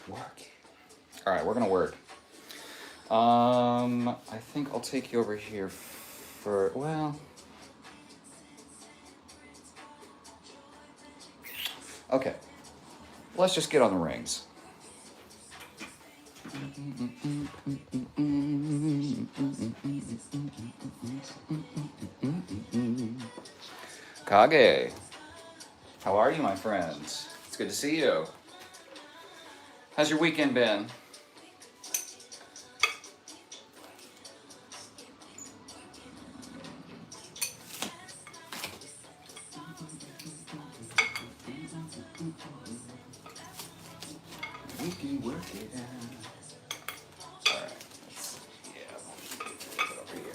Work. All right, we're gonna work. I think I'll take you over here for, well, okay. Let's just get on the rings. Kage, how are you, my friends? It's good to see you. How's your weekend been? We can work it out. All right. Put it over here.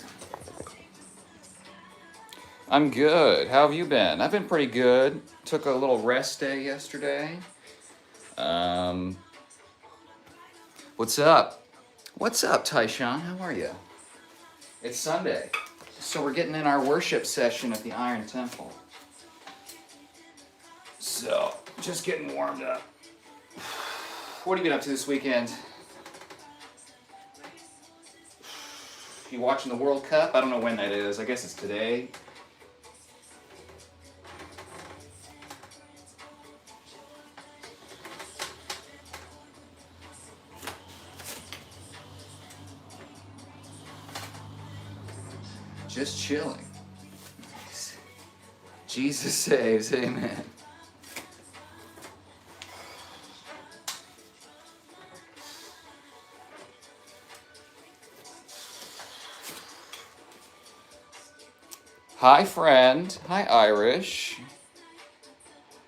I'm good. How have you been? I've been pretty good. Took a little rest day yesterday. What's up? What's up, Tyshawn? How are you? It's Sunday, so we're getting in our worship session at the Iron Temple. So, just getting warmed up. What have you been up to this weekend? You watching the World Cup? I don't know when that is. I guess it's today. Just chilling. Jesus saves, amen. Hi, friend. Hi, Irish.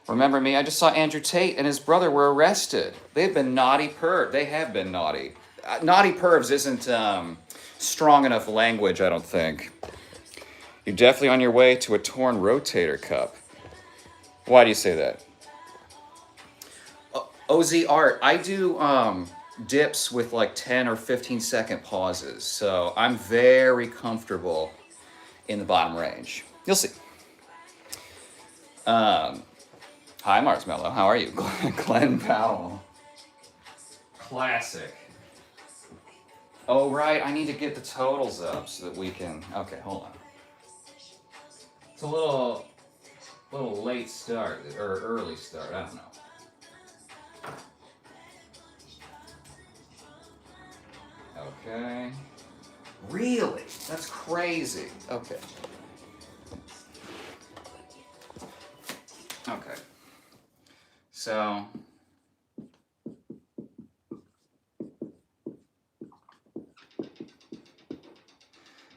Remember me? I just saw Andrew Tate and his brother were arrested. They've been naughty perv. They have been naughty. Naughty pervs isn't strong enough language, I don't think. You're definitely on your way to a torn rotator cup. Why do you say that? OZ Art, I do dips with like 10 or 15-second pauses, so I'm very comfortable in the bottom range. You'll see. Hi, Marshmallow. How are you? Glenn Powell. Classic. Oh, right. I need to get the totals up so that we can... Okay, hold on. It's a little late start, or early start. I don't know. Okay. Really? That's crazy. Okay. Okay. So...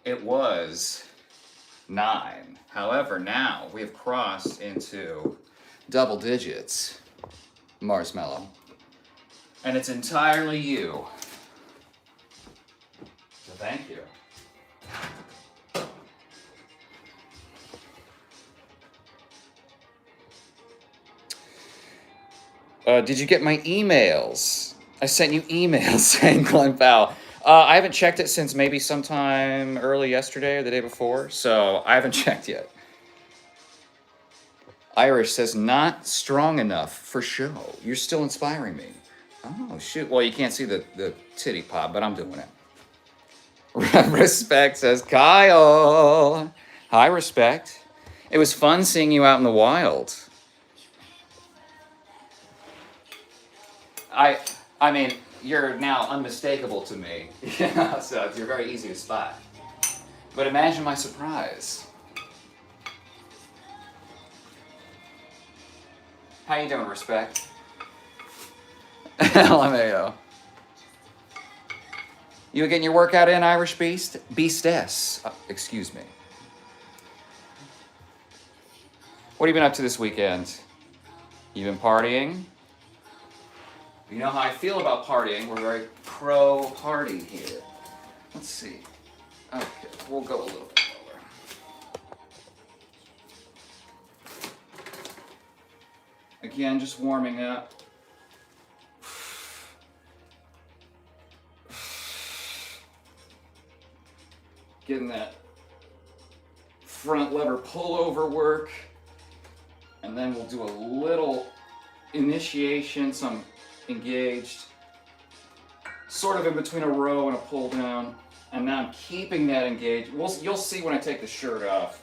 It was 9. However, now we have crossed into double digits, Marshmallow. And it's entirely you. So thank you. Did you get my emails? I sent you emails saying Glenn Powell. I haven't checked it since maybe sometime early yesterday or the day before, so I haven't checked yet. Irish says, not strong enough for show. You're still inspiring me. Oh, shoot. Well, you can't see the titty pop, but I'm doing it. Respect says, Kyle. Hi, Respect. It was fun seeing you out in the wild. I mean, you're now unmistakable to me. Yeah, so you're very easy to spot. But imagine my surprise. How you doing, Respect? LMAO. You getting your workout in, Irish Beast? Beastess. Excuse me. What have you been up to this weekend? You been partying? You know how I feel about partying. We're very pro-party here. Let's see. Okay, we'll go a little bit lower. Again, just warming up. Getting that front lever pullover work. And then we'll do a little initiation, so I'm engaged, sort of in between a row and a pull down. And now I'm keeping that engaged. You'll see when I take the shirt off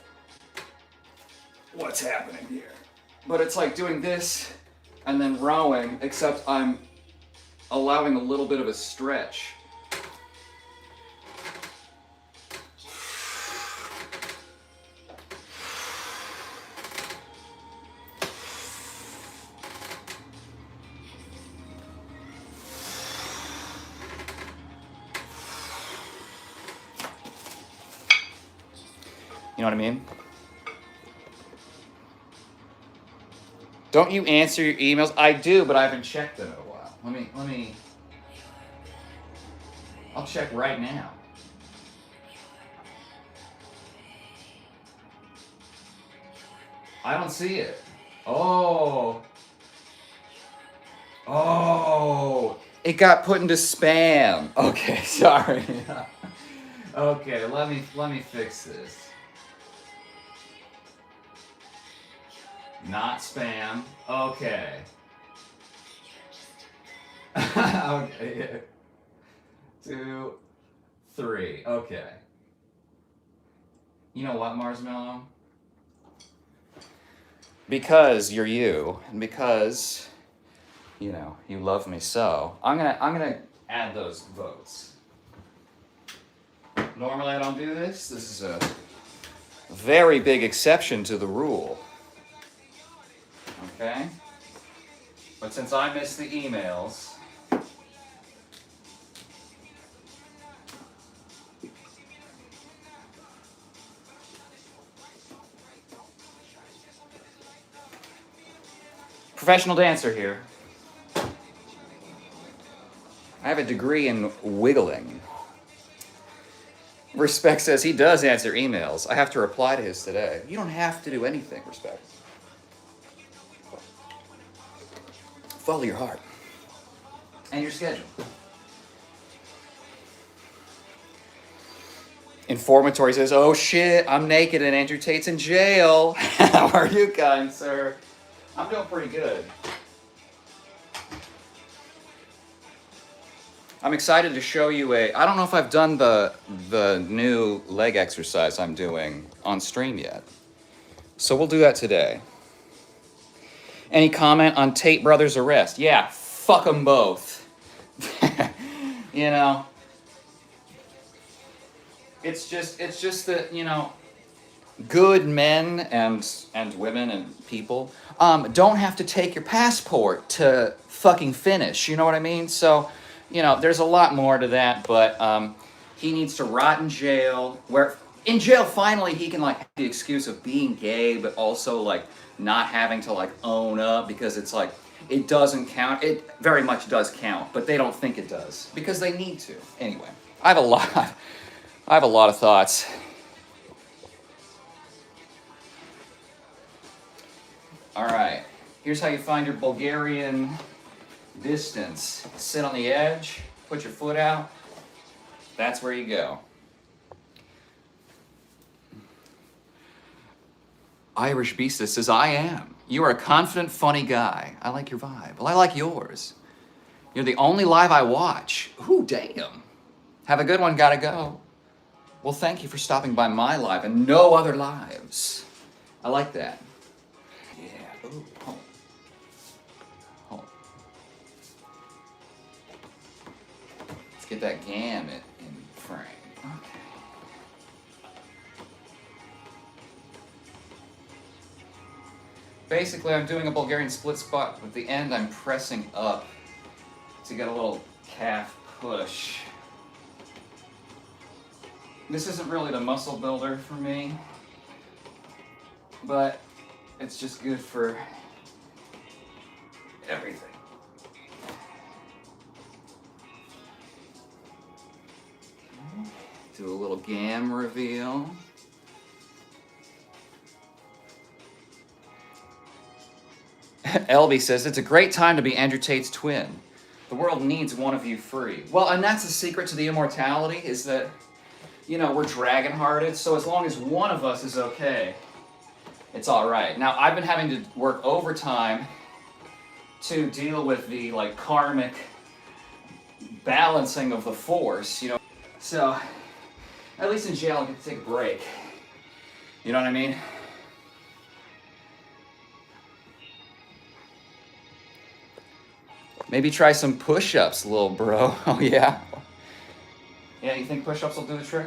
what's happening here. But it's like doing this and then rowing, except I'm allowing a little bit of a stretch. You know what I mean? Don't you answer your emails? I do, but I haven't checked them in a while. Let me. I'll check right now. I don't see it. Oh. It got put into spam. Okay, sorry. Okay, let me fix this. Not spam. Okay. Okay. 2, 3. Okay. You know what, Marshmallow? Because you're you, and because you know you love me so, I'm gonna add those votes. Normally I don't do this. This is a very big exception to the rule. Okay? But since I missed the emails, professional dancer here. I have a degree in wiggling. Respect says he does answer emails. I have to reply to his today. You don't have to do anything, Respect. Follow your heart and your schedule. Informatory says, oh shit, I'm naked and Andrew Tate's in jail. How are you, kind sir? I'm doing pretty good. I'm excited to show you I don't know if I've done the new leg exercise I'm doing on stream yet. So we'll do that today. Any comment on Tate brothers' arrest? Yeah, fuck them both. You know, it's just that, you know, good men and women and people don't have to take your passport to fucking finish. You know what I mean? So, you know, there's a lot more to that, but he needs to rot in jail. Where in jail, finally, he can like have the excuse of being gay, but also like not having to like own up, because it's like it doesn't count. It very much does count, but they don't think it does because they need to. Anyway, I have a lot of thoughts. All right, here's how you find your Bulgarian distance. Sit on the edge, put your foot out. That's where you go. Irish Beast says, I am. You are a confident, funny guy. I like your vibe. Well, I like yours. You're the only live I watch. Ooh, damn. Have a good one, gotta go. Well, thank you for stopping by my live and no other lives. I like that. Yeah, ooh, hold. Let's get that gamut in frame. Okay. Basically, I'm doing a Bulgarian split squat. At the end, I'm pressing up to get a little calf push. This isn't really the muscle builder for me, but it's just good for everything. Do a little gam reveal. Elby says, it's a great time to be Andrew Tate's twin. The world needs one of you free. Well, and that's the secret to the immortality, is that, you know, we're dragon hearted, so as long as one of us is okay, it's all right. Now, I've been having to work overtime to deal with the like karmic balancing of the force, you know. So, at least in jail, I get to take a break. You know what I mean? Maybe try some push-ups, little bro. Oh yeah? Yeah, you think push-ups will do the trick?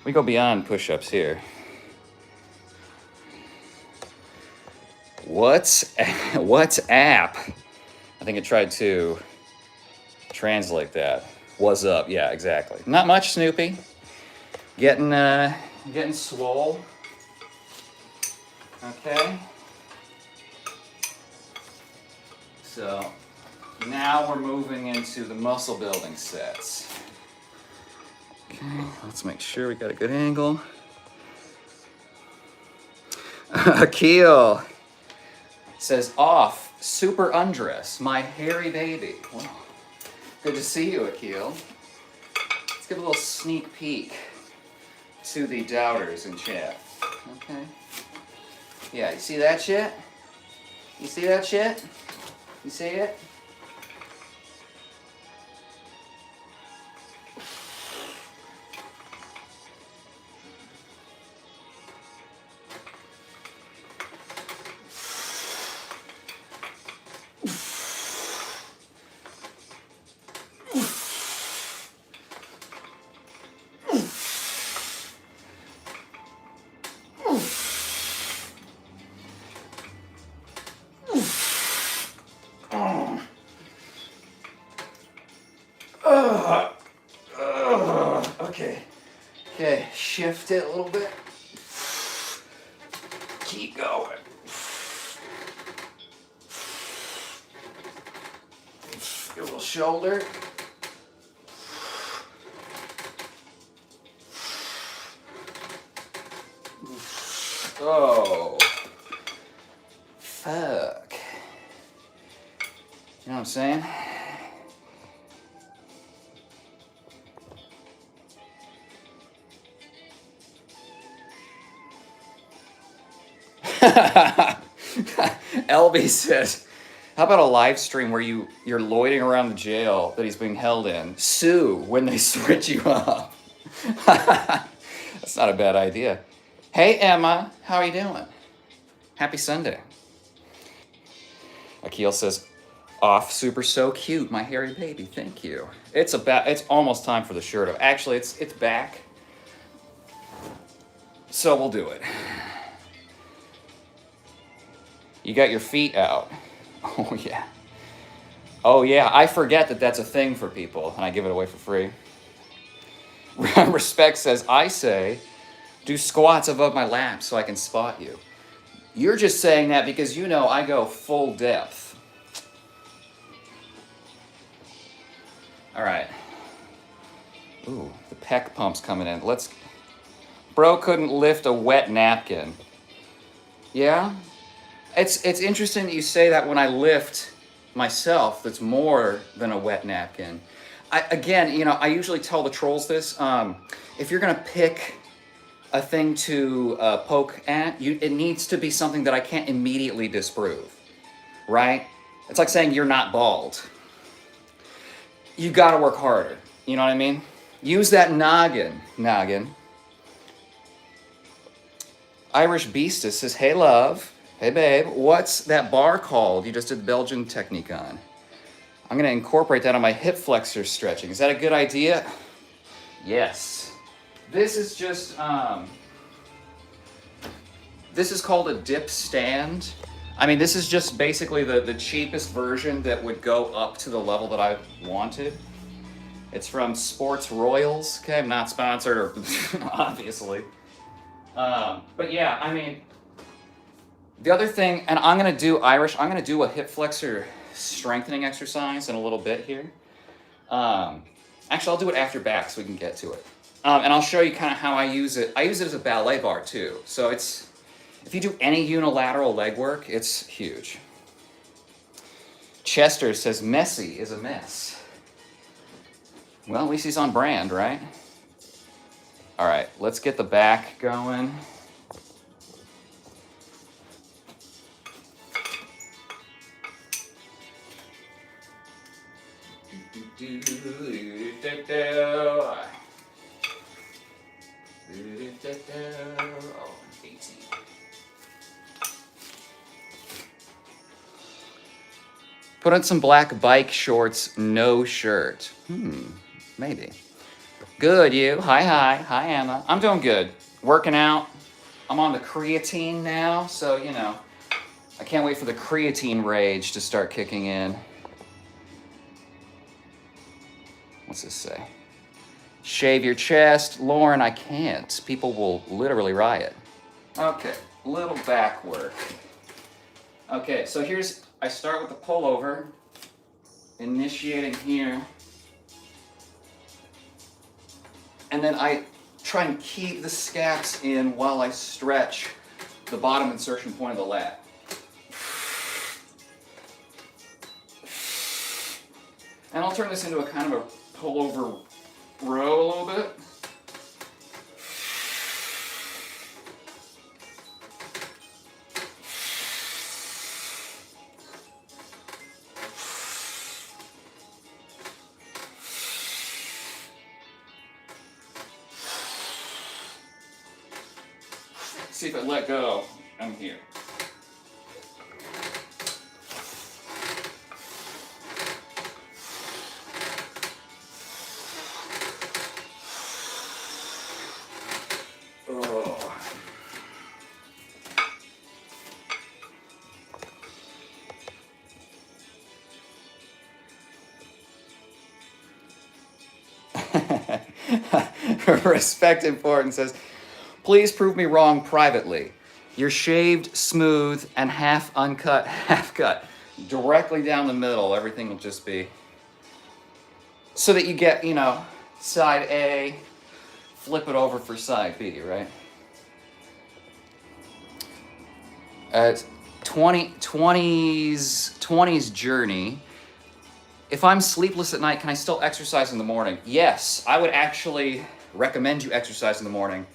We go beyond push-ups here. What's app? I think it tried to translate that. What's up? Yeah, exactly. Not much, Snoopy. Getting swole. Okay. So now we're moving into the muscle building sets. Okay, let's make sure we got a good angle. Akil says off, super undress, my hairy baby. Wow. Good to see you, Akil. Let's give a little sneak peek to the doubters in chat. Okay. Yeah, you see that shit? You see that shit? You see it? Okay. Okay, shift it a little bit. Keep going. Get a little shoulder. Oh. Fuck. You know what I'm saying? LB says, how about a live stream where you're loitering around the jail that he's being held in? Sue when they switch you up. That's not a bad idea. Hey, Emma, how are you doing? Happy Sunday. Akil says, off, super so cute, my hairy baby, thank you. It's almost time for the shirt. Actually, it's back. So we'll do it. You got your feet out. Oh, yeah. Oh, yeah. I forget that that's a thing for people, and I give it away for free. Respect says, I say, do squats above my lap so I can spot you. You're just saying that because you know I go full depth. All right. Ooh, the pec pump's coming in. Bro couldn't lift a wet napkin. Yeah? It's interesting that you say that when I lift myself, that's more than a wet napkin. I usually tell the trolls this. If you're gonna pick a thing to poke at, it needs to be something that I can't immediately disprove, right? It's like saying you're not bald. You gotta work harder, you know what I mean? Use that noggin. Irish Beastus says, hey love. Hey babe, what's that bar called you just did the Belgian technique on? I'm gonna incorporate that on my hip flexor stretching. Is that a good idea? Yes. This is just, this is called a dip stand. I mean, this is just basically the cheapest version that would go up to the level that I wanted. It's from Sports Royals. Okay, I'm not sponsored, or obviously. But yeah, I mean, the other thing, and I'm gonna do I'm gonna do a hip flexor strengthening exercise in a little bit here. Actually, I'll do it after back so we can get to it. And I'll show you kind of how I use it. I use it as a ballet bar too. So if you do any unilateral leg work, it's huge. Chester says, messy is a mess. Well, at least he's on brand, right? All right, let's get the back going. Oh, 18. Put on some black bike shorts, no shirt. Maybe. Good, you. Hi, Emma. I'm doing good. Working out. I'm on the creatine now, so, you know, I can't wait for the creatine rage to start kicking in. What's this say? Shave your chest. Lauren, I can't. People will literally riot. Okay, little back work. Okay, so I start with the pullover, initiating here. And then I try and keep the scaps in while I stretch the bottom insertion point of the lat. And I'll turn this into a kind of a pullover row a little bit. See if I let go, I'm here. Oh. Respect Important says, please prove me wrong privately. You're shaved, smooth, and half uncut, half cut. Directly down the middle, everything will just be... So that you get, you know, side A, flip it over for side B, right? 20's journey. If I'm sleepless at night, can I still exercise in the morning? Yes, I would actually recommend you exercise in the morning.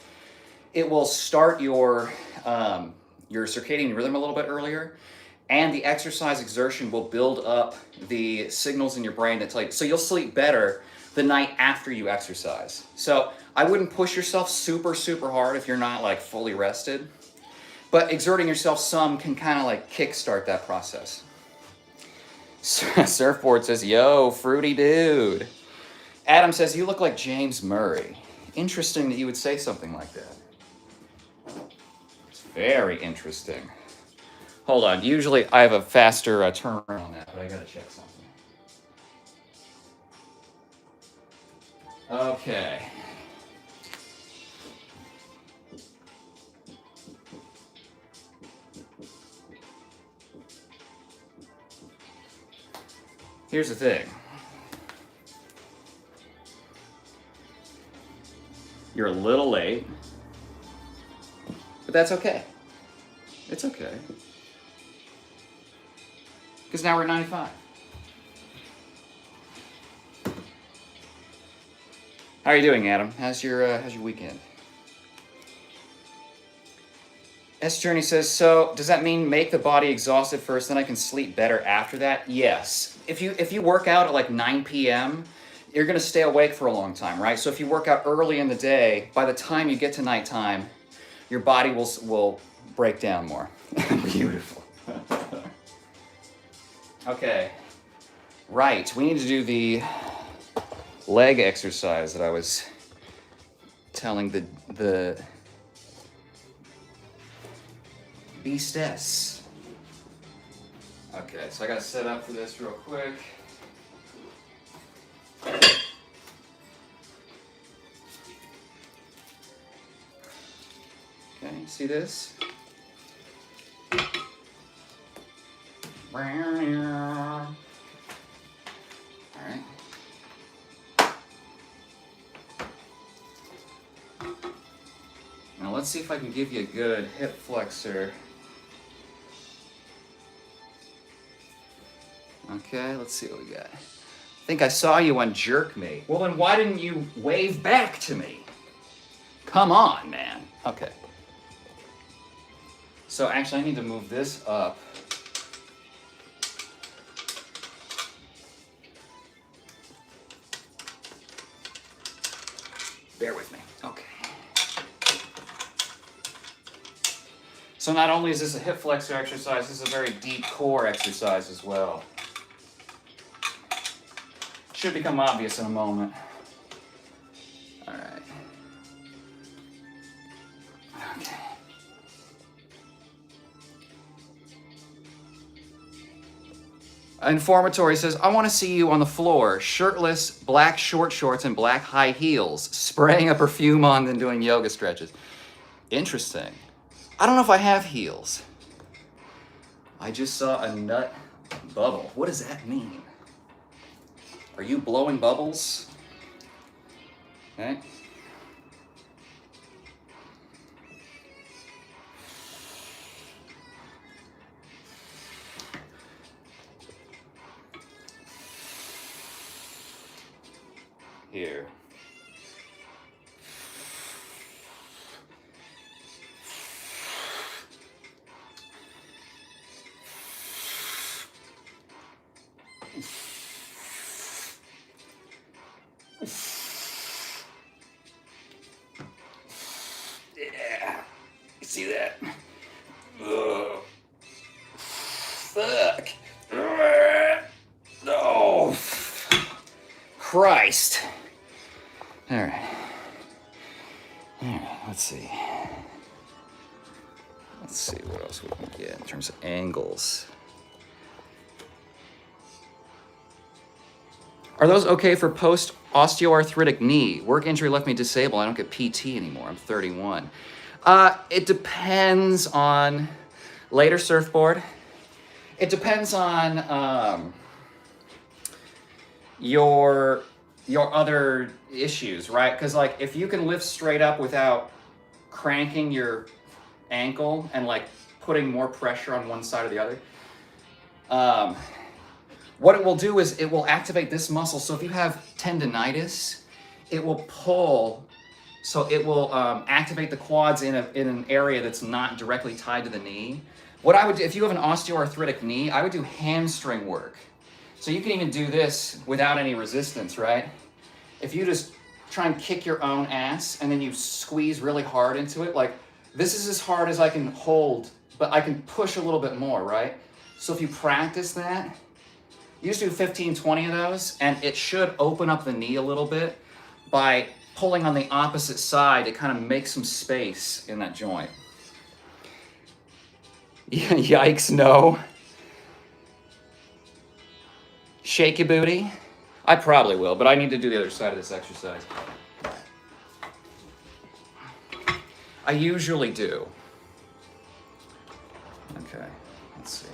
It will start your circadian rhythm a little bit earlier, and the exercise exertion will build up the signals in your brain that tell you, so you'll sleep better the night after you exercise. So I wouldn't push yourself super, super hard if you're not like fully rested, but exerting yourself some can kind of like kickstart that process. Surfboard says, yo, fruity dude. Adam says, you look like James Murray. Interesting that you would say something like that. It's very interesting. Hold on. Usually I have a faster turnaround on that, but I gotta check something. Okay. Here's the thing. You're a little late, but that's okay. It's okay. Because now we're at 95. How are you doing, Adam? How's your weekend? S Journey says, so does that mean make the body exhausted first, then I can sleep better after that? Yes. If you work out at like 9 p.m., you're gonna stay awake for a long time, right? So if you work out early in the day, by the time you get to nighttime, your body will break down more. Beautiful. Okay. Right, we need to do the leg exercise that I was telling the beastess. Okay, so I gotta set up for this real quick. Okay, see this? Alright. Now let's see if I can give you a good hip flexor. Okay, let's see what we got. Think I saw you unjerk me. Well, then why didn't you wave back to me? Come on, man. Okay. So actually, I need to move this up. Bear with me. Okay. So not only is this a hip flexor exercise, this is a very deep core exercise as well. Should become obvious in a moment. All right. Okay. Informatory says, I want to see you on the floor, shirtless, black short shorts, and black high heels, spraying a perfume on, then doing yoga stretches. Interesting. I don't know if I have heels. I just saw a nut bubble. What does that mean? Are you blowing bubbles? Okay. Here. Yeah. You see that? Ugh. Fuck. Oh. Christ. All right. Let's see. Let's see what else we can get in terms of angles. Are those okay for post-osteoarthritic knee? Work injury left me disabled. I don't get PT anymore. I'm 31. It depends on later surfboard. It depends on your other issues, right? Because like if you can lift straight up without cranking your ankle and like putting more pressure on one side or the other, what it will do is it will activate this muscle. So if you have tendonitis, it will pull. So it will activate the quads in an area that's not directly tied to the knee. What I would do, if you have an osteoarthritic knee, I would do hamstring work. So you can even do this without any resistance, right? If you just try and kick your own ass and then you squeeze really hard into it, like this is as hard as I can hold, but I can push a little bit more, right? So if you practice that, you just do 15, 20 of those, and it should open up the knee a little bit by pulling on the opposite side to kind of make some space in that joint. Yikes, no. Shake your booty? I probably will, but I need to do the other side of this exercise. I usually do. Okay, let's see.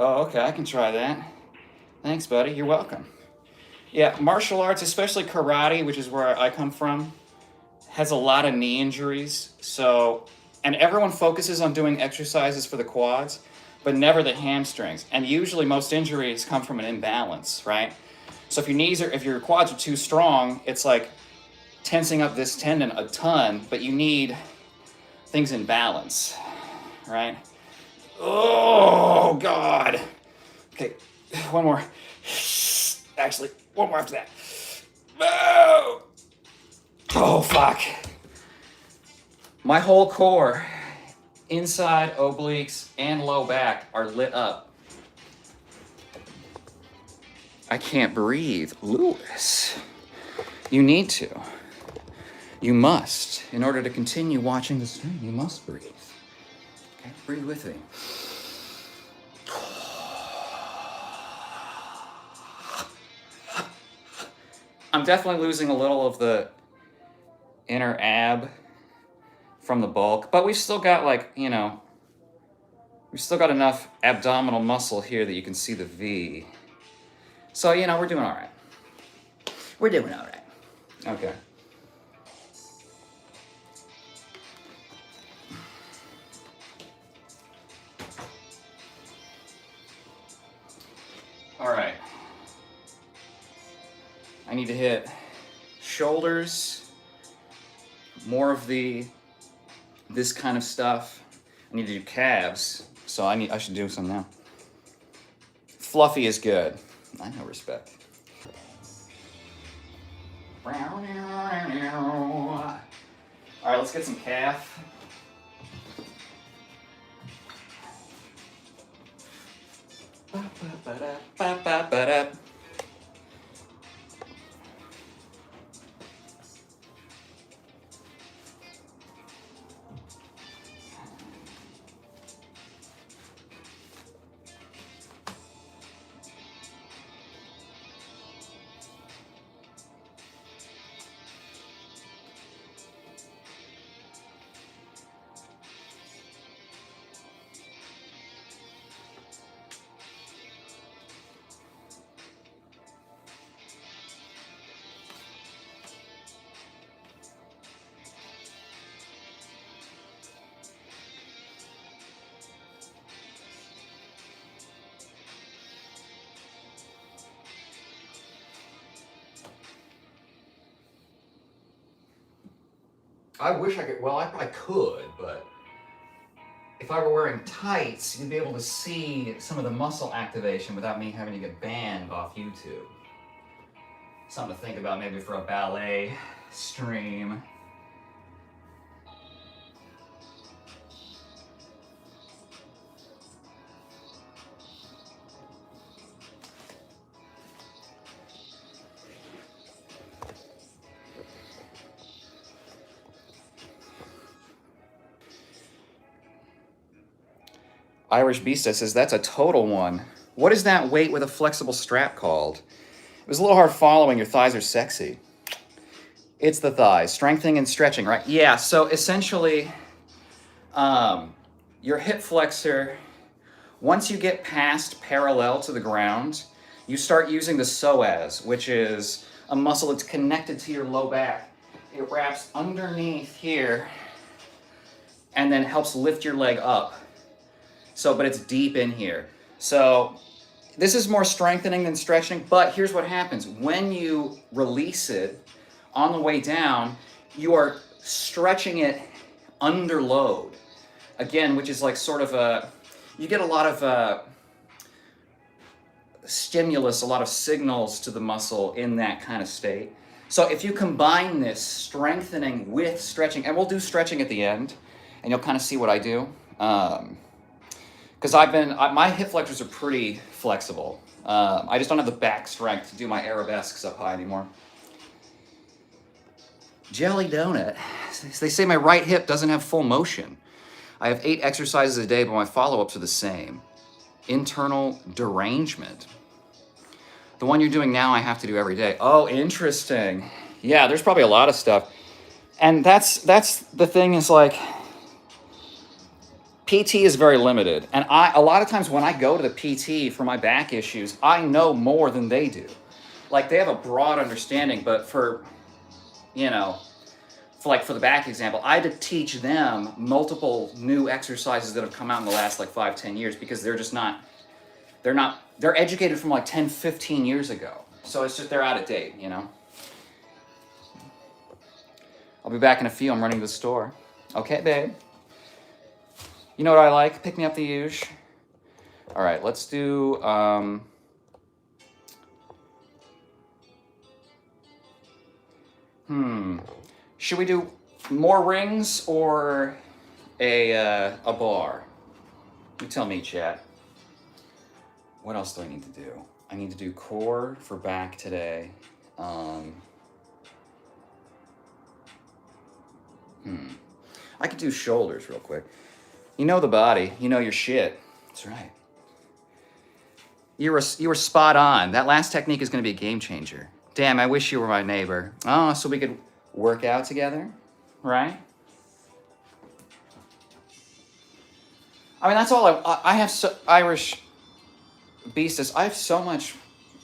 Oh, okay, I can try that. Thanks, buddy. You're welcome. Yeah, martial arts, especially karate, which is where I come from, has a lot of knee injuries. So, and everyone focuses on doing exercises for the quads, but never the hamstrings. And usually most injuries come from an imbalance, right? So if your quads are too strong, it's like tensing up this tendon a ton, but you need things in balance, right? Oh, God. Okay, one more. Actually, one more after that. Oh, fuck. My whole core, inside, obliques, and low back are lit up. I can't breathe. Lewis, you need to. You must. In order to continue watching the stream, you must breathe. Okay, breathe with me. I'm definitely losing a little of the inner ab from the bulk, but we've still got like, you know, we've still got enough abdominal muscle here that you can see the V. So, you know, we're doing all right. We're doing all right. Okay. All right. I need to hit shoulders, more of this kind of stuff. I need to do calves, so I should do some now. Fluffy is good. I know respect. All right, let's get some calf. Ba-ba-ba-da-ba-ba-ba-da. I wish I could, well, I probably could, but if I were wearing tights, you'd be able to see some of the muscle activation without me having to get banned off YouTube. Something to think about maybe for a ballet stream. Irish Beasta says, that's a total one. What is that weight with a flexible strap called? It was a little hard following. Your thighs are sexy. It's the thighs. Strengthening and stretching, right? Yeah, so essentially, your hip flexor, once you get past parallel to the ground, you start using the psoas, which is a muscle that's connected to your low back. It wraps underneath here and then helps lift your leg up. So, but it's deep in here. So this is more strengthening than stretching, but here's what happens. When you release it on the way down, you are stretching it under load. Again, which is like sort of you get a lot of stimulus, a lot of signals to the muscle in that kind of state. So if you combine this strengthening with stretching, and we'll do stretching at the end, and you'll kind of see what I do. Because my hip flexors are pretty flexible. I just don't have the back strength to do my arabesques up high anymore. Jelly donut. They say my right hip doesn't have full motion. I have 8 exercises a day, but my follow-ups are the same. Internal derangement. The one you're doing now, I have to do every day. Oh, interesting. Yeah, there's probably a lot of stuff. And that's the thing is like, PT is very limited. And a lot of times when I go to the PT for my back issues, I know more than they do. Like they have a broad understanding, but for the back example, I had to teach them multiple new exercises that have come out in the last like 5-10 years because they're educated from like 10-15 years ago. So it's just, they're out of date, you know? I'll be back in a few. I'm running to the store. Okay, babe. You know what I like? Pick me up the huge. All right, let's do, should we do more rings or a bar? You tell me, chat. What else do I need to do? I need to do core for back today. I could do shoulders real quick. You know the body. You know your shit. That's right. You were spot on. That last technique is going to be a game changer. Damn, I wish you were my neighbor. Oh, so we could work out together, right? I mean, that's all I have. So, Irish Beastus, I have so much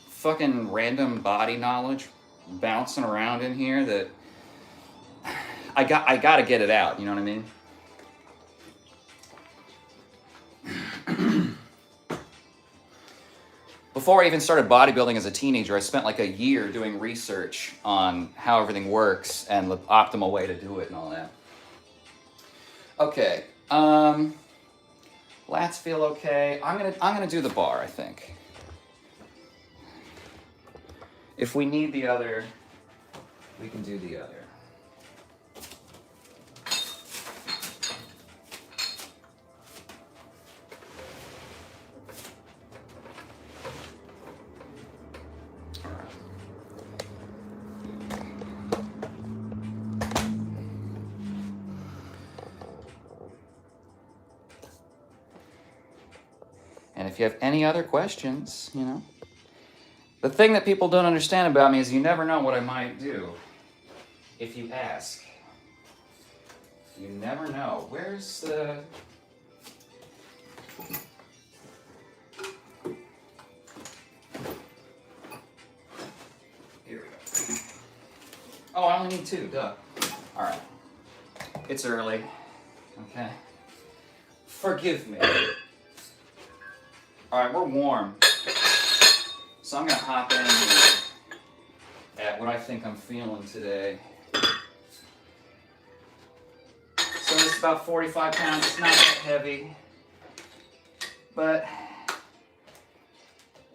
fucking random body knowledge bouncing around in here that I gotta get it out. You know what I mean? Before I even started bodybuilding as a teenager, I spent like a year doing research on how everything works and the optimal way to do it and all that. Okay. Lats feel okay. I'm gonna do the bar, I think. If we need the other, we can do the other. And if you have any other questions, you know. The thing that people don't understand about me is you never know what I might do if you ask. You never know. Where's the... Here we go. Oh, I only need 2, duh. All right. It's early. Okay. Forgive me. All right, we're warm. So I'm gonna hop in here at what I think I'm feeling today. So it's about 45 pounds, it's not that heavy. But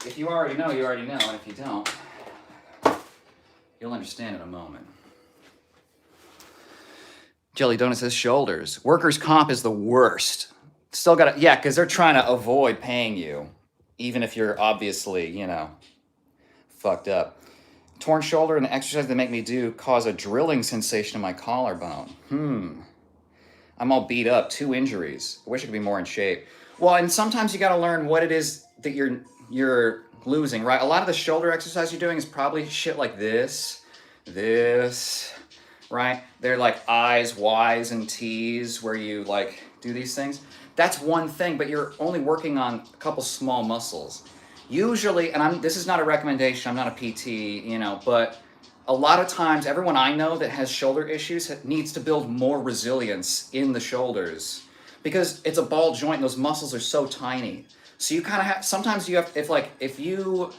if you already know, you already know, and if you don't, you'll understand in a moment. Jelly Donut says shoulders. Workers' comp is the worst. Still gotta, yeah, because they're trying to avoid paying you, even if you're obviously, you know, fucked up. Torn shoulder and the exercise they make me do cause a drilling sensation in my collarbone. I'm all beat up, 2 injuries. I wish I could be more in shape. Well, and sometimes you gotta learn what it is that you're losing, right? A lot of the shoulder exercise you're doing is probably shit like this, right? They're like I's, Y's, and T's where you like do these things. That's one thing, but you're only working on a couple small muscles. Usually, and this is not a recommendation, I'm not a PT, you know, but a lot of times, everyone I know that has shoulder issues needs to build more resilience in the shoulders because it's a ball joint and those muscles are so tiny. So you kind of have, sometimes you have, if you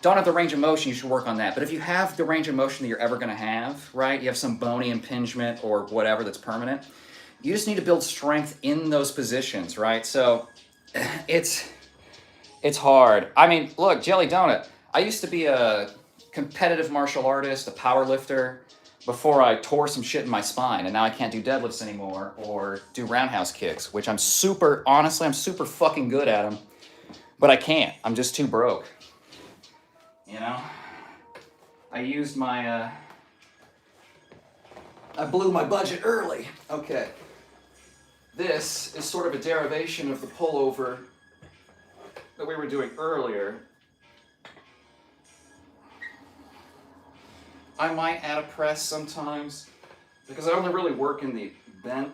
don't have the range of motion, you should work on that. But if you have the range of motion that you're ever gonna have, right, you have some bony impingement or whatever that's permanent, you just need to build strength in those positions, right? So it's hard. I mean, look, Jelly Donut, I used to be a competitive martial artist, a power lifter, before I tore some shit in my spine, and now I can't do deadlifts anymore or do roundhouse kicks, which I'm super fucking good at them, but I can't. I'm just too broke. You know? I used my, I blew my budget early. Okay. This is sort of a derivation of the pullover that we were doing earlier. I might add a press sometimes because I only really work in the bent.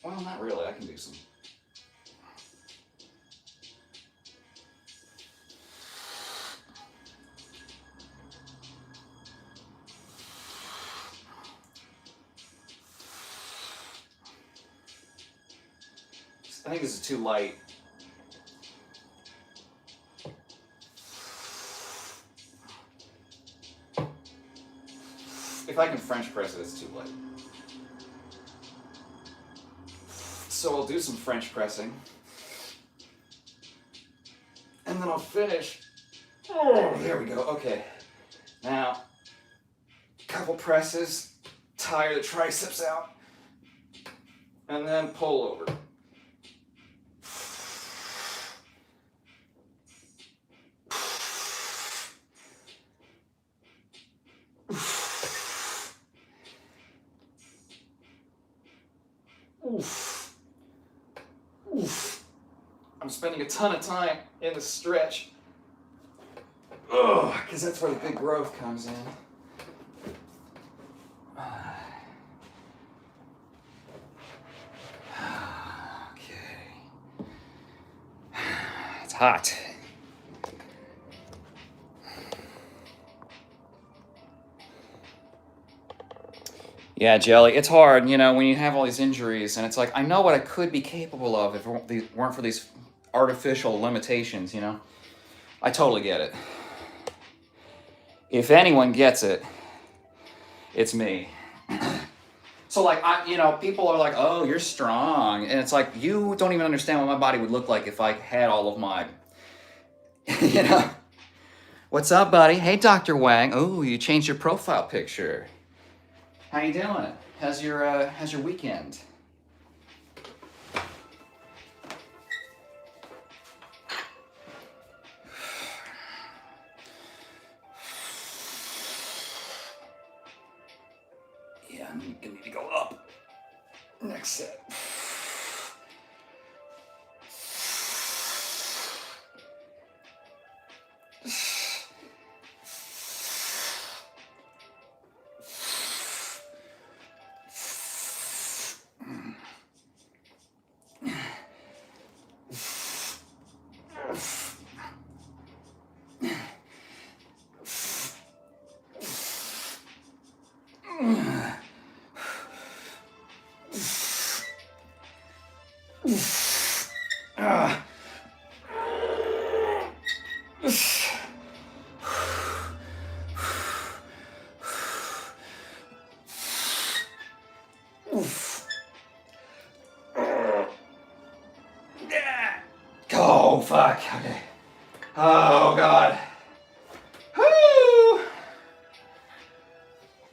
Well, not really. I can do some. I think this is too light. If I can French press it, it's too light. So I'll do some French pressing. And then I'll finish. Oh, there we go. Okay. Now, couple presses, tire the triceps out, and then pull over. Oof. Oof. I'm spending a ton of time in the stretch. Ugh, because that's where the big growth comes in. Okay. It's hot. Yeah, Jelly, it's hard, you know, when you have all these injuries, and it's like, I know what I could be capable of if it weren't for these artificial limitations, you know? I totally get it. If anyone gets it, it's me. So, like, people are like, oh, you're strong. And it's like, you don't even understand what my body would look like if I had all of my, you know? What's up, buddy? Hey, Dr. Wang. Oh, you changed your profile picture. How you doing? How's your weekend? Yeah, I'm gonna need to go up. Next set. Oh, fuck. Okay. Oh, God. Woo!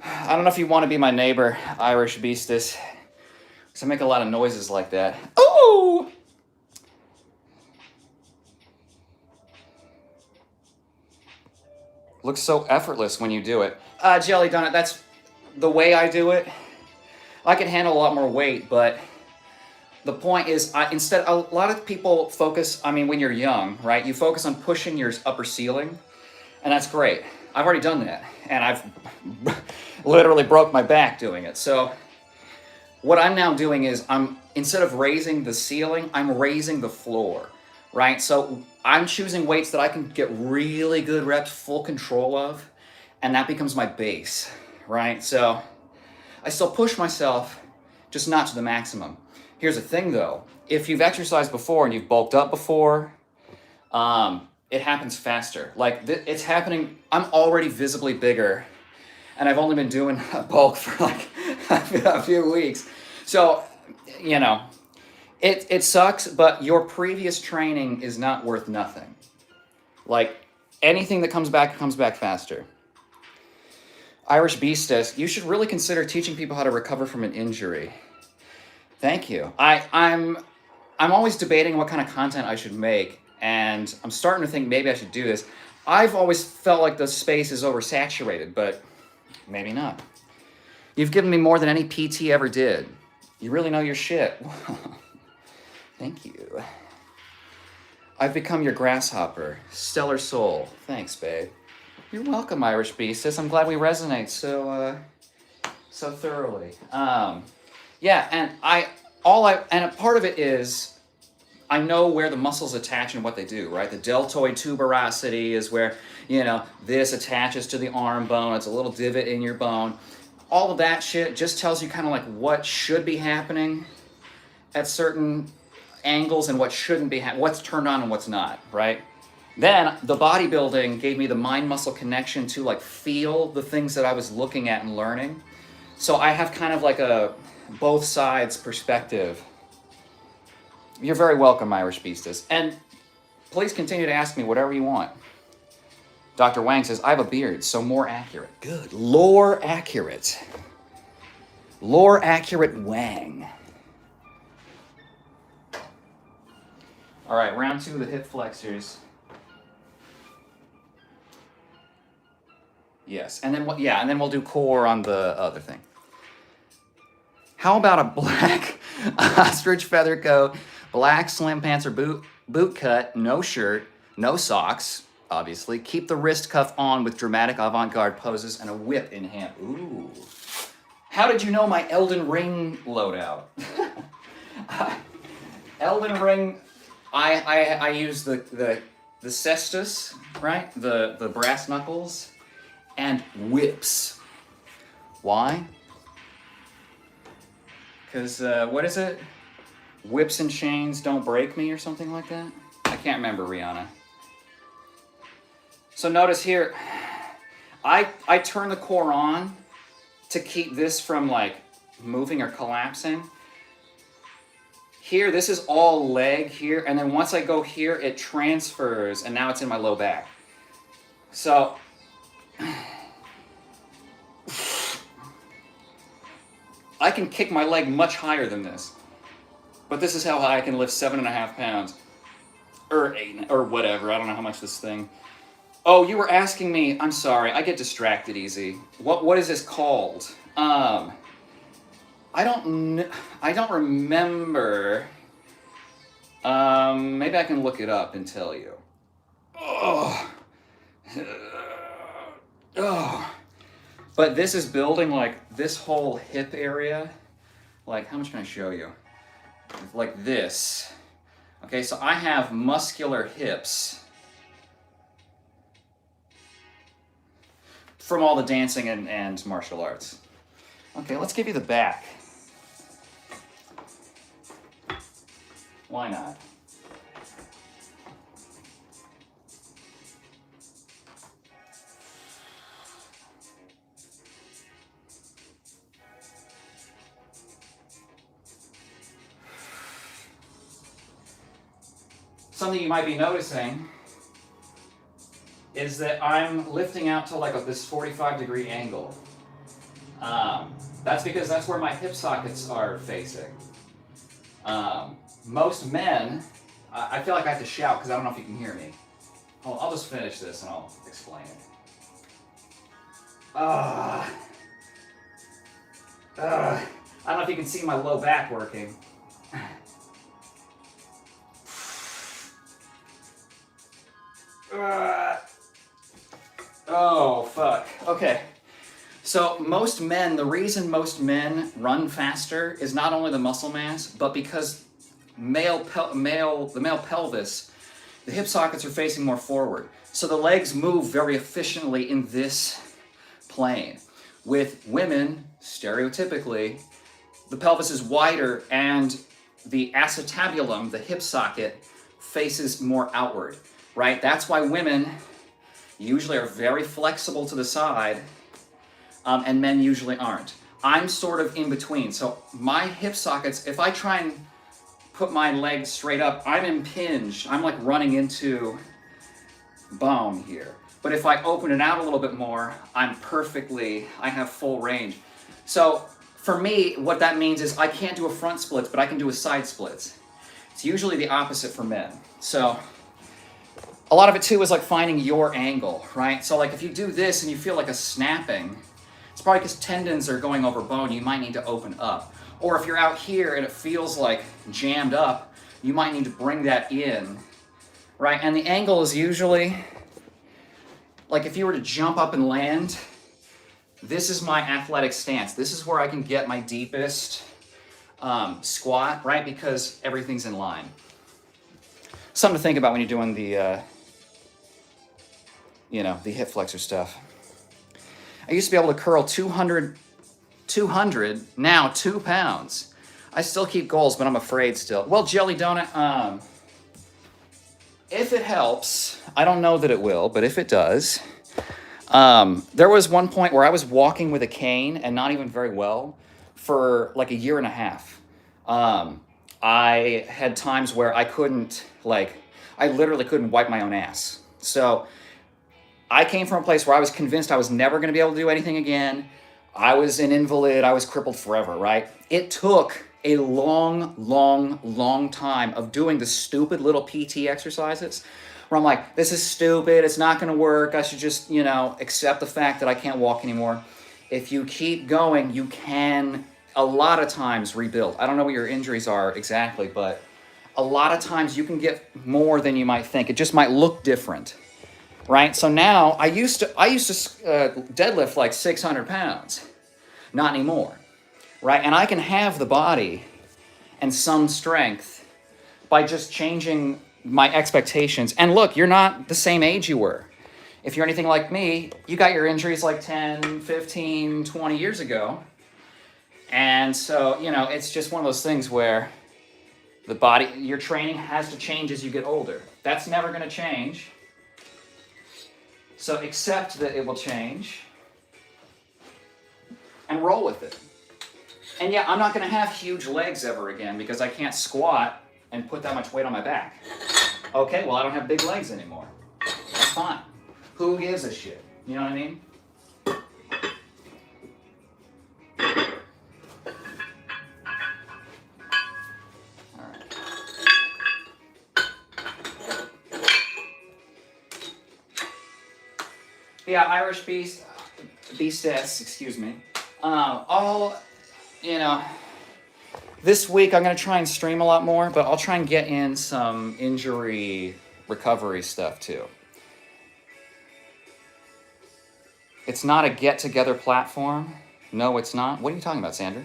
I don't know if you want to be my neighbor, Irish Beastus, because I make a lot of noises like that. Ooh! Looks so effortless when you do it. Jelly Donut, that's the way I do it. I can handle a lot more weight, but the point is, a lot of people focus, when you're young, right? You focus on pushing your upper ceiling, and that's great. I've already done that, and I've literally broke my back doing it. So what I'm now doing is instead of raising the ceiling, I'm raising the floor, right? So I'm choosing weights that I can get really good reps, full control of, and that becomes my base, right? So I still push myself, just not to the maximum. Here's the thing though, if you've exercised before and you've bulked up before, it happens faster. Like it's happening, I'm already visibly bigger and I've only been doing bulk for like a few weeks. So, it sucks, but your previous training is not worth nothing. Like anything that comes back faster. Irish Beastus, you should really consider teaching people how to recover from an injury. Thank you. I'm always debating what kind of content I should make, and I'm starting to think maybe I should do this. I've always felt like the space is oversaturated, but maybe not. You've given me more than any PT ever did. You really know your shit. Thank you. I've become your grasshopper. Stellar soul. Thanks, babe. You're welcome, Irish Beastus. I'm glad we resonate so thoroughly. Yeah, and a part of it is I know where the muscles attach and what they do, right? The deltoid tuberosity is where, this attaches to the arm bone. It's a little divot in your bone. All of that shit just tells you kind of like what should be happening at certain angles and what shouldn't be, what's turned on and what's not, right? Then the bodybuilding gave me the mind-muscle connection to like feel the things that I was looking at and learning. So I have kind of like a both sides perspective. You're very welcome, Irish Beastus. And please continue to ask me whatever you want. Dr. Wang says, I have a beard, so more accurate. Good. Lore accurate. Lore accurate Wang. All right, round 2 of the hip flexors. Yes, and then we'll do core on the other thing. How about a black ostrich feather coat, black slim pants or boot cut, no shirt, no socks, obviously. Keep the wrist cuff on with dramatic avant-garde poses and a whip in hand. Ooh. How did you know my Elden Ring loadout? Elden Ring, I use the cestus, right? The brass knuckles, and whips. Why? Because, what is it? Whips and chains don't break me or something like that? I can't remember, Rihanna. So notice here, I turn the core on to keep this from like moving or collapsing. Here, this is all leg here, and then once I go here, it transfers, and now it's in my low back. So, I can kick my leg much higher than this. But this is how high I can lift 7.5 pounds. Or 8, or whatever, I don't know how much this thing. Oh, you were asking me, I'm sorry, I get distracted easy. What is this called? I don't remember. Maybe I can look it up and tell you. Oh. Oh. But this is building like this whole hip area. Like, how much can I show you? Like this. Okay, so I have muscular hips from all the dancing and martial arts. Okay, let's give you the back. Why not? Something you might be noticing is that I'm lifting out to like this 45-degree angle. That's because that's where my hip sockets are facing. Most men, I feel like I have to shout because I don't know if you can hear me. I'll just finish this and I'll explain it. I don't know if you can see my low back working. Oh, fuck. Okay. So most men, the reason most men run faster is not only the muscle mass, but because the male pelvis, the hip sockets are facing more forward. So the legs move very efficiently in this plane. With women, stereotypically, the pelvis is wider and the acetabulum, the hip socket, faces more outward, right? That's why women usually are very flexible to the side, and men usually aren't. I'm sort of in between. So my hip sockets, if I try and put my legs straight up, I'm impinged. I'm like running into bone here. But if I open it out a little bit more, I have full range. So for me, what that means is I can't do a front splits, but I can do a side splits. It's usually the opposite for men. So a lot of it too is like finding your angle, right? So like if you do this and you feel like a snapping, it's probably because tendons are going over bone. You might need to open up. Or if you're out here and it feels like jammed up, you might need to bring that in, right? And the angle is usually, like if you were to jump up and land, this is my athletic stance. This is where I can get my deepest squat, right? Because everything's in line. Something to think about when you're doing the, the hip flexor stuff. I used to be able to curl 200, now 2 pounds. I still keep goals, but I'm afraid still. Well, Jelly Donut, if it helps, I don't know that it will, but if it does, there was one point where I was walking with a cane and not even very well for like a year and a half. I had times where I literally couldn't wipe my own ass. So I came from a place where I was convinced I was never going to be able to do anything again. I was an invalid. I was crippled forever, right? It took a long time of doing the stupid little PT exercises where I'm like, this is stupid. It's not going to work. I should just, accept the fact that I can't walk anymore. If you keep going, you can a lot of times rebuild. I don't know what your injuries are exactly, but a lot of times you can get more than you might think. It just might look different. right? So now I used to deadlift like 600 pounds, not anymore, right? And I can have the body and some strength by just changing my expectations. And look, you're not the same age you were. If you're anything like me, you got your injuries like 10, 15, 20 years ago. And so, it's just one of those things where the body, your training has to change as you get older. That's never going to change. So accept that it will change and roll with it. And yeah, I'm not going to have huge legs ever again because I can't squat and put that much weight on my back. Okay, well, I don't have big legs anymore. That's fine. Who gives a shit? You know what I mean? All right. Yeah, Irish Beastess, excuse me. This week I'm going to try and stream a lot more, but I'll try and get in some injury recovery stuff too. It's not a get-together platform. No, it's not. What are you talking about, Sandra?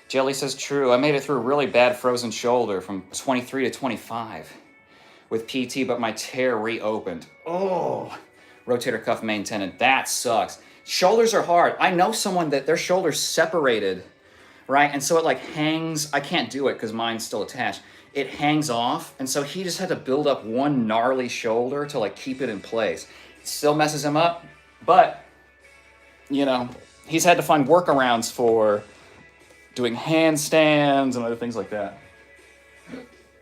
Jelly says, true. I made it through a really bad frozen shoulder from 23 to 25 with PT, but my tear reopened. Oh, rotator cuff main tendon. That sucks. Shoulders are hard. I know someone that their shoulder's separated, right? And so it like hangs. I can't do it because mine's still attached. It hangs off. And so he just had to build up one gnarly shoulder to like keep it in place. It still messes him up. But, he's had to find workarounds for doing handstands and other things like that.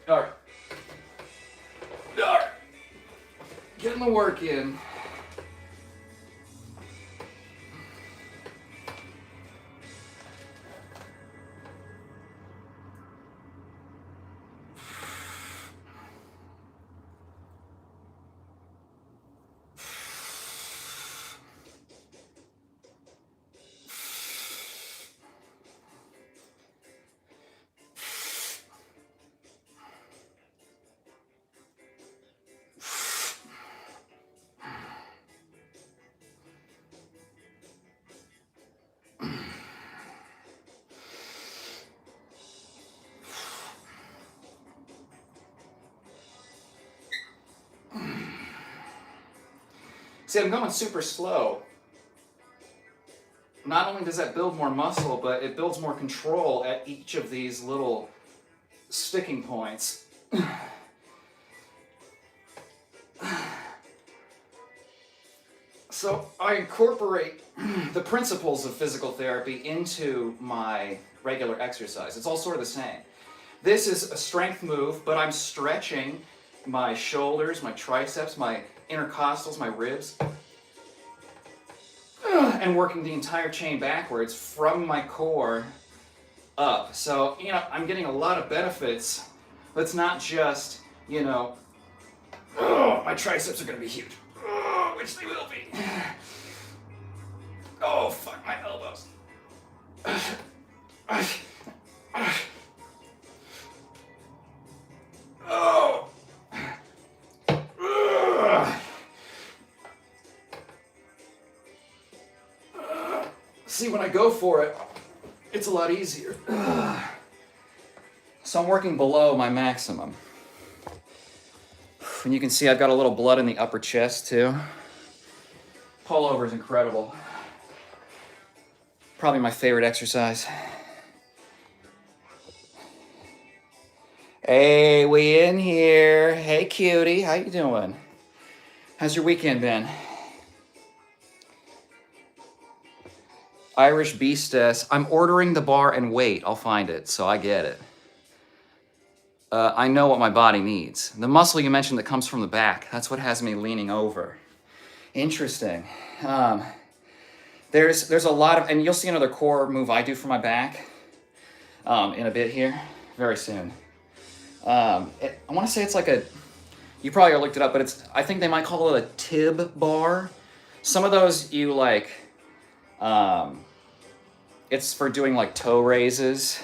All right. Getting the work in. See, I'm going super slow. Not only does that build more muscle, but it builds more control at each of these little sticking points. So I incorporate the principles of physical therapy into my regular exercise. It's all sort of the same. This is a strength move, but I'm stretching my shoulders, my triceps, my intercostals, my ribs, and working the entire chain backwards from my core up. So, I'm getting a lot of benefits, but it's not just, my triceps are going to be huge, which they will be. Oh, fuck my elbows. Oh. See, when I go for it, it's a lot easier. So I'm working below my maximum. And you can see I've got a little blood in the upper chest too. Pullover is incredible. Probably my favorite exercise. Hey, we in here. Hey, cutie, how you doing? How's your weekend been? Irish Beastess. I'm ordering the bar and wait. I'll find it, so I get it. I know what my body needs. The muscle you mentioned that comes from the back, that's what has me leaning over. Interesting. There's a lot of, and you'll see another core move I do for my back in a bit here, very soon. I want to say it's like you probably looked it up, but I think they might call it a tib bar. Some of those you like, it's for doing like toe raises,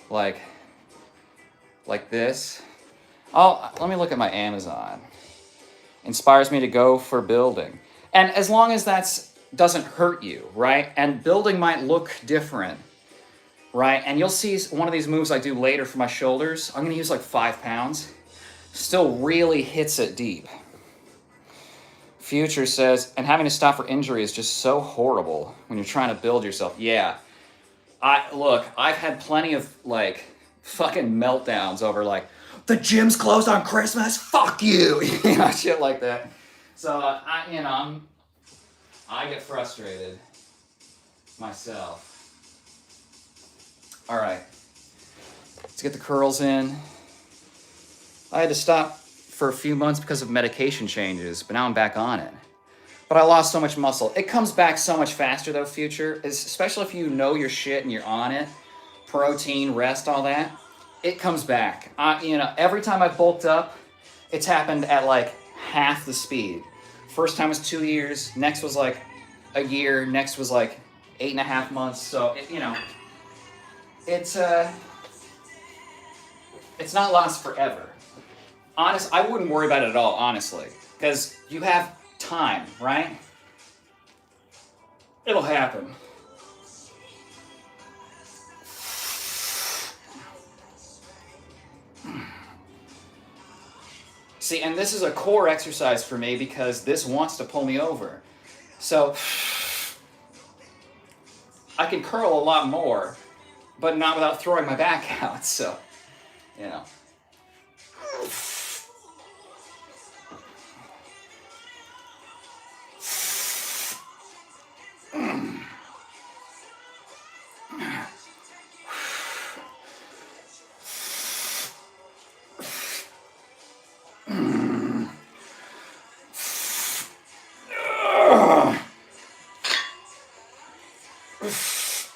like this. Let me look at my Amazon. Inspires me to go for building. And as long as that's doesn't hurt you, right? And building might look different, right? And you'll see one of these moves I do later for my shoulders. I'm going to use like 5 pounds. Still really hits it deep. Future says, and having to stop for injury is just so horrible when you're trying to build yourself. Yeah. I've had plenty of like fucking meltdowns over like, the gym's closed on Christmas, fuck you. You know, shit like that. So I get frustrated myself. All right, let's get the curls in. I had to stop for a few months because of medication changes, but now I'm back on it. But I lost so much muscle. It comes back so much faster though, Future, especially if you know your shit and you're on it. Protein, rest, all that. It comes back. Every time I bulked up, it's happened at like half the speed. First time was 2 years. Next was like a year. Next was like 8.5 months. So it's not lost forever. I wouldn't worry about it at all, honestly, because you have time, right? It'll happen. See, and this is a core exercise for me because this wants to pull me over. So I can curl a lot more, but not without throwing my back out. So, you know.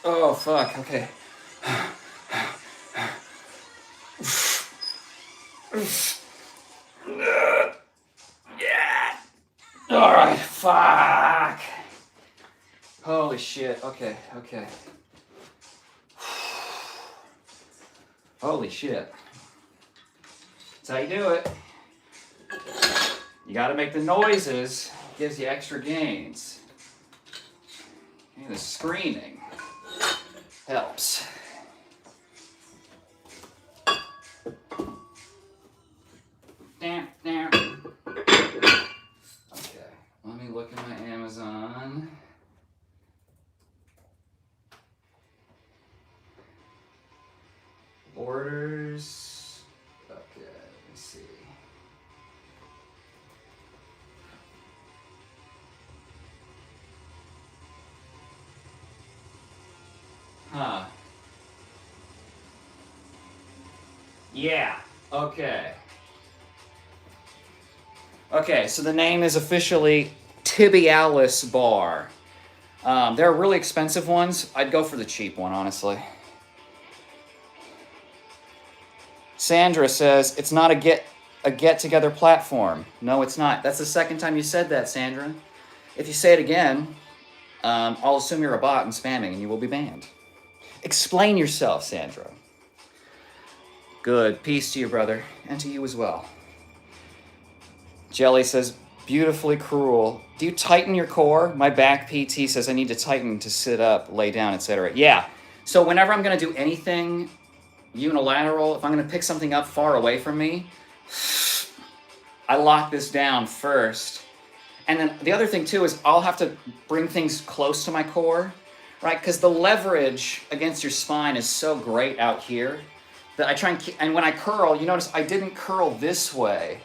Oh, fuck, okay. Yeah. All right, fuck. Holy shit, okay. Holy shit. That's how you do it. You gotta make the noises. Gives you extra gains. And the screaming helps. Okay, let me look at my Amazon. Orders. Okay, let me see. Huh. Yeah, okay. Okay, so the name is officially Tibialis Bar. There are really expensive ones. I'd go for the cheap one, honestly. Sandra says, it's not a get-together platform. No, it's not. That's the second time you said that, Sandra. If you say it again, I'll assume you're a bot and spamming, and you will be banned. Explain yourself, Sandra. Good. Peace to you, brother, and to you as well. Jelly says, beautifully cruel. Do you tighten your core? My back PT says I need to tighten to sit up, lay down, etc. Yeah. So whenever I'm going to do anything unilateral, if I'm going to pick something up far away from me, I lock this down first. And then the other thing, too, is I'll have to bring things close to my core, right? Because the leverage against your spine is so great out here that I try and keep... And when I curl, you notice I didn't curl this way.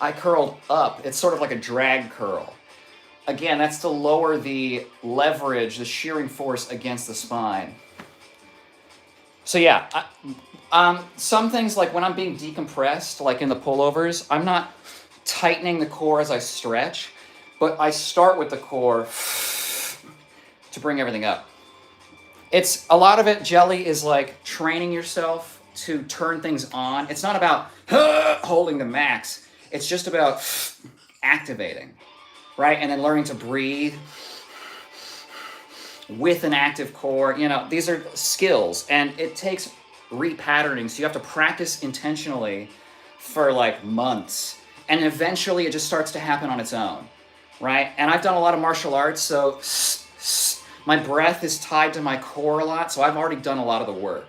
I curled up. It's sort of like a drag curl. Again, that's to lower the leverage, the shearing force against the spine. So yeah, some things like when I'm being decompressed, like in the pullovers, I'm not tightening the core as I stretch, but I start with the core to bring everything up. It's a lot of it, Jelly, is like training yourself to turn things on. It's not about holding the max. It's just about activating, right? And then learning to breathe with an active core. You know, these are skills, and it takes repatterning. So you have to practice intentionally for like months. and eventually it just starts to happen on its own, right? And I've done a lot of martial arts, so my breath is tied to my core a lot, so I've already done a lot of the work.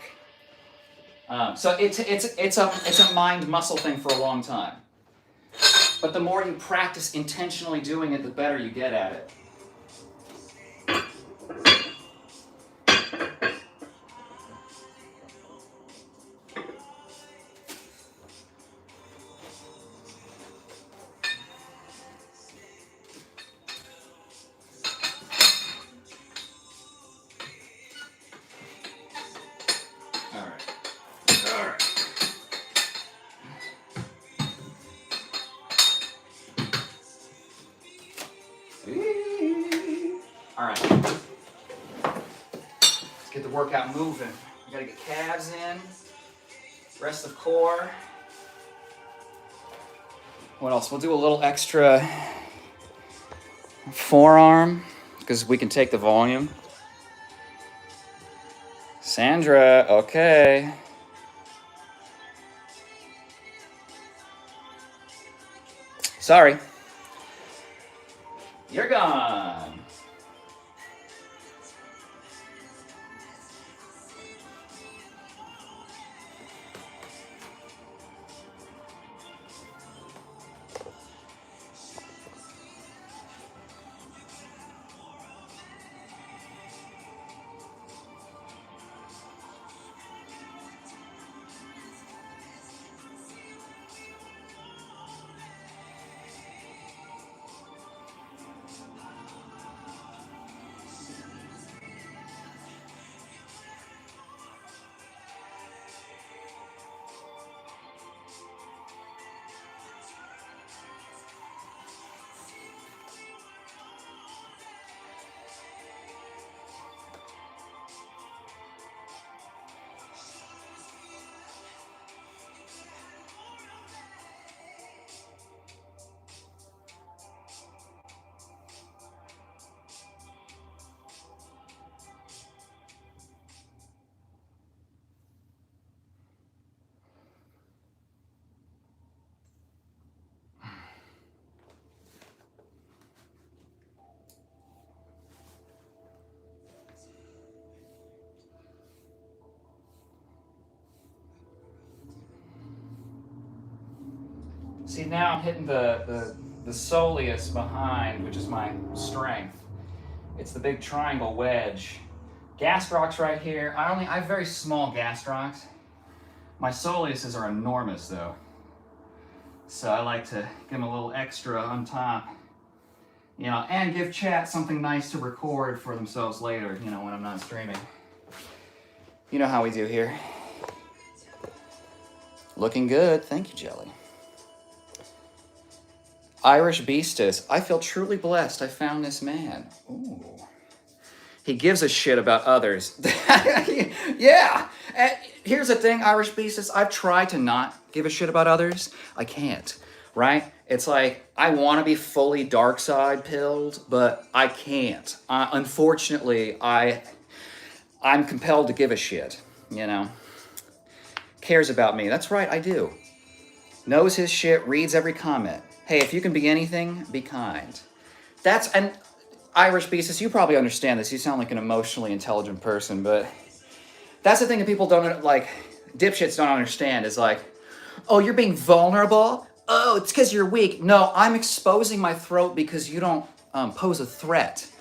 So it's a mind muscle thing for a long time. But the more you practice intentionally doing it, the better you get at it. All right. Let's get the workout moving. We gotta get calves in, rest of core. What else? We'll do a little extra forearm because we can take the volume. Sandra, okay. Sorry. You're gone. See, now I'm hitting the soleus behind, which is my strength. It's the big triangle wedge. Gastrocs right here. I have very small gastrocs. My soleuses are enormous though. So I like to give them a little extra on top. You know, and give chat something nice to record for themselves later, you know, when I'm not streaming. You know how we do here. Looking good. Thank you, Jelly. Irish Beastus, I feel truly blessed I found this man. Ooh. He gives a shit about others. Yeah. And here's the thing, Irish Beastus, I've tried to not give a shit about others. I can't, right? It's like, I want to be fully dark side pilled, but I can't. Unfortunately, I'm compelled to give a shit, you know? Cares about me. That's right, I do. Knows his shit, reads every comment. Hey, if you can be anything, be kind. And Irish Beastus, you probably understand this. You sound like an emotionally intelligent person, but that's the thing that people don't, like, dipshits don't understand is like, oh, you're being vulnerable? Oh, it's because you're weak. No, I'm exposing my throat because you don't pose a threat,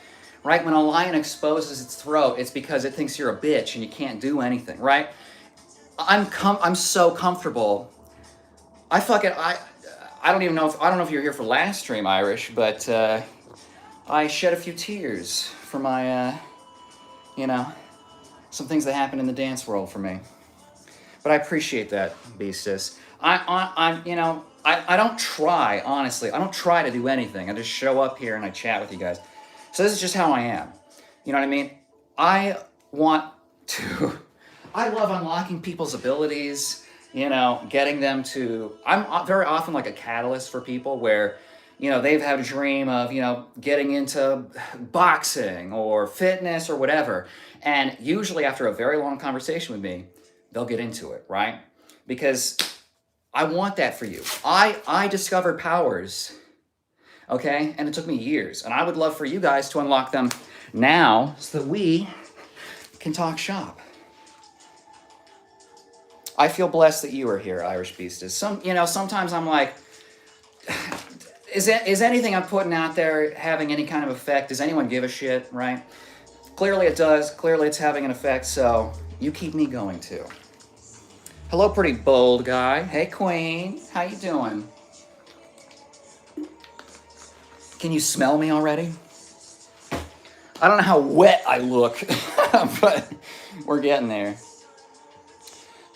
right? When a lion exposes its throat, it's because it thinks you're a bitch and you can't do anything, right? I'm so comfortable. I don't know if you're here for last stream, Irish, but I shed a few tears for my, you know, some things that happen in the dance world for me. But I appreciate that, Beastus. I don't try, honestly. I don't try to do anything. I just show up here and I chat with you guys. So this is just how I am. You know what I mean? I love unlocking people's abilities, you know, getting them to, I'm very often like a catalyst for people where, you know, they've had a dream of, you know, getting into boxing or fitness or whatever. And usually after a very long conversation with me, they'll get into it, right? Because I want that for you. I discovered powers, okay? And it took me years. And I would love for you guys to unlock them now so that we can talk shop. I feel blessed that you are here, Irish Beastess. Sometimes I'm like, is anything I'm putting out there having any kind of effect? Does anyone give a shit, right? Clearly it does. Clearly it's having an effect, so you keep me going too. Hello, pretty bold guy. Hey, Queen. How you doing? Can you smell me already? I don't know how wet I look, but we're getting there.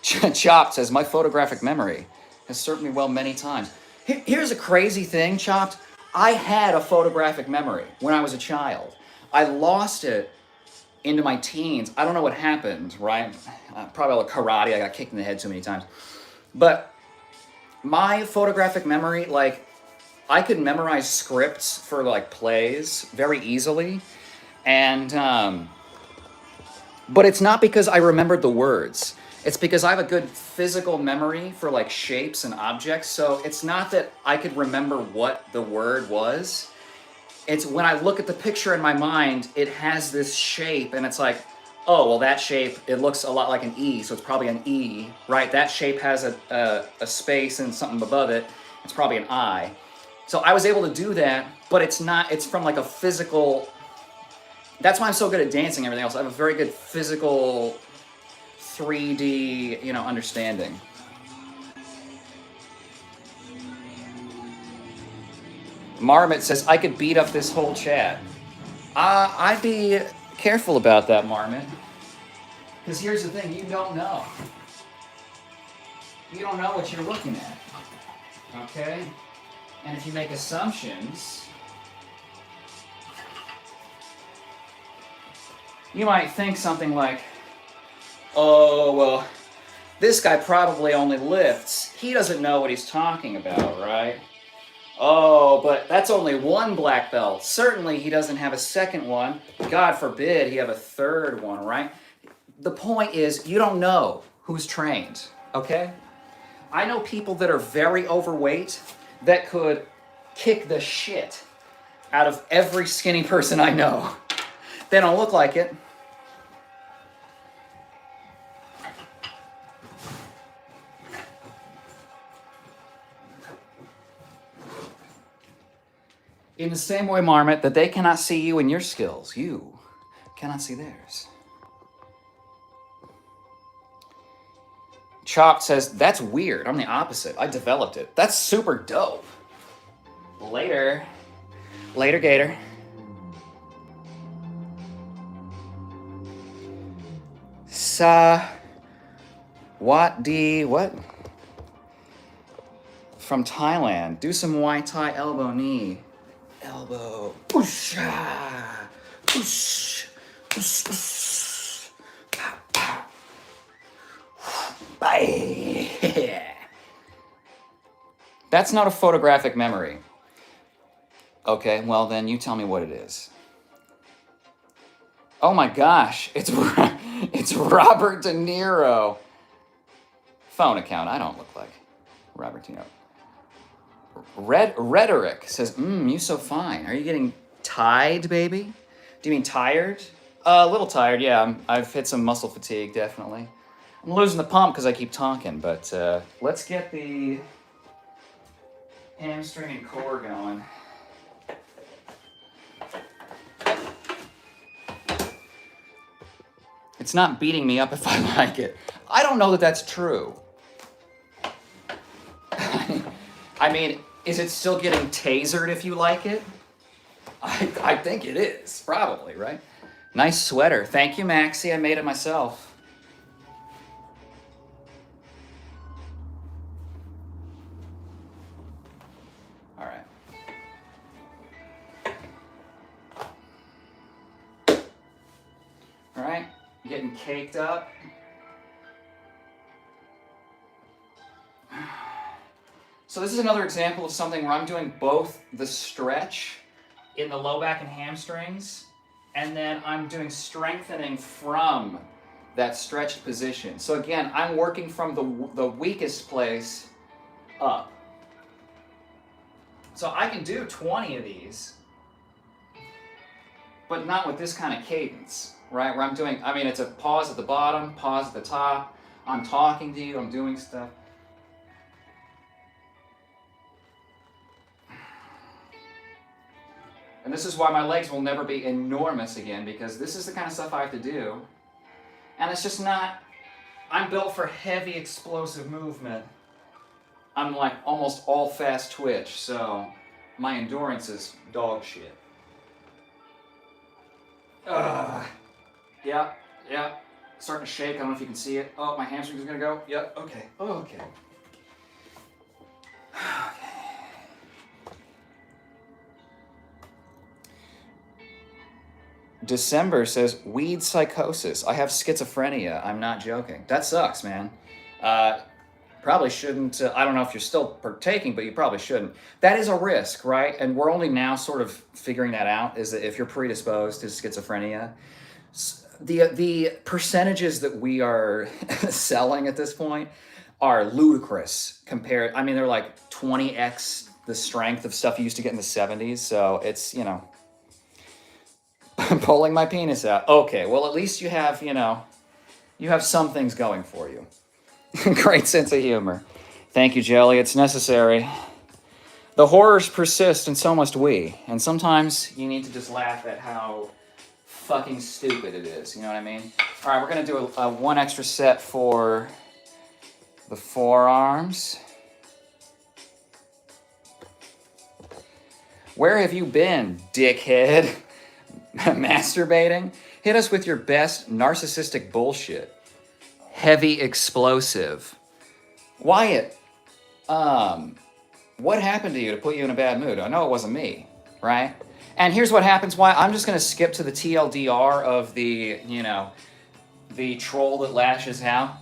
Chopped says, my photographic memory has served me well many times. Here's a crazy thing, Chopped. I had a photographic memory when I was a child. I lost it into my teens. I don't know what happened, right? Probably like karate. I got kicked in the head too many times. But my photographic memory, like, I could memorize scripts for like plays very easily. And, but it's not because I remembered the words. It's because I have a good physical memory for like shapes and objects. So it's not that I could remember what the word was. It's when I look at the picture in my mind, it has this shape and it's like, oh, well that shape, it looks a lot like an E, so it's probably an E, right? That shape has a space and something above it. It's probably an I. So I was able to do that, but it's from like a physical, that's why I'm so good at dancing and everything else. I have a very good physical 3D, understanding. Marmot says, I could beat up this whole chat. I'd be careful about that, Marmot. Because here's the thing, you don't know. You don't know what you're looking at. Okay? And if you make assumptions, you might think something like, oh, well, this guy probably only lifts. He doesn't know what he's talking about, right? Oh, but that's only one black belt. Certainly he doesn't have a second one. God forbid he have a third one, right? The point is, you don't know who's trained, okay? I know people that are very overweight that could kick the shit out of every skinny person I know. They don't look like it. In the same way, Marmot, that they cannot see you and your skills, you cannot see theirs. Chopped says, that's weird. I'm the opposite. I developed it. That's super dope. Later. Later, Gator. What? From Thailand. Do some Muay Thai elbow knee. Elbow. Push. Push. Push. Push. Pow, pow. Bye. That's not a photographic memory. Okay, well then you tell me what it is. Oh my gosh, it's Robert De Niro. Phone account, I don't look like Robert De Niro. Rhetoric says, you so fine. Are you getting tied, baby? Do you mean tired? A little tired, yeah. I've hit some muscle fatigue, definitely. I'm losing the pump because I keep talking, but let's get the hamstring and core going. It's not beating me up if I like it. I don't know that that's true. I mean, is it still getting tasered if you like it? I think it is, probably, right? Nice sweater. Thank you, Maxie. I made it myself. All right. All right. Getting caked up. So this is another example of something where I'm doing both the stretch in the low back and hamstrings, and then I'm doing strengthening from that stretched position. So again, I'm working from the weakest place up. So I can do 20 of these, but not with this kind of cadence, right? Where I'm doing, I mean, it's a pause at the bottom, pause at the top. I'm talking to you, I'm doing stuff. And this is why my legs will never be enormous again, because this is the kind of stuff I have to do. And it's just not, I'm built for heavy explosive movement. I'm like almost all fast twitch, so my endurance is dog shit. Yeah. Starting to shake, I don't know if you can see it. Oh, my hamstring is gonna go. Yep, okay. Okay. December says, weed psychosis. I have schizophrenia. I'm not joking. That sucks, man. Probably shouldn't, I don't know if you're still partaking, but you probably shouldn't. That is a risk, right? And we're only now sort of figuring that out, is that if you're predisposed to schizophrenia, the percentages that we are selling at this point are ludicrous compared. I mean, they're like 20x the strength of stuff you used to get in the 70s. So it's, you know, pulling my penis out. Okay, well, at least you have, you know, you have some things going for you. Great sense of humor. Thank you, Jelly. It's necessary. The horrors persist, and so must we. And sometimes you need to just laugh at how fucking stupid it is. You know what I mean? All right, we're going to do a one extra set for the forearms. Where have you been, dickhead? Masturbating? Hit us with your best narcissistic bullshit. Heavy explosive. Wyatt, what happened to you to put you in a bad mood? I know it wasn't me, right? And here's what happens. Why I'm just going to skip to the TLDR of the, you know, the troll that lashes out.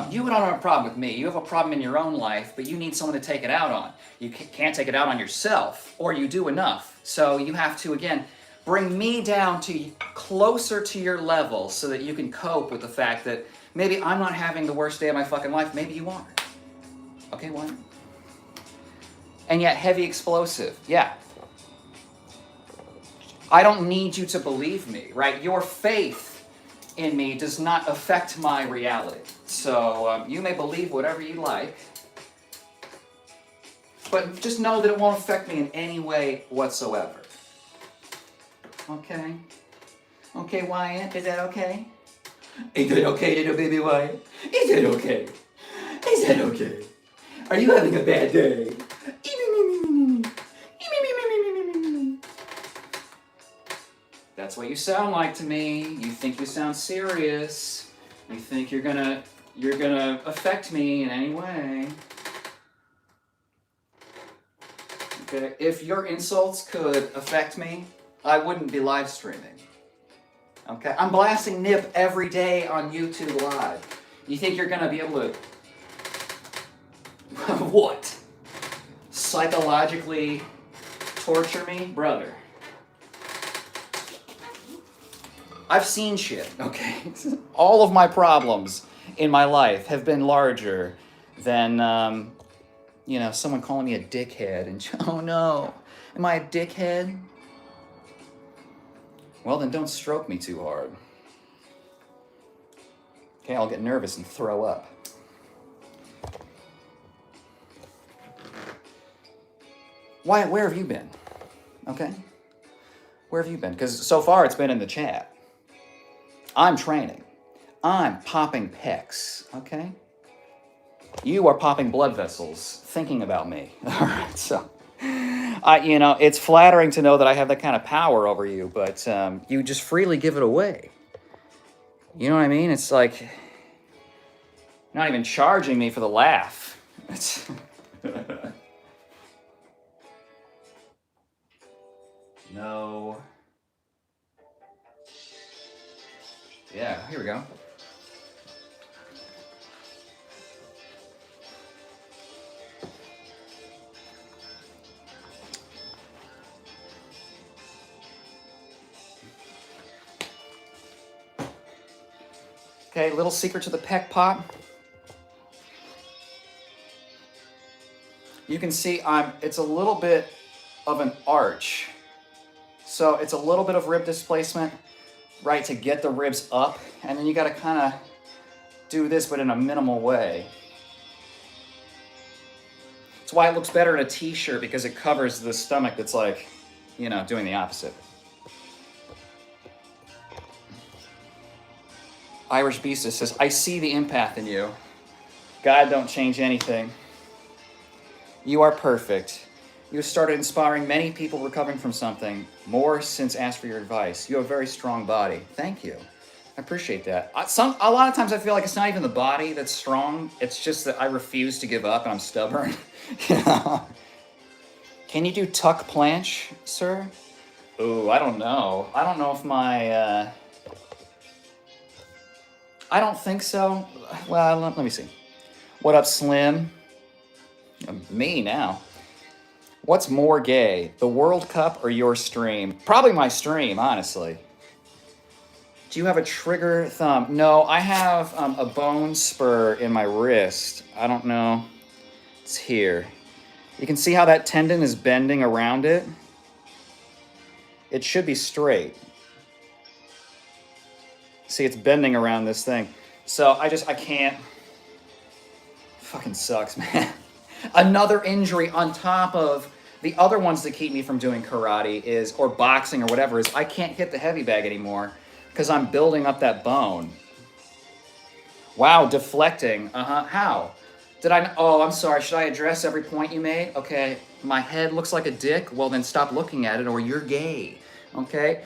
You don't have a problem with me. You have a problem in your own life, but you need someone to take it out on. You can't take it out on yourself, or you do enough. So you have to, again, bring me down to closer to your level so that you can cope with the fact that maybe I'm not having the worst day of my fucking life. Maybe you are. Okay, what? And yet heavy explosive. Yeah. I don't need you to believe me, right? Your faith in me does not affect my reality. So you may believe whatever you like, but just know that it won't affect me in any way whatsoever. Okay? Okay, Wyatt? Is that okay? Is that okay, little baby Wyatt? Is that okay? Is that okay? Are you having a bad day? That's what you sound like to me. You think you sound serious. You think you're gonna affect me in any way. Okay, if your insults could affect me, I wouldn't be live streaming. Okay, I'm blasting Nip every day on YouTube Live. You think you're gonna be able to what? Psychologically torture me? Brother. I've seen shit, okay? All of my problems in my life have been larger than, you know, someone calling me a dickhead and, oh no, am I a dickhead? Well, then don't stroke me too hard. Okay, I'll get nervous and throw up. Wyatt, where have you been? Okay? Where have you been? Because so far it's been in the chat. I'm training. I'm popping pecs, okay? You are popping blood vessels, thinking about me. All right, so, you know, it's flattering to know that I have that kind of power over you, but you just freely give it away. You know what I mean? It's like, not even charging me for the laugh. It's no. Yeah, here we go. Okay, little secret to the pec pop. You can see it's a little bit of an arch. So it's a little bit of rib displacement, right, to get the ribs up. And then you got to kind of do this, but in a minimal way. That's why it looks better in a t-shirt, because it covers the stomach that's like, you know, doing the opposite. Irish Beast says, I see the empath in you. God don't change anything. You are perfect. You have started inspiring many people recovering from something. More since asked for your advice. You have a very strong body. Thank you. I appreciate that. A lot of times I feel like it's not even the body that's strong. It's just that I refuse to give up and I'm stubborn. You know? Can you do tuck planche, sir? Ooh, I don't know. I don't know if my... I don't think so. Well, let me see. What up, Slim? Me now. What's more gay, the World Cup or your stream? Probably my stream, honestly. Do you have a trigger thumb? No, I have a bone spur in my wrist. I don't know. It's here. You can see how that tendon is bending around it. It should be straight. See, it's bending around this thing. So I can't. Fucking sucks, man. Another injury on top of the other ones that keep me from doing karate or boxing or whatever is I can't hit the heavy bag anymore because I'm building up that bone. Wow, deflecting. How? Oh, I'm sorry. Should I address every point you made? Okay, my head looks like a dick. Well, then stop looking at it or you're gay. Okay?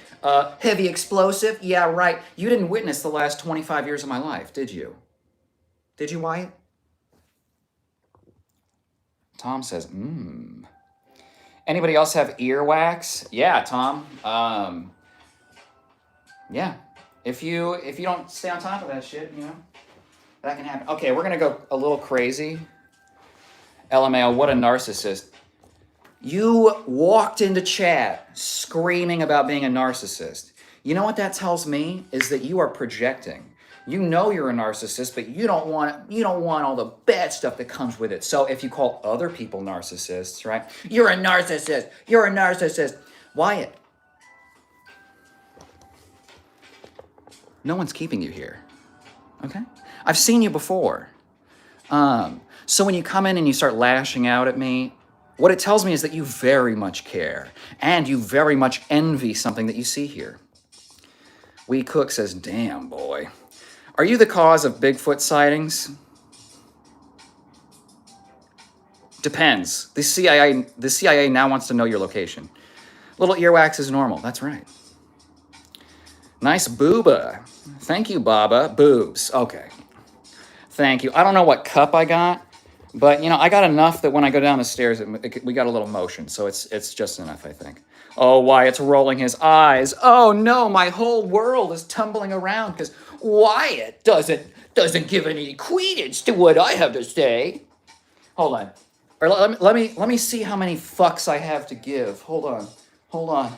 Heavy explosive? Yeah, right. You didn't witness the last 25 years of my life, did you? Did you, Wyatt? Tom says, Anybody else have earwax? Yeah, Tom. Yeah. If you don't stay on top of that shit, you know, that can happen. Okay, we're gonna go a little crazy. LMAO, what a narcissist. You walked into chat screaming about being a narcissist. You know what that tells me is that you are projecting. You know you're a narcissist, but you don't want all the bad stuff that comes with it. So if you call other people narcissists, right? You're a narcissist. You're a narcissist. Wyatt, no one's keeping you here. Okay? I've seen you before. So when you come in and you start lashing out at me, what it tells me is that you very much care and you very much envy something that you see here. Wee Cook says, damn, boy. Are you the cause of Bigfoot sightings? Depends. The CIA now wants to know your location. Little earwax is normal. That's right. Nice booba. Thank you, Baba. Boobs. Okay. Thank you. I don't know what cup I got, but you know, I got enough that when I go down the stairs, we got a little motion, so it's just enough, I think. Oh, Wyatt's rolling his eyes. Oh no, my whole world is tumbling around because Wyatt doesn't give any credence to what I have to say. Hold on. Or let me see how many fucks I have to give. Hold on.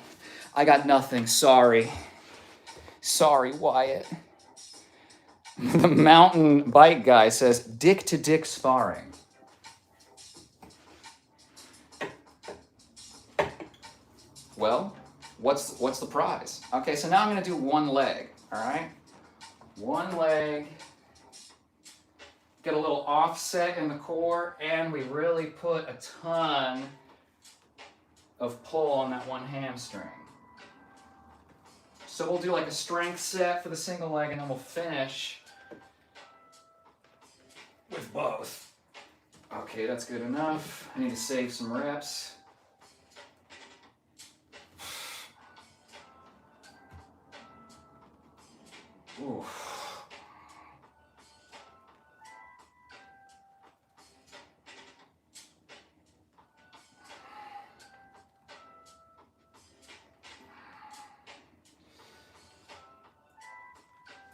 I got nothing. Sorry, Wyatt. The mountain bike guy says dick to dick sparring. Well, what's the prize? Okay, so now I'm gonna do one leg. All right, one leg. Get a little offset in the core, and we really put a ton of pull on that one hamstring. So we'll do like a strength set for the single leg, and then we'll finish with both. Okay, that's good enough. I need to save some reps. Ooh.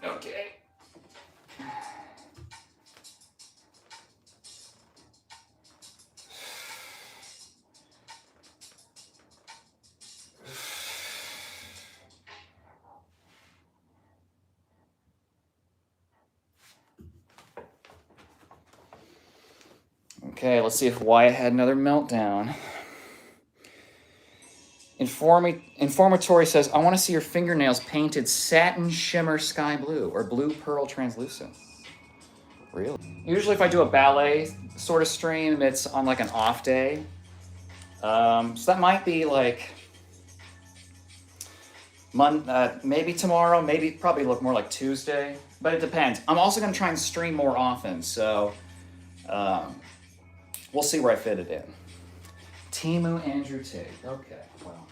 Okay. Okay, let's see if Wyatt had another meltdown. Informatory says, I want to see your fingernails painted satin shimmer sky blue or blue pearl translucent. Really? Usually if I do a ballet sort of stream, it's on like an off day. So that might be like maybe tomorrow, maybe probably look more like Tuesday, but it depends. I'm also going to try and stream more often, so we'll see where I fit it in. Temu Andrew Tate. Okay, well.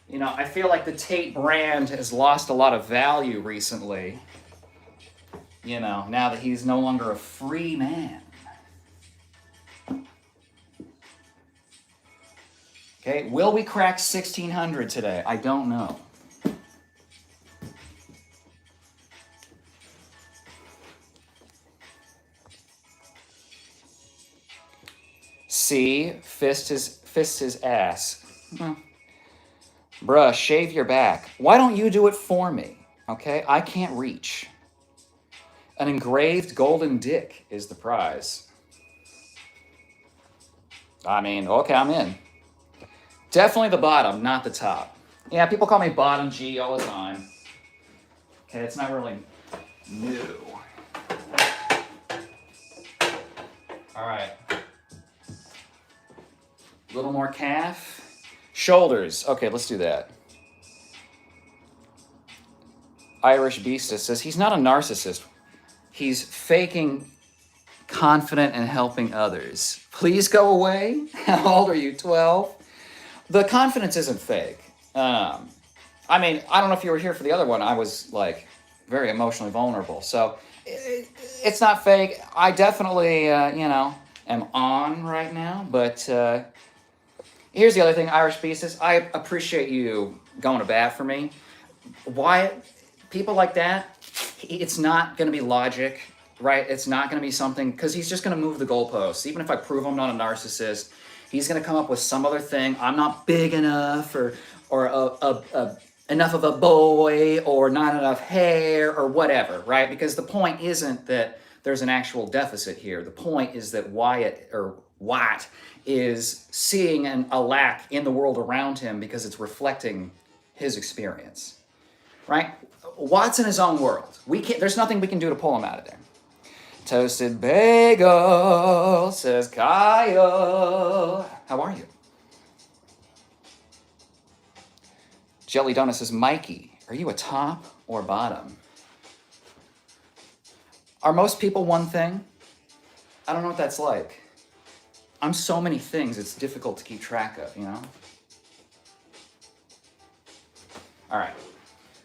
You know, I feel like the Tate brand has lost a lot of value recently. You know, now that he's no longer a free man. Okay, will we crack 1600 today? I don't know. C, fist his ass. Bruh, shave your back. Why don't you do it for me? Okay, I can't reach. An engraved golden dick is the prize. I mean, okay, I'm in. Definitely the bottom, not the top. Yeah, people call me bottom G all the time. Okay, it's not really new. All right. A little more calf. Shoulders. Okay, let's do that. Irish Beasta says he's not a narcissist. He's faking confident and helping others. Please go away. How old are you? 12? The confidence isn't fake. I mean, I don't know if you were here for the other one. I was like very emotionally vulnerable. So it's not fake. I definitely, am on right now. But here's the other thing, Irish Beastas. I appreciate you going to bat for me. Why people like that, it's not going to be logic, right? It's not going to be something, because he's just going to move the goalposts. Even if I prove I'm not a narcissist, he's going to come up with some other thing. I'm not big enough, or enough of a boy, or not enough hair, or whatever, right? Because the point isn't that there's an actual deficit here. The point is that Watt is seeing a lack in the world around him because it's reflecting his experience, right? Watt's in his own world. There's nothing we can do to pull him out of there. Toasted Bagel says, Kyle, how are you? Jelly Donut says, Mikey, are you a top or bottom? Are most people one thing? I don't know what that's like. I'm so many things, it's difficult to keep track of, you know? All right.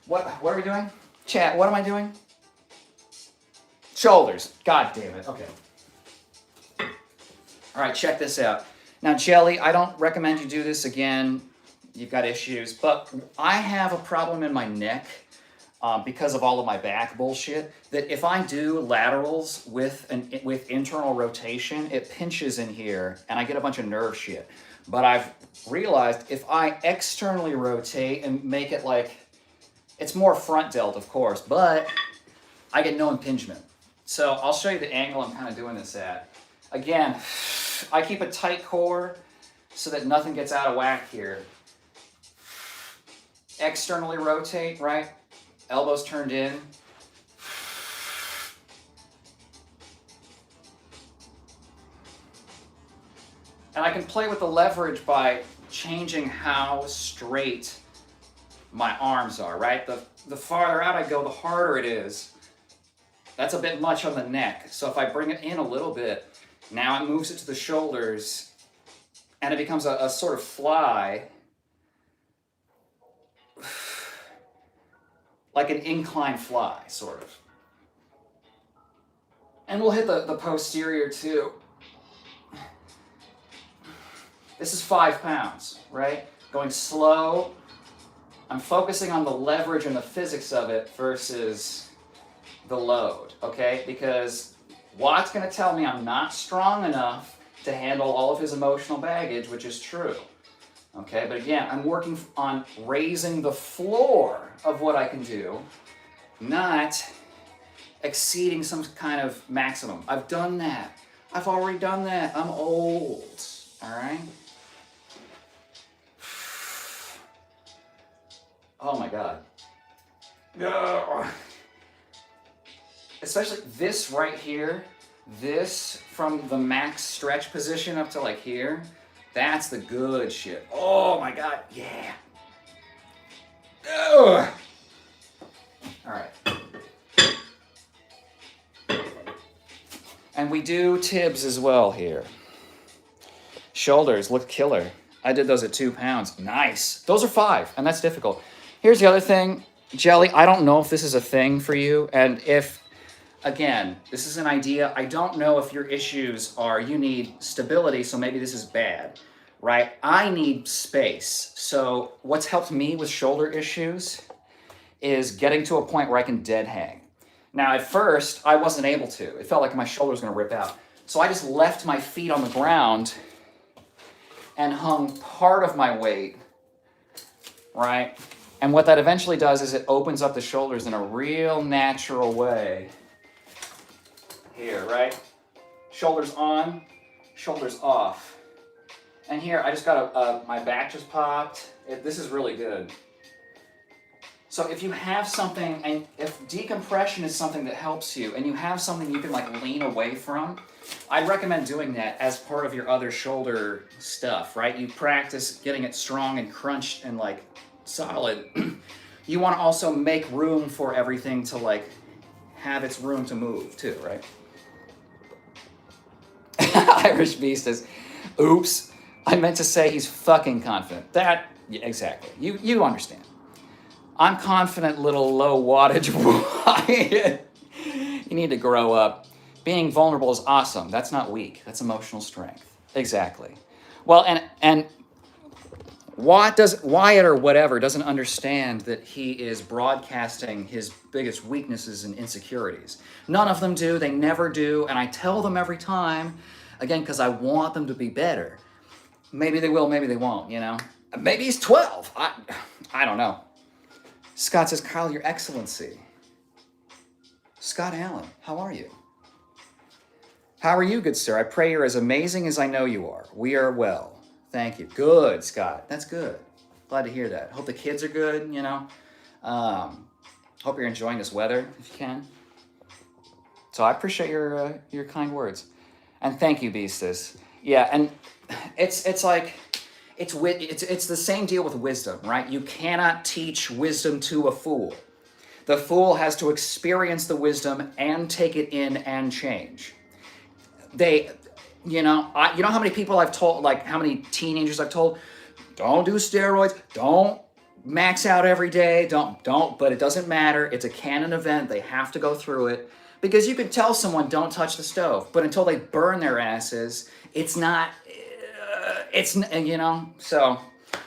What are we doing? Chat, what am I doing? Shoulders. God damn it. Okay. All right, check this out. Now, Jelly, I don't recommend you do this again. You've got issues. But I have a problem in my neck because of all of my back bullshit, that if I do laterals with internal rotation, it pinches in here and I get a bunch of nerve shit. But I've realized if I externally rotate and make it like, it's more front delt, of course, but I get no impingement. So I'll show you the angle I'm kind of doing this at. Again, I keep a tight core so that nothing gets out of whack here. Externally rotate, right? Elbows turned in. And I can play with the leverage by changing how straight my arms are, right? The farther out I go, the harder it is. That's a bit much on the neck. So if I bring it in a little bit, now it moves it to the shoulders, and it becomes a sort of fly, like an incline fly, sort of. And we'll hit the posterior too. This is 5 pounds, right? Going slow. I'm focusing on the leverage and the physics of it versus the load, okay? Because Watt's gonna tell me I'm not strong enough to handle all of his emotional baggage, which is true, okay? But again, I'm working on raising the floor of what I can do, not exceeding some kind of maximum. I've done that. I've already done that. I'm old. All right. Oh my God. Ugh. Especially this right here, this from the max stretch position up to like here, that's the good shit. Oh my God, yeah. Ugh. All right. And we do Tibbs as well here. Shoulders look killer. I did those at 2 pounds. Nice. Those are 5, and that's difficult. Here's the other thing, Jelly, I don't know if this is a thing for you, and if, again, this is an idea. I don't know if your issues are you need stability, so maybe this is bad, right? I need space. So what's helped me with shoulder issues is getting to a point where I can dead hang. Now, at first, I wasn't able to. It felt like my shoulder was going to rip out. So I just left my feet on the ground and hung part of my weight, right? And what that eventually does is it opens up the shoulders in a real natural way. Here, right? Shoulders on, shoulders off. And here, I just got my back just popped. This is really good. So if you have something, and if decompression is something that helps you, and you have something you can like lean away from, I'd recommend doing that as part of your other shoulder stuff, right? You practice getting it strong and crunched and like solid. You want to also make room for everything to like have its room to move too, right? Irish Beast is, oops, I meant to say he's fucking confident. That, yeah, exactly. You understand. I'm confident, little low wattage boy. You need to grow up. Being vulnerable is awesome. That's not weak. That's emotional strength. Exactly. Well, and Wyatt or whatever doesn't understand that he is broadcasting his biggest weaknesses and insecurities. None of them do. They never do. And I tell them every time, again, because I want them to be better. Maybe they will, maybe they won't, you know? Maybe he's 12. I don't know. Scott says, Kyle, your excellency. Scott Allen, how are you? How are you, good sir? I pray you're as amazing as I know you are. We are well. Thank you. Good, Scott. That's good. Glad to hear that. Hope the kids are good, you know. Hope you're enjoying this weather, if you can. So I appreciate your kind words. And thank you, Beastus. Yeah, and it's like... It's the same deal with wisdom, right? You cannot teach wisdom to a fool. The fool has to experience the wisdom and take it in and change. You know how many people I've told, like how many teenagers I've told, don't do steroids, don't max out every day, don't, but it doesn't matter. It's a canon event. They have to go through it because you could tell someone don't touch the stove, but until they burn their asses, it's not... you know, so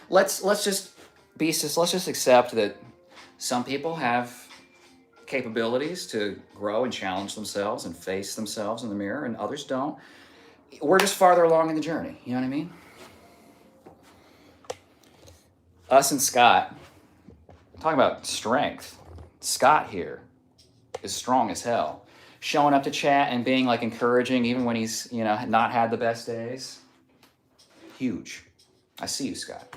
let's just accept that some people have capabilities to grow and challenge themselves and face themselves in the mirror, and others don't. We're just farther along in the journey, you know what I mean? Us and Scott, talking about strength, Scott here is strong as hell. Showing up to chat and being like encouraging even when he's, you know, not had the best days. Huge. I see you, Scott.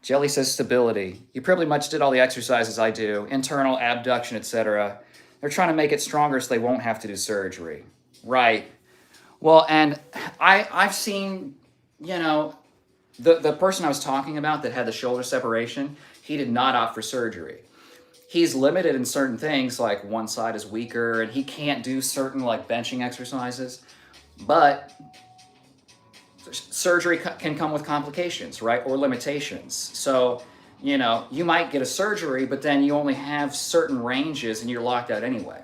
Jelly says stability. You pretty much did all the exercises I do, internal abduction, etc. They're trying to make it stronger so they won't have to do surgery. Right. Well, and I've seen, you know, the person I was talking about that had the shoulder separation, he did not opt for surgery. He's limited in certain things, like one side is weaker and he can't do certain like benching exercises, but surgery can come with complications, right? Or limitations. So, you know, you might get a surgery, but then you only have certain ranges and you're locked out anyway.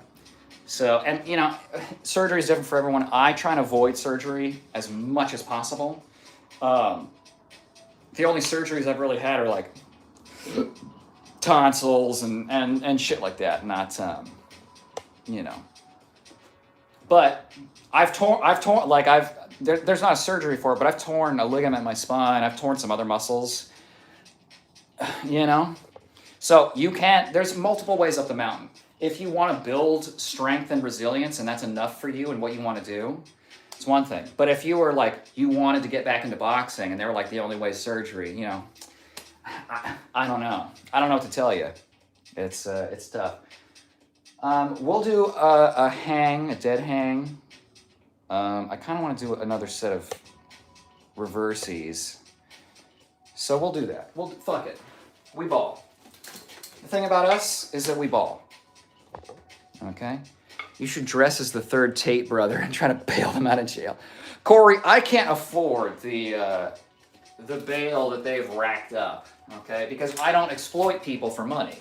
So, and you know, surgery is different for everyone. I try and avoid surgery as much as possible. The only surgeries I've really had are like tonsils and shit like that, not, you know. But I've torn, like there's not a surgery for it, but I've torn a ligament in my spine. I've torn some other muscles, you know? So you can't, there's multiple ways up the mountain. If you want to build strength and resilience and that's enough for you and what you want to do, it's one thing. But if you were like, you wanted to get back into boxing and they were like, the only way is surgery, you know, I don't know. I don't know what to tell you. It's tough. We'll do a dead hang. I kind of want to do another set of reversies. So we'll do that. Fuck it. We ball. The thing about us is that we ball. Okay? You should dress as the third Tate brother and try to bail them out of jail. Corey, I can't afford the bail that they've racked up, okay? Because I don't exploit people for money.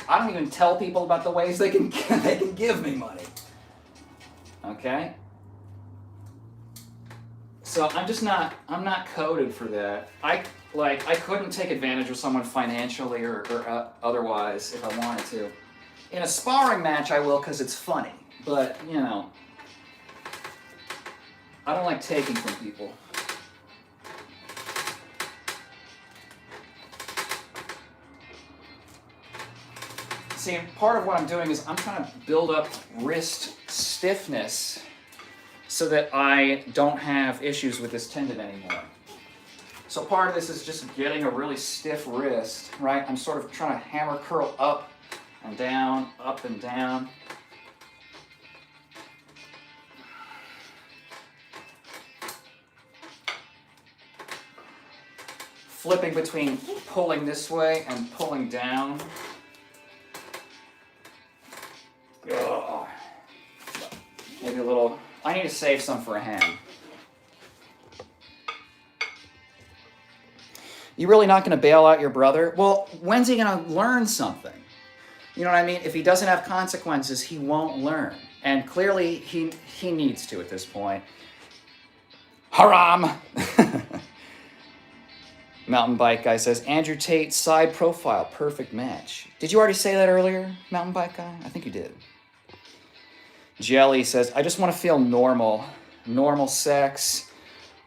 I don't even tell people about the ways they can give me money, okay? So I'm not coded for that. I couldn't take advantage of someone financially or otherwise if I wanted to. In a sparring match, I will because it's funny. But, you know, I don't like taking from people. See, part of what I'm doing is I'm trying to build up wrist stiffness so that I don't have issues with this tendon anymore. So part of this is just getting a really stiff wrist, right? I'm sort of trying to hammer curl up and down, up and down. Flipping between pulling this way and pulling down. Ugh. Maybe a little, I need to save some for a hand. You really not going to bail out your brother? Well, when's he going to learn something? You know what I mean? If he doesn't have consequences, he won't learn. And clearly, he needs to at this point. Haram! Mountain Bike Guy says, Andrew Tate, side profile, perfect match. Did you already say that earlier, Mountain Bike Guy? I think you did. Jelly says, I just want to feel normal. Normal sex.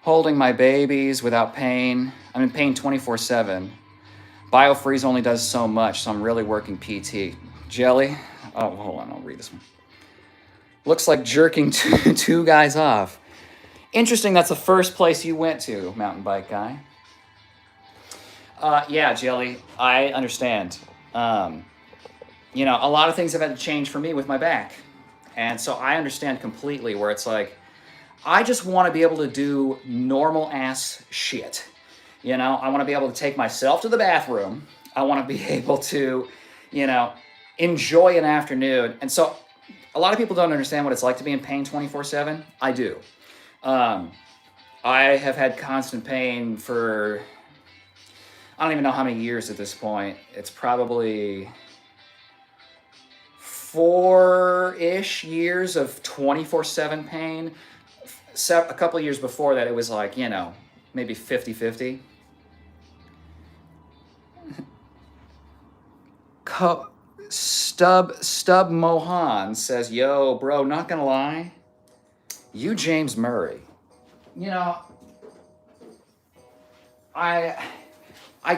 Holding my babies without pain. I'm in pain 24/7. BioFreeze only does so much, so I'm really working PT. Jelly? Oh, hold on, I'll read this one. Looks like jerking two guys off. Interesting, that's the first place you went to, Mountain Bike Guy. Yeah, Jelly, I understand. You know, a lot of things have had to change for me with my back. And so I understand completely where it's like, I just want to be able to do normal ass shit. You know, I want to be able to take myself to the bathroom. I want to be able to, you know, enjoy an afternoon. And so a lot of people don't understand what it's like to be in pain 24/7. I do. I have had constant pain for, I don't even know how many years at this point. It's probably 4-ish years of 24/7 pain. A couple of years before that, it was like, you know, maybe 50-50. Stub Mohan says, yo, bro, not gonna lie, you James Murray. You know, I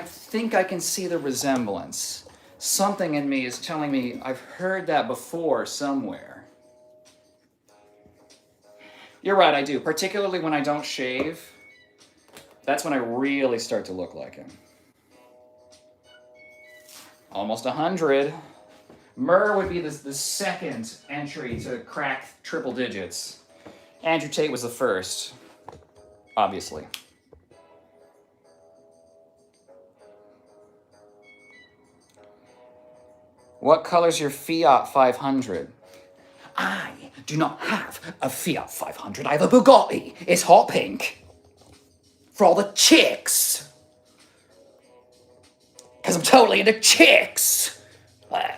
think I can see the resemblance. Something in me is telling me I've heard that before somewhere. You're right, I do. Particularly when I don't shave. That's when I really start to look like him. Almost 100. Murr would be the second entry to crack triple digits. Andrew Tate was the first, obviously. What color's your Fiat 500? I do not have a Fiat 500. I have a Bugatti. It's hot pink. For all the chicks. Because I'm totally into chicks.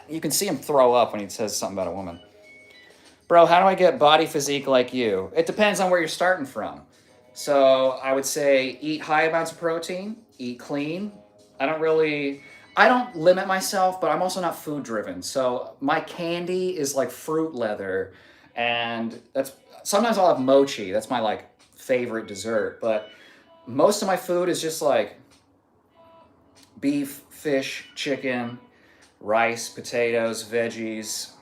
You can see him throw up when he says something about a woman. Bro, how do I get body physique like you? It depends on where you're starting from. So I would say eat high amounts of protein, eat clean. I don't limit myself, but I'm also not food driven. So my candy is like fruit leather, and sometimes I'll have mochi. That's my like favorite dessert, but most of my food is just like beef, fish, chicken, rice, potatoes, veggies.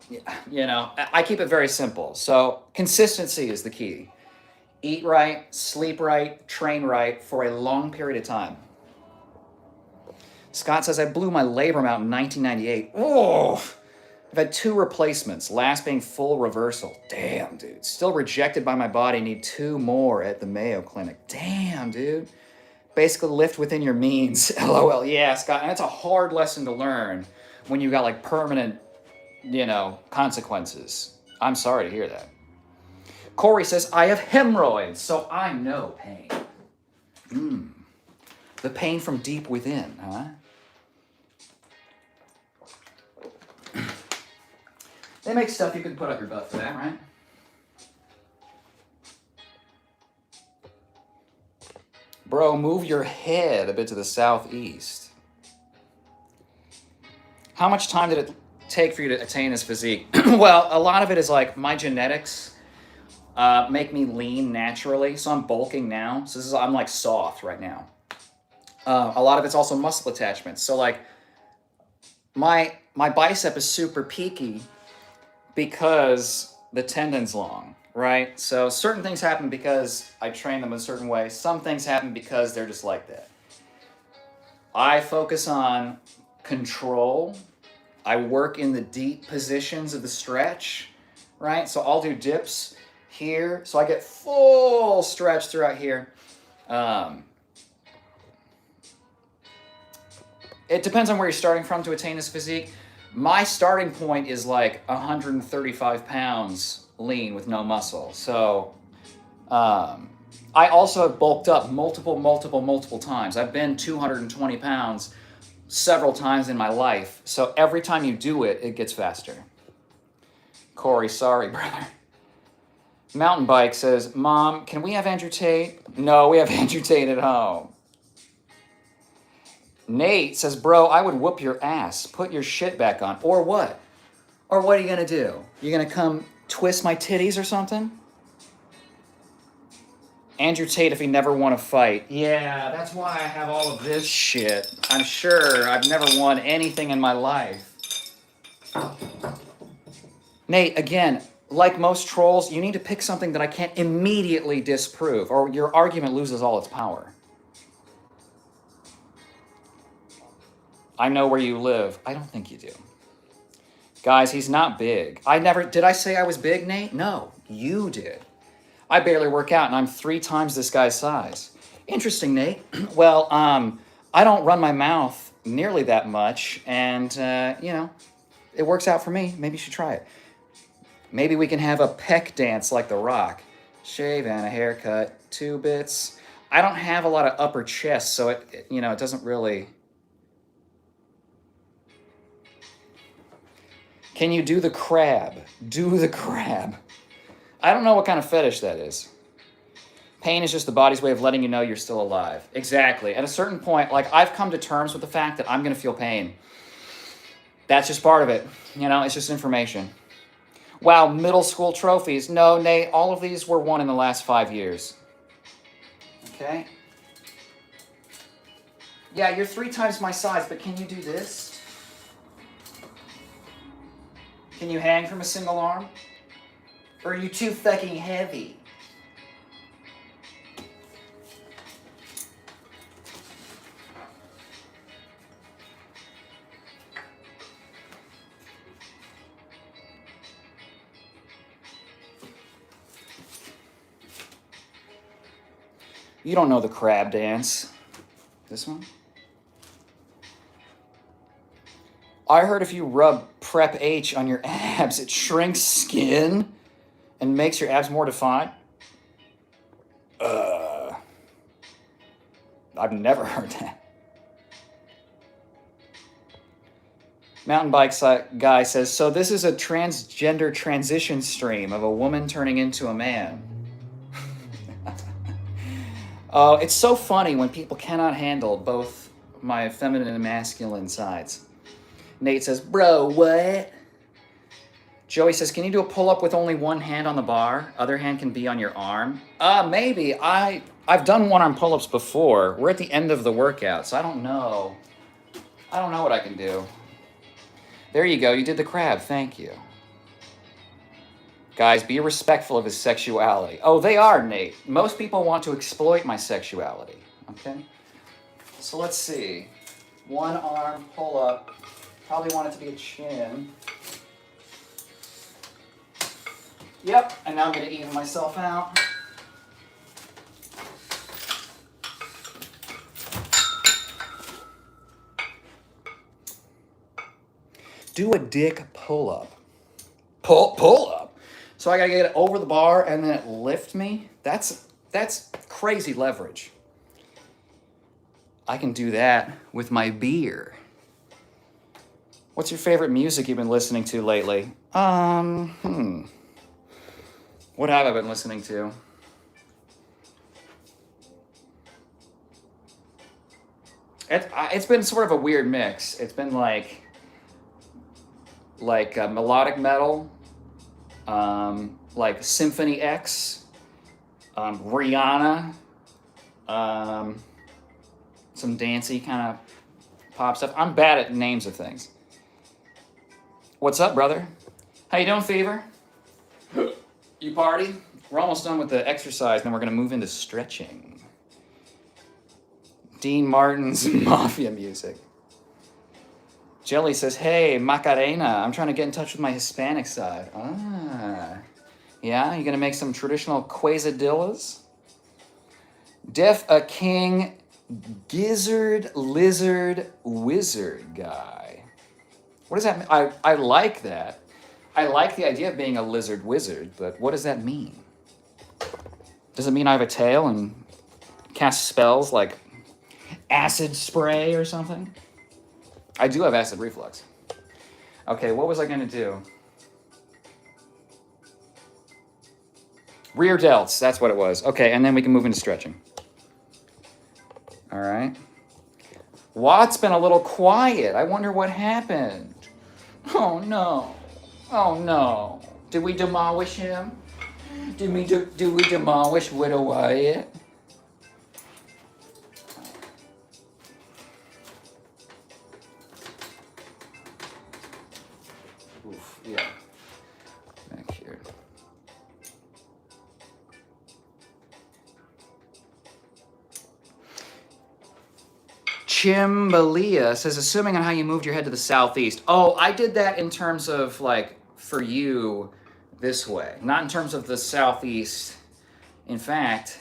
You know, I keep it very simple. So consistency is the key. Eat right, sleep right, train right for a long period of time. Scott says, I blew my labrum out in 1998. Oh, I've had 2 replacements, last being full reversal. Damn, dude. Still rejected by my body, need 2 more at the Mayo Clinic. Damn, dude. Basically lift within your means. LOL. Yeah, Scott, and that's a hard lesson to learn when you got like permanent, consequences. I'm sorry to hear that. Corey says, I have hemorrhoids, so I know pain. The pain from deep within, huh? They make stuff you can put up your butt for that, right? Bro, move your head a bit to the southeast. How much time did it take for you to attain this physique? Well, a lot of it is like my genetics make me lean naturally, so I'm bulking now. So I'm like soft right now. A lot of it's also muscle attachment. So like my bicep is super peaky because the tendon's long, right? So certain things happen because I train them a certain way. Some things happen because they're just like that. I focus on control. I work in the deep positions of the stretch, right? So I'll do dips here. So I get full stretch throughout here. It depends on where you're starting from to attain this physique. My starting point is like 135 pounds lean with no muscle. So I also have bulked up multiple times. I've been 220 pounds several times in my life. So every time you do it, it gets faster. Corey, sorry, brother. Mountain Bike says, Mom, can we have Andrew Tate? No, we have Andrew Tate at home. Nate says, bro, I would whoop your ass. Put your shit back on. Or what? Or what are you going to do? You're going to come twist my titties or something? Andrew Tate, if he never won a fight. Yeah, that's why I have all of this shit. I'm sure I've never won anything in my life. Nate, again, like most trolls, you need to pick something that I can't immediately disprove, or your argument loses all its power. I know where you live. I don't think you do. Guys, he's not big. Did I say I was big, Nate? No, you did. I barely work out, and I'm 3 times this guy's size. Interesting, Nate. Well, I don't run my mouth nearly that much, and, it works out for me. Maybe you should try it. Maybe we can have a peck dance like The Rock. Shave and a haircut, 2 bits. I don't have a lot of upper chest, so it doesn't really... Can you do the crab? Do the crab. I don't know what kind of fetish that is. Pain is just the body's way of letting you know you're still alive. Exactly. At a certain point, like, I've come to terms with the fact that I'm going to feel pain. That's just part of it. It's just information. Wow, middle school trophies. No, Nate, all of these were won in the last 5 years. Okay? Yeah, you're 3 times my size, but can you do this? Can you hang from a single arm? Or are you too fucking heavy? You don't know the crab dance. This one? I heard if you rub Prep H on your abs, it shrinks skin and makes your abs more defined. I've never heard that. Mountain Bike Guy says, so this is a transgender transition stream of a woman turning into a man. It's so funny when people cannot handle both my feminine and masculine sides. Nate says, bro, what? Joey says, can you do a pull-up with only one hand on the bar? Other hand can be on your arm? Maybe. I I've done one-arm pull-ups before. We're at the end of the workout, so I don't know. I don't know what I can do. There you go. You did the crab. Thank you. Guys, be respectful of his sexuality. Oh, they are, Nate. Most people want to exploit my sexuality. Okay? So let's see. One arm pull-up. Probably want it to be a chin. Yep, and now I'm going to even myself out. Do a dick pull-up. Pull-up? So I got to get it over the bar and then it lift me? That's crazy leverage. I can do that with my beer. What's your favorite music you've been listening to lately? What have I been listening to? It's been sort of a weird mix. It's been like melodic metal, like Symphony X, Rihanna, some dancey kind of pop stuff. I'm bad at names of things. What's up, brother? How you doing, Fever? You party? We're almost done with the exercise, then we're going to move into stretching. Dean Martin's Mafia music. Jelly says, hey, Macarena, I'm trying to get in touch with my Hispanic side. Ah. Yeah, you going to make some traditional quesadillas? Def a king, gizzard, lizard, wizard guy. What does that mean? I like that. I like the idea of being a lizard wizard, but what does that mean? Does it mean I have a tail and cast spells like acid spray or something? I do have acid reflux. Okay, what was I going to do? Rear delts, that's what it was. Okay, and then we can move into stretching. All right. Watt's been a little quiet. I wonder what happened. Oh, no. Oh, no. Did we demolish him? Did we demolish Widow Wyatt? Oof, yeah. Back here. Chimbalia says, assuming on how you moved your head to the southeast. Oh, I did that in terms of, like, for you this way. Not in terms of the southeast. In fact,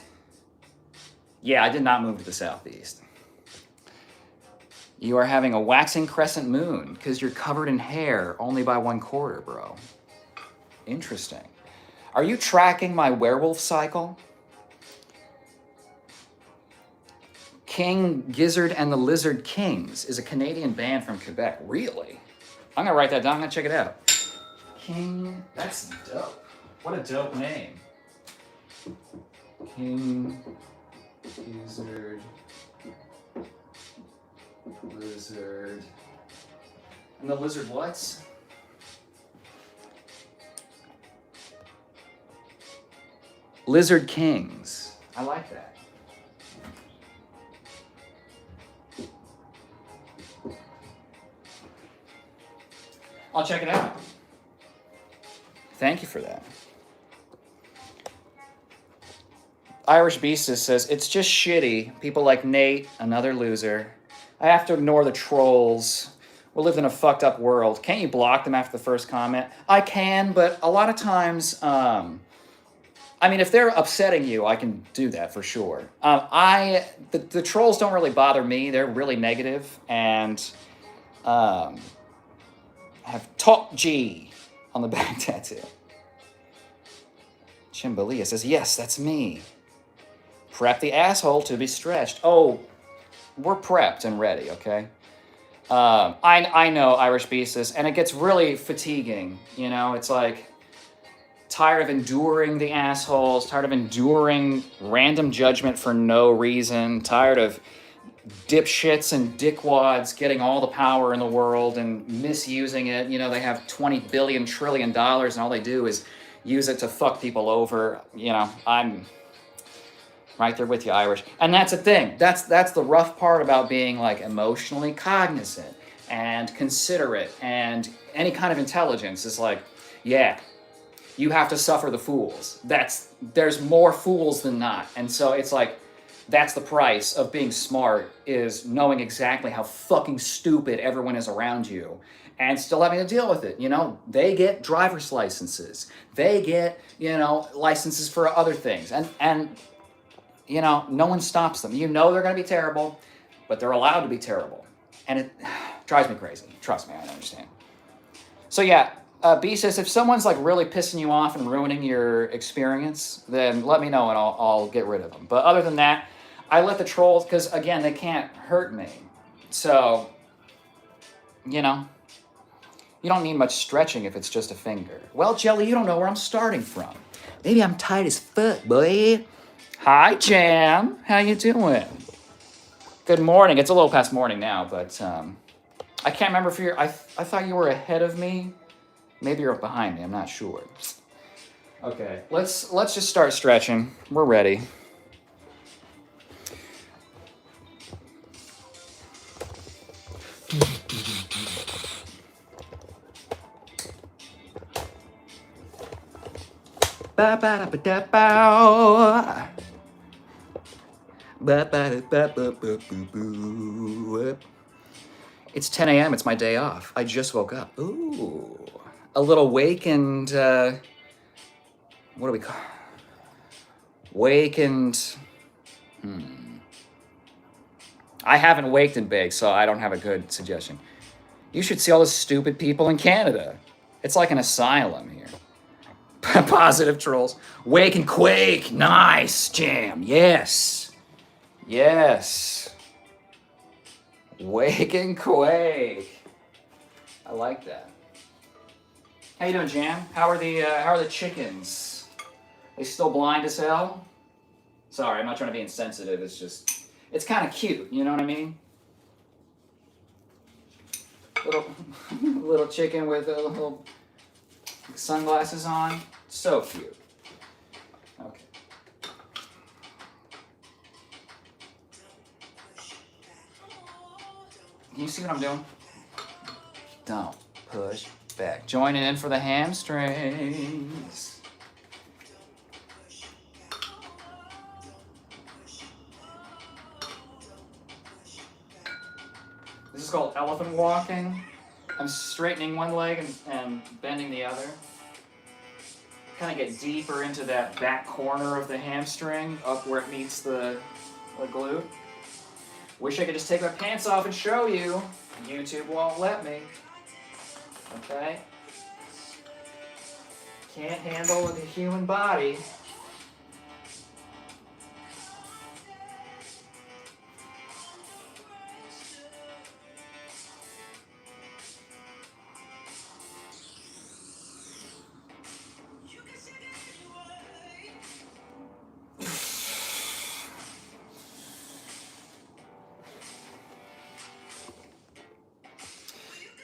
yeah, I did not move to the southeast. You are having a waxing crescent moon because you're covered in hair only by 1/4, bro. Interesting. Are you tracking my werewolf cycle? King Gizzard and the Lizard Kings is a Canadian band from Quebec. Really? I'm going to write that down. I'm going to check it out. King, that's dope. What a dope name. King Gizzard, Lizard. And the Lizard what's? Lizard Kings. I like that. I'll check it out. Thank you for that. Irish Beastus says, it's just shitty. People like Nate, another loser. I have to ignore the trolls. We live in a fucked up world. Can't you block them after the first comment? I can, but a lot of times, I mean, if they're upsetting you, I can do that for sure. The trolls don't really bother me. They're really negative and have Top G on the back tattoo. Chimbalia says, yes, that's me. Prep the asshole to be stretched. Oh, we're prepped and ready, okay? I know Irish Beastus, and it gets really fatiguing. You know, it's like, tired of enduring the assholes, tired of enduring random judgment for no reason, tired of dipshits and dickwads getting all the power in the world and misusing it. You know, they have $20 billion, trillion, and all they do is use it to fuck people over. You know, Right there with you, Irish. And that's the thing. That's the rough part about being like emotionally cognizant and considerate and any kind of intelligence is like, yeah, you have to suffer the fools. There's more fools than not. And so it's like that's the price of being smart is knowing exactly how fucking stupid everyone is around you and still having to deal with it. You know, they get driver's licenses. They get, licenses for other things. And no one stops them. You know they're going to be terrible, but they're allowed to be terrible. And it drives me crazy. Trust me, I understand. So yeah, B says, if someone's like really pissing you off and ruining your experience, then let me know and I'll get rid of them. But other than that, I let the trolls, because again, they can't hurt me. So, you don't need much stretching if it's just a finger. Well, Jelly, you don't know where I'm starting from. Maybe I'm tight as fuck, boy. Hi, Jam. How you doing? Good morning. It's a little past morning now, but I can't remember if I thought you were ahead of me. Maybe you're behind me. I'm not sure. Okay, let's just start stretching. We're ready. It's 10 a.m. It's my day off. I just woke up. Ooh. A little wake and, what do we call? Wake and, I haven't waked and baked, so I don't have a good suggestion. You should see all the stupid people in Canada. It's like an asylum here. Positive trolls. Wake and quake. Nice, Jam. Yes. Yes. Wake and quake. I like that. How you doing, Jam? How are the chickens? They still blind as hell? Sorry, I'm not trying to be insensitive. It's kind of cute. You know what I mean? Little chicken with a little sunglasses on. So cute. Okay. Can you see what I'm doing? Don't push back. Joining in for the hamstrings. This is called elephant walking. I'm straightening one leg and bending the other. Kind of get deeper into that back corner of the hamstring, up where it meets the glute. Wish I could just take my pants off and show you. YouTube won't let me. Okay? Can't handle the human body.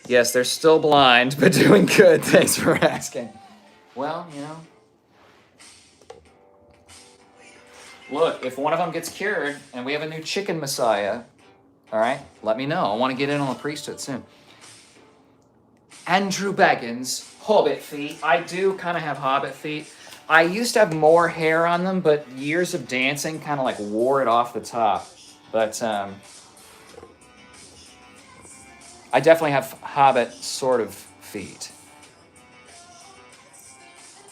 Yes, they're still blind, but doing good. Thanks for asking. Well, Look, if one of them gets cured and we have a new chicken messiah, all right, let me know. I want to get in on the priesthood soon. Andrew Baggins, hobbit feet. I do kind of have hobbit feet. I used to have more hair on them, but years of dancing kind of like wore it off the top. But I definitely have hobbit sort of feet.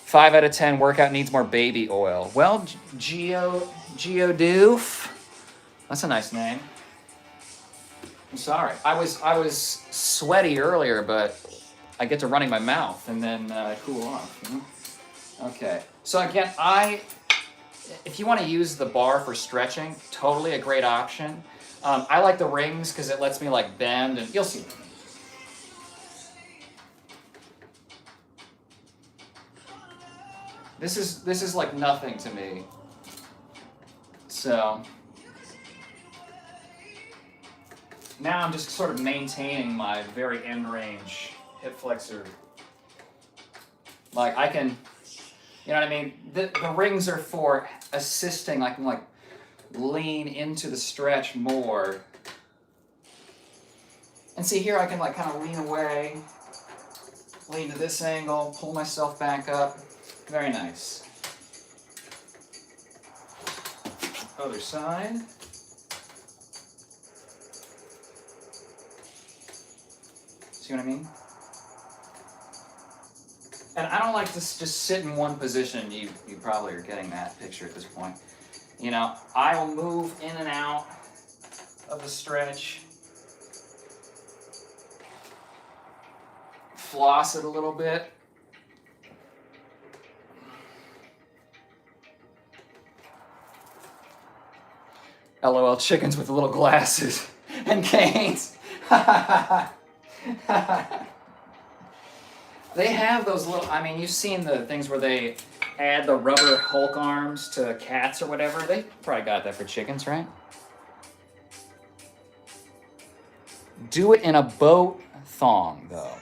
5 out of 10 workout needs more baby oil. Well, Geodoof. That's a nice name. I'm sorry. I was sweaty earlier, but I get to running my mouth and then cool off. Okay. So again, if you want to use the bar for stretching, totally a great option. I like the rings because it lets me like bend, and you'll see. This is like nothing to me. So now I'm just sort of maintaining my very end range hip flexor. Like I can, you know what I mean? The rings are for assisting, like lean into the stretch more. And see here I can like kind of lean away, lean to this angle, pull myself back up. Very nice. Other side. See what I mean? And I don't like to just sit in one position. You probably are getting that picture at this point. You know, I will move in and out of the stretch. Floss it a little bit. LOL chickens with little glasses and canes. They have those little, I mean, you've seen the things where they add the rubber Hulk arms to cats or whatever. They probably got that for chickens, right? Do it in a boat thong, though.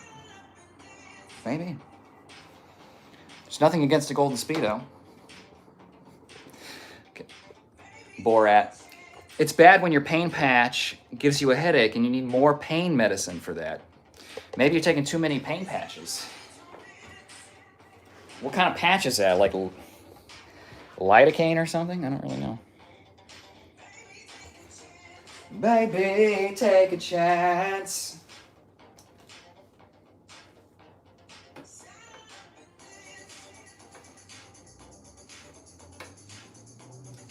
Maybe. There's nothing against a golden Speedo. Okay. Borat. It's bad when your pain patch gives you a headache and you need more pain medicine for that. Maybe you're taking too many pain patches. What kind of patch is that? Like lidocaine or something? I don't really know. Baby, take a chance.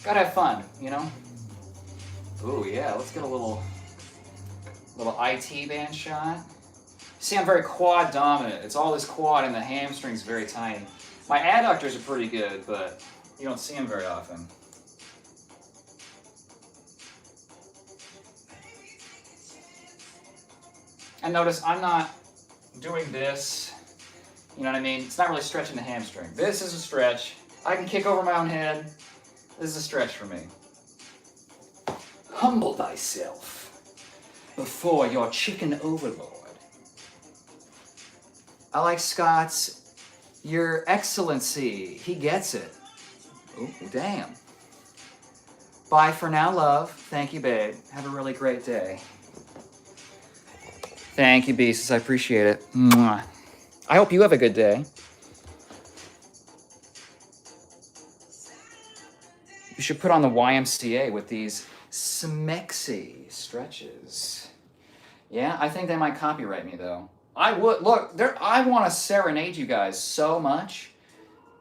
Gotta have fun, you know? Ooh, yeah, let's get a little IT band shot. See, I'm very quad dominant. It's all this quad and the hamstring's very tiny. My adductors are pretty good, but you don't see them very often. And notice I'm not doing this, you know what I mean? It's not really stretching the hamstring. This is a stretch. I can kick over my own head. This is a stretch for me. Humble thyself before your chicken overlord. I like Scott's, Your Excellency. He gets it. Ooh, damn. Bye for now, love. Thank you, babe. Have a really great day. Thank you, Beasts. I appreciate it. Mwah. I hope you have a good day. You should put on the YMCA with these smexy stretches. Yeah, I think they might copyright me, though. I would. Look, I want to serenade you guys so much.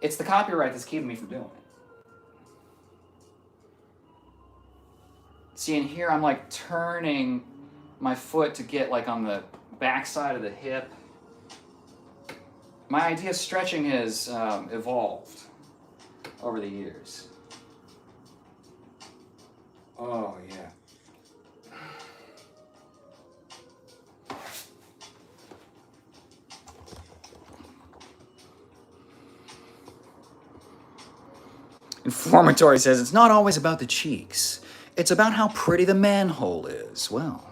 It's the copyright that's keeping me from doing it. See, in here, I'm like turning my foot to get like on the back side of the hip. My idea of stretching has evolved over the years. Oh, yeah. Informatory says, it's not always about the cheeks. It's about how pretty the manhole is. Well,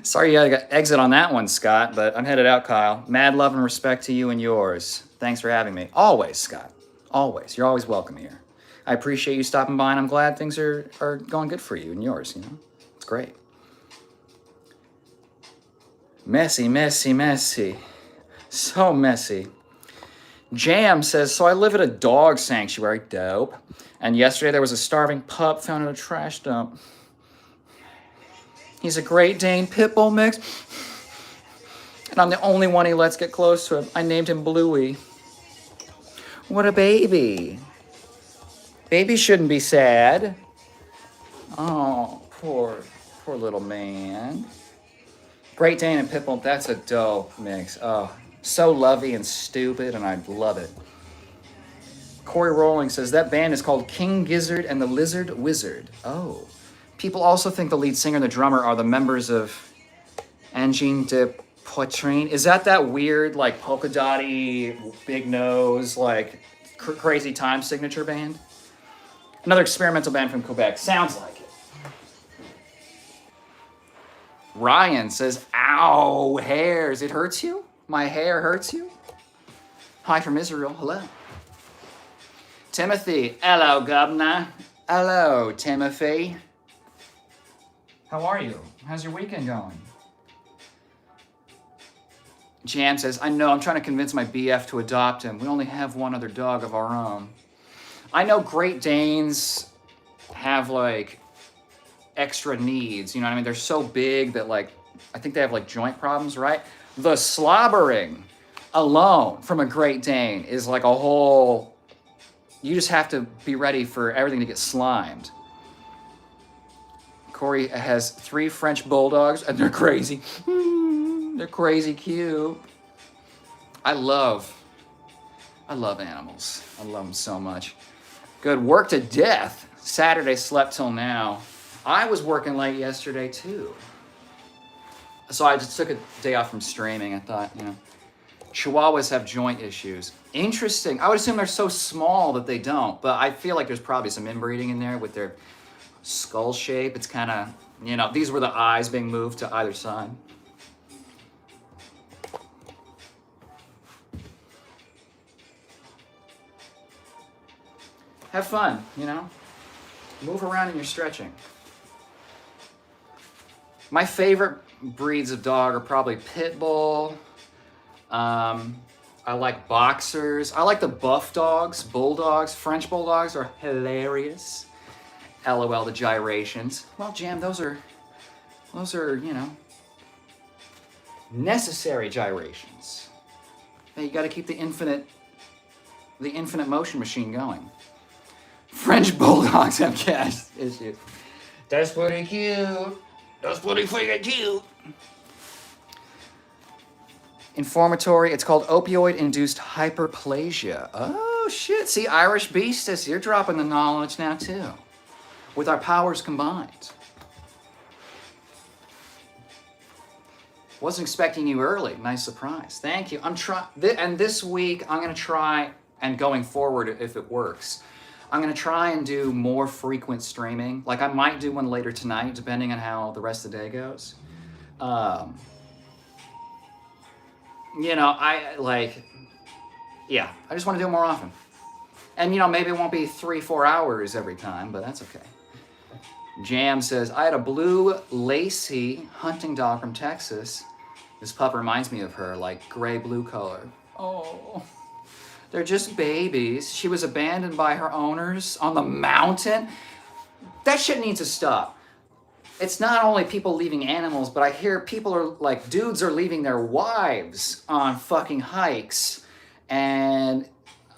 sorry you got exit on that one, Scott, but I'm headed out, Kyle. Mad love and respect to you and yours. Thanks for having me. Always, Scott. Always. You're always welcome here. I appreciate you stopping by, and I'm glad things are going good for you and yours, you know? It's great. Messy, messy, messy. So messy. Jam says, so I live at a dog sanctuary. Dope. And yesterday there was a starving pup found in a trash dump. He's a Great Dane pit bull mix. And I'm the only one he lets get close to him. I named him Bluey. What a baby. Babies shouldn't be sad. Oh, poor little man. Great Dane and Pitbull, that's a dope mix. Oh, so lovey and stupid, and I love it. Corey Rowling says, that band is called King Gizzard and the Lizard Wizard. Oh. People also think the lead singer and the drummer are the members of Engine de Poitrine. Is that weird, like, polka dotty, big nose, like, crazy time signature band? Another experimental band from Quebec. Sounds like it. Ryan says, ow, hairs. It hurts you? My hair hurts you? Hi from Israel. Hello. Timothy. Hello, governor. Hello, Timothy. How are you? How's your weekend going? Jam says, I know, I'm trying to convince my BF to adopt him. We only have one other dog of our own. I know Great Danes have like extra needs, you know what I mean? They're so big that like, I think they have like joint problems, right? The slobbering alone from a Great Dane is like a whole, you just have to be ready for everything to get slimed. Corey has 3 French bulldogs and they're crazy. They're crazy cute. I love animals. I love them so much. Good, work to death. Saturday slept till now. I was working late yesterday too. So I just took a day off from streaming. I thought, you know, Chihuahuas have joint issues. Interesting. I would assume they're so small that they don't, but I feel like there's probably some inbreeding in there with their skull shape. It's kind of, you know, these were the eyes being moved to either side. Have fun, you know? Move around in your stretching. My favorite breeds of dog are probably Pit Bull. I like boxers. I like the buff dogs, bulldogs. French bulldogs are hilarious. LOL, the gyrations. Well, Jam, those are, you know, necessary gyrations. Hey, you got to keep the infinite motion machine going. French bulldogs have cash issues. That's pretty cute. That's pretty freaking cute. Informatory, it's called opioid-induced hyperplasia. Oh, shit. See, Irish Beastess, you're dropping the knowledge now, too. With our powers combined. Wasn't expecting you early. Nice surprise. Thank you. And this week, I'm going to try, and going forward, if it works, I'm going to try and do more frequent streaming. Like, I might do one later tonight, depending on how the rest of the day goes. You know, I just want to do it more often. And, you know, maybe it won't be 3-4 hours every time, but that's okay. Jam says, I had a blue Lacey hunting dog from Texas. This pup reminds me of her, like gray-blue color. Oh, they're just babies. She was abandoned by her owners on the mountain. That shit needs to stop. It's not only people leaving animals, but I hear people are like, dudes are leaving their wives on fucking hikes. And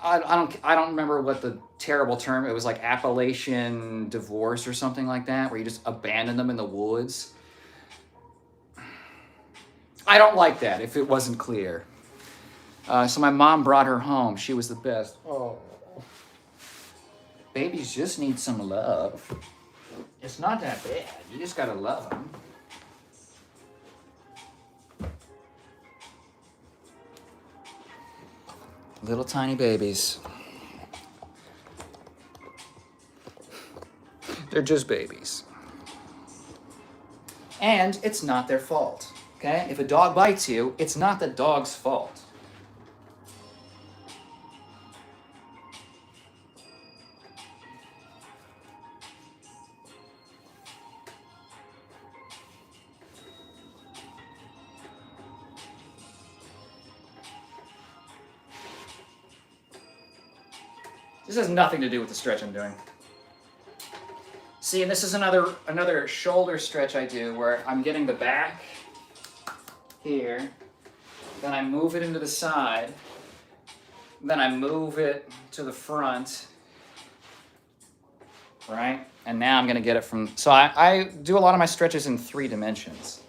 I don't remember what the terrible term, it was like Appalachian divorce or something like that, where you just abandon them in the woods. I don't like that, if it wasn't clear. So my mom brought her home. She was the best. Oh. Babies just need some love. It's not that bad. You just gotta love them. Little tiny babies. They're just babies. And it's not their fault, okay? If a dog bites you, it's not the dog's fault. This has nothing to do with the stretch I'm doing. See, and this is another shoulder stretch I do where I'm getting the back here, then I move it into the side, then I move it to the front, right? And now I'm gonna get it from, so I do a lot of my stretches in 3 dimensions.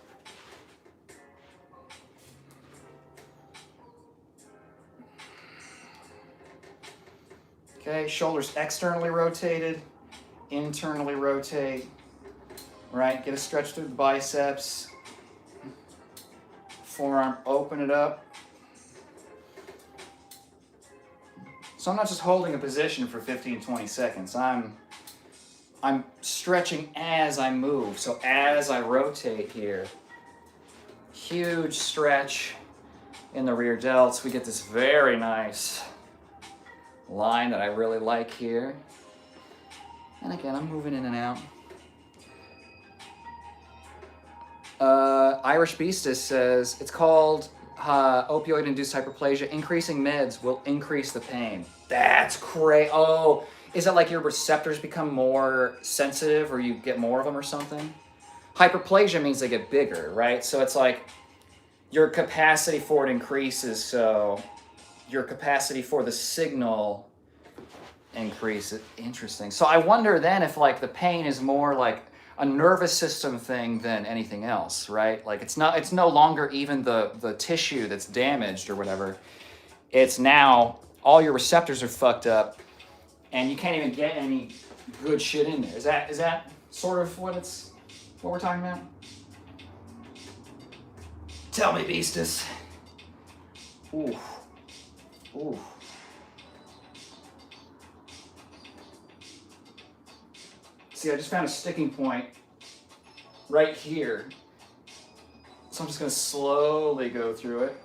Okay, shoulders externally rotated, internally rotate, right? Get a stretch through the biceps. Forearm, open it up. So I'm not just holding a position for 15, 20 seconds. I'm stretching as I move. So as I rotate here, huge stretch in the rear delts. We get this very nice line that I really like here. And again, I'm moving in and out. Irish Beastus says, it's called opioid-induced hyperplasia. Increasing meds will increase the pain. That's crazy. Oh, is it like your receptors become more sensitive or you get more of them or something? Hyperplasia means they get bigger, right? So it's like your capacity for it increases, so your capacity for the signal increases. Interesting. So I wonder then if like the pain is more like a nervous system thing than anything else, right? Like it's no longer even the tissue that's damaged or whatever. It's now all your receptors are fucked up and you can't even get any good shit in there. Is that sort of what we're talking about? Tell me, Beastus. Ooh. Ooh. See, I just found a sticking point right here. So I'm just gonna slowly go through it.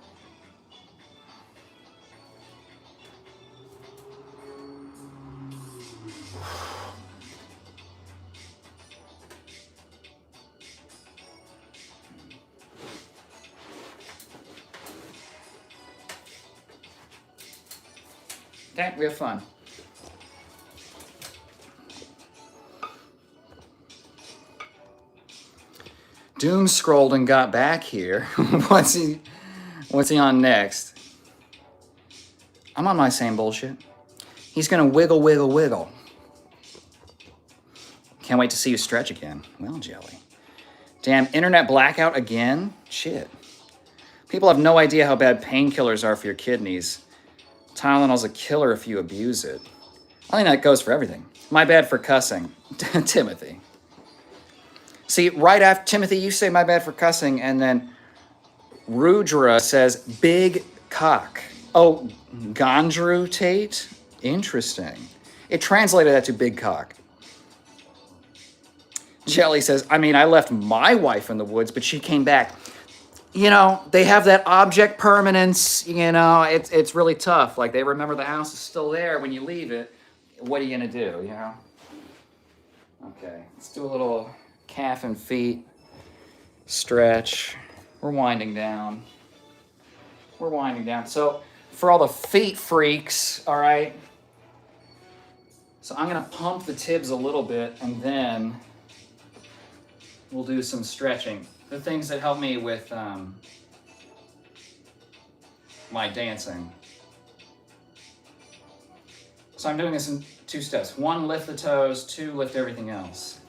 Okay, we have fun. Doom scrolled and got back here. What's he on next? I'm on my same bullshit. He's gonna wiggle, wiggle, wiggle. Can't wait to see you stretch again. Well, Jelly. Damn, internet blackout again? Shit. People have no idea how bad painkillers are for your kidneys. Tylenol's a killer if you abuse it. I think that goes for everything. My bad for cussing. Timothy. See, right after Timothy, you say my bad for cussing, and then Rudra says big cock. Oh, Gandru Tate? Interesting. It translated that to big cock. Jelly says, I mean, I left my wife in the woods, but she came back. You know, they have that object permanence, you know, it's really tough. Like, they remember the house is still there when you leave it. What are you going to do, you know? Okay, let's do a little calf and feet stretch. We're winding down. We're winding down. So, for all the feet freaks, all right? So, I'm going to pump the tibs a little bit, and then we'll do some stretching. The things that help me with my dancing. So I'm doing this in 2 steps. 1, lift the toes. 2, lift everything else.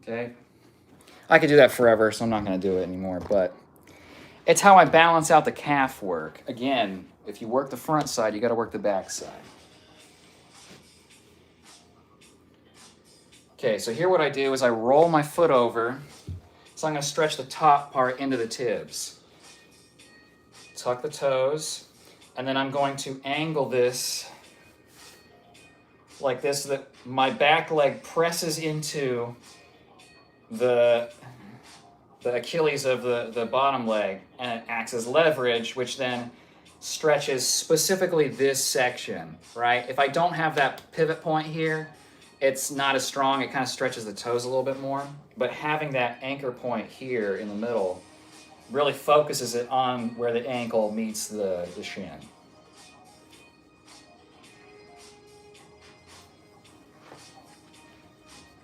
Okay. I could do that forever, so I'm not going to do it anymore, but it's how I balance out the calf work. Again, if you work the front side, you got to work the back side. Okay, so here what I do is I roll my foot over, so I'm going to stretch the top part into the tibs. Tuck the toes, and then I'm going to angle this like this so that my back leg presses into the Achilles of the bottom leg, and it acts as leverage, which then stretches specifically this section, right? If I don't have that pivot point here, it's not as strong. It kind of stretches the toes a little bit more. But having that anchor point here in the middle really focuses it on where the ankle meets the shin.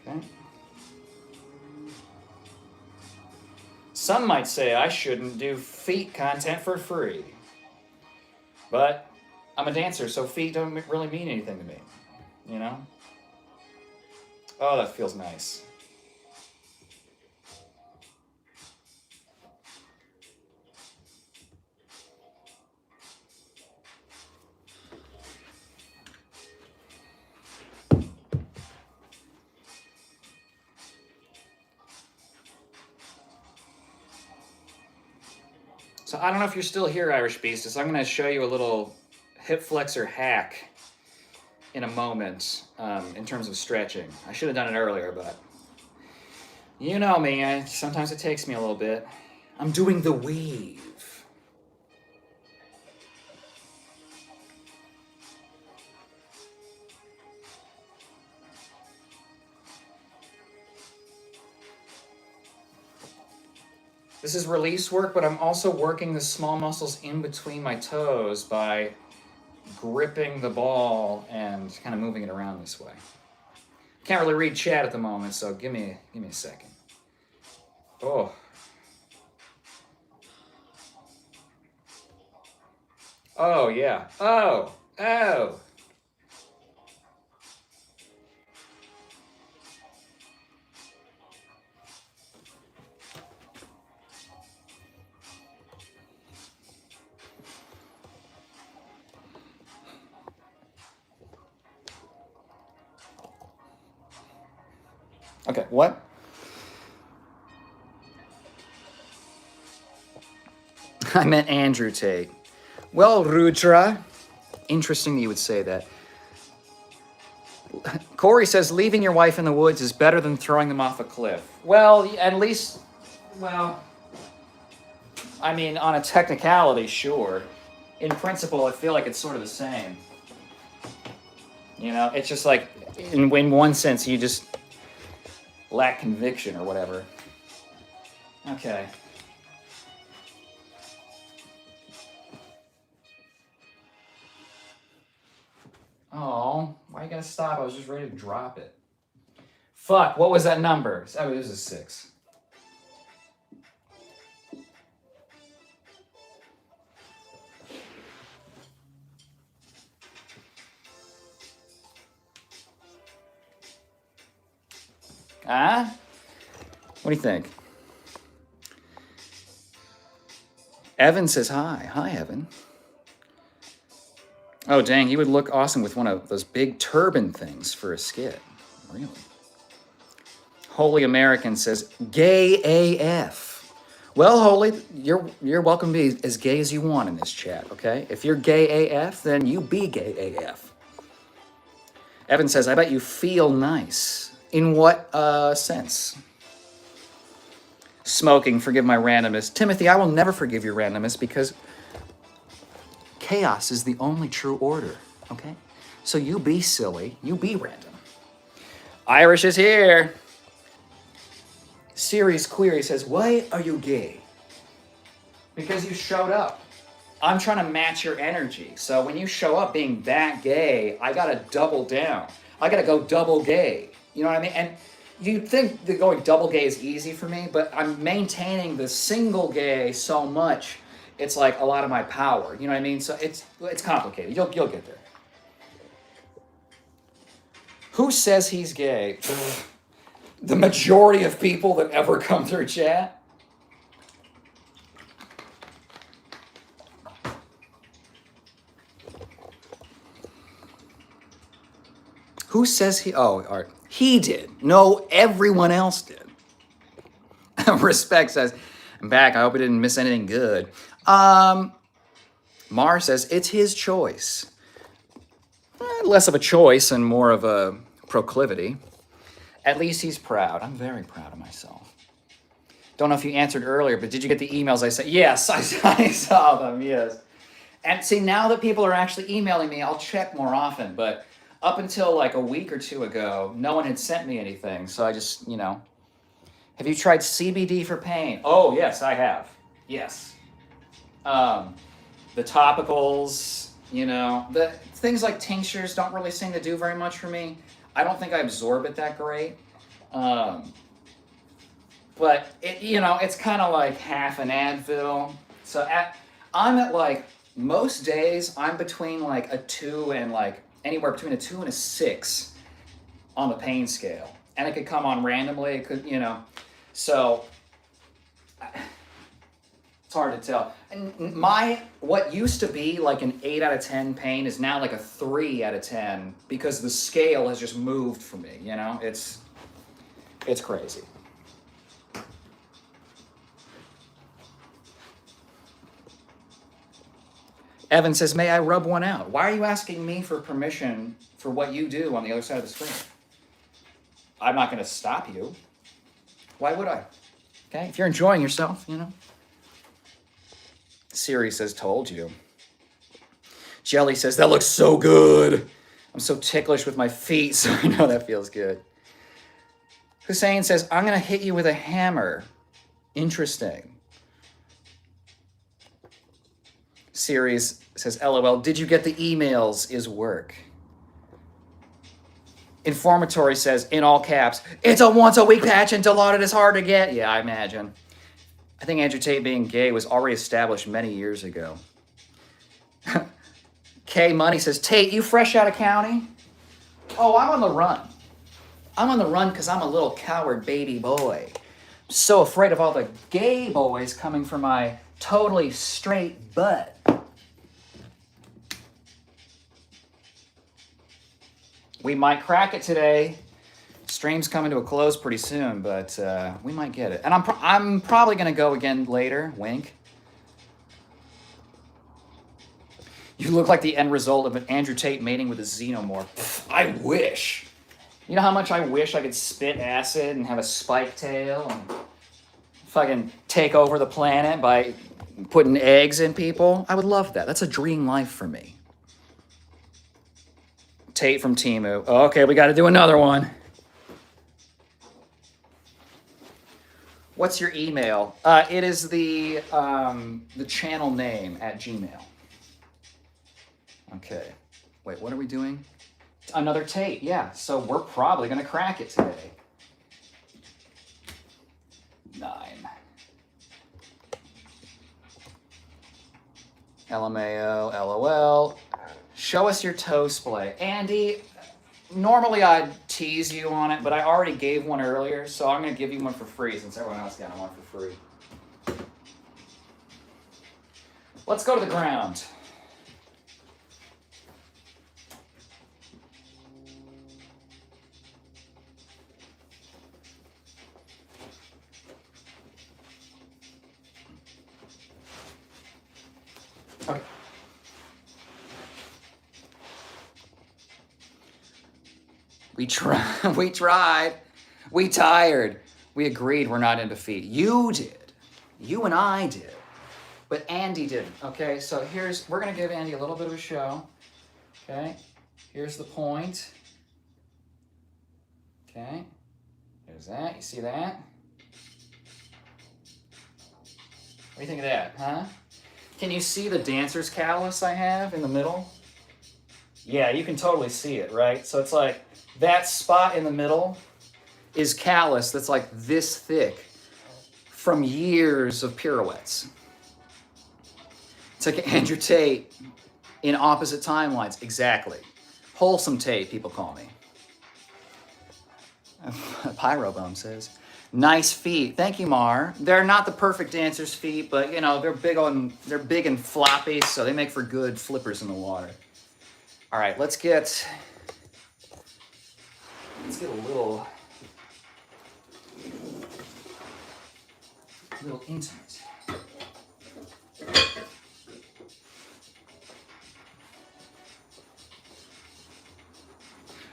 Okay. Some might say I shouldn't do feet content for free. But I'm a dancer, so feet don't really mean anything to me, you know? Oh, that feels nice. So I don't know if you're still here, Irish Beastess. I'm going to show you a little hip flexor hack in a moment in terms of stretching. I should have done it earlier, but you know me. Sometimes it takes me a little bit. I'm doing the weave. This is release work, but I'm also working the small muscles in between my toes by gripping the ball and kind of moving it around this way. Can't really read chat at the moment, so give me a second. Oh. Oh, yeah. Oh. Oh. Okay, what? I meant Andrew Tate. Well, Rudra, interesting that you would say that. Corey says leaving your wife in the woods is better than throwing them off a cliff. Well, at least, well, I mean, on a technicality, sure. In principle, I feel like it's sort of the same. You know, it's just like, in one sense, you just lack conviction or whatever. Okay. Oh, why you gotta stop? I was just ready to drop it. Fuck, what was that number? Oh, it was a 6. Ah? What do you think? Evan says hi. Hi, Evan. Oh, dang, he would look awesome with one of those big turban things for a skit. Really? Holy American says, gay AF. Well, Holy, you're welcome to be as gay as you want in this chat, okay? If you're gay AF, then you be gay AF. Evan says, I bet you feel nice. In what sense? Smoking, forgive my randomness. Timothy, I will never forgive your randomness because chaos is the only true order, okay? So you be silly, you be random. Irish is here. Series Query says, why are you gay? Because you showed up. I'm trying to match your energy. So when you show up being that gay, I gotta double down. I gotta go double gay. You know what I mean? And you'd think that going double gay is easy for me, but I'm maintaining the single gay so much, it's like a lot of my power. You know what I mean? So it's complicated. You'll get there. Who says he's gay? The majority of people that ever come through chat. Who says he? Oh, all right. He did. No, everyone else did. Respect says, I'm back. I hope I didn't miss anything good. Mar says, it's his choice. Less of a choice and more of a proclivity. At least he's proud. I'm very proud of myself. Don't know if you answered earlier, but did you get the emails I sent? Yes, I saw them, yes. And see, now that people are actually emailing me, I'll check more often, but up until like a week or two ago, no one had sent me anything, so I just, you know. Have you tried CBD for pain? Oh, yes, I have. Yes. The topicals, you know, the things like tinctures don't really seem to do very much for me. I don't think I absorb it that great. But it, you know, it's kind of like half an Advil. So I'm at like, most days I'm between like a 2 and like anywhere between a 2 and a 6 on the pain scale. And it could come on randomly, it could, you know. So it's hard to tell. And what used to be like an 8 out of 10 pain is now like a 3 out of 10 because the scale has just moved for me, you know? It's crazy. Evan says, may I rub one out? Why are you asking me for permission for what you do on the other side of the screen? I'm not going to stop you. Why would I? Okay, if you're enjoying yourself, you know. Siri says, told you. Jelly says, that looks so good. I'm so ticklish with my feet, so I know that feels good. Hussein says, I'm going to hit you with a hammer. Interesting. Siri says, LOL, did you get the emails? Is work. Informatory says, in all caps, it's a once-a-week patch and Dilaudid is hard to get. Yeah, I imagine. I think Andrew Tate being gay was already established many years ago. K Money says, Tate, you fresh out of county? Oh, I'm on the run. I'm on the run because I'm a little coward baby boy. I'm so afraid of all the gay boys coming for my totally straight butt. We might crack it today. Stream's coming to a close pretty soon, but we might get it. And I'm probably going to go again later. Wink. You look like the end result of an Andrew Tate mating with a xenomorph. Pfft, I wish. You know how much I wish I could spit acid and have a spike tail and fucking take over the planet by putting eggs in people? I would love that. That's a dream life for me. Tate from Temu. Okay, we got to do another one. What's your email? It is the channel name at Gmail. Okay. Wait, what are we doing? Another Tate, yeah. So we're probably going to crack it today. 9. LMAO, LOL. Show us your toe splay. Andy, normally I'd tease you on it, but I already gave one earlier, so I'm going to give you one for free since everyone else got one for free. Let's go to the ground. Okay. We tried. We tired. We agreed we're not in defeat. You did. You and I did. But Andy didn't. Okay, so we're going to give Andy a little bit of a show. Okay, here's the point. Okay, there's that. You see that? What do you think of that, huh? Can you see the dancer's callus I have in the middle? Yeah, you can totally see it, right? So it's like that spot in the middle is callus that's like this thick from years of pirouettes. It's like Andrew Tate in opposite timelines. Exactly. Wholesome Tate, people call me. Pyrobone says, nice feet. Thank you, Mar. They're not the perfect dancer's feet, but you know, they're big and floppy, so they make for good flippers in the water. All right, let's get a little intimate.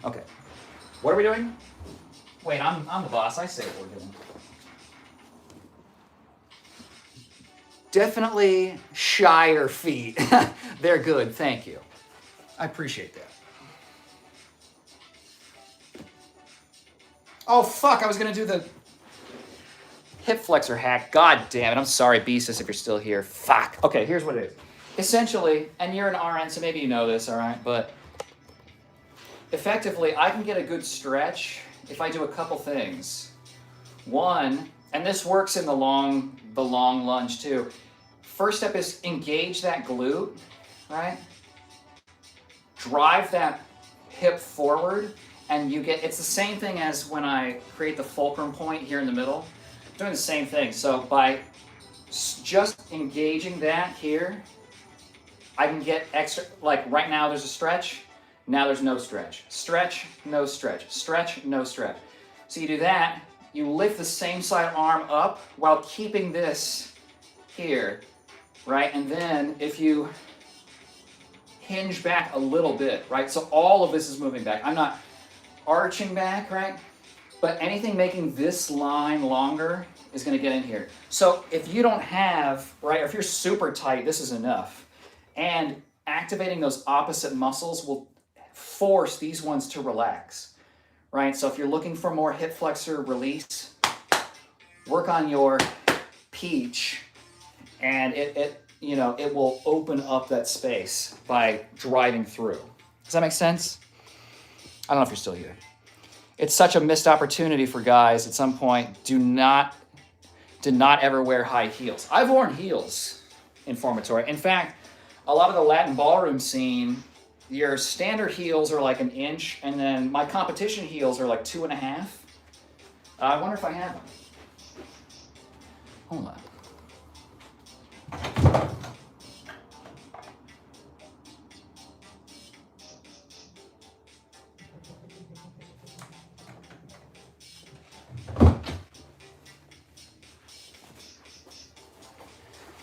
Okay, what are we doing? Wait, I'm the boss. I say what we're doing. Definitely Shire feet. They're good, thank you. I appreciate that. Oh, fuck, I was going to do the hip flexor hack. God damn it. I'm sorry, Beezus, if you're still here. Fuck. Okay, here's what it is. Essentially, and you're an RN, so maybe you know this, all right? But effectively, I can get a good stretch if I do a couple things. One, and this works in the long lunge too. First step is engage that glute, right? Drive that hip forward, and it's the same thing as when I create the fulcrum point here in the middle. I'm doing the same thing. So by just engaging that here, I can get extra, like right now there's a stretch, now there's no stretch. Stretch, no stretch. Stretch, no stretch. So you do that, you lift the same side arm up while keeping this here, right? And then if you hinge back a little bit, right? So all of this is moving back. I'm not arching back, right? But anything making this line longer is going to get in here. So if you don't have, right, if you're super tight, this is enough. And activating those opposite muscles will force these ones to relax, right? So if you're looking for more hip flexor release, work on your peach, and it will open up that space by driving through. Does that make sense? I don't know if you're still here. It's such a missed opportunity for guys at some point. Do not ever wear high heels. I've worn heels in formatory. In fact, a lot of the Latin ballroom scene, your standard heels are like 1 inch, and then my competition heels are like 2.5. I wonder if I have them. Hold on.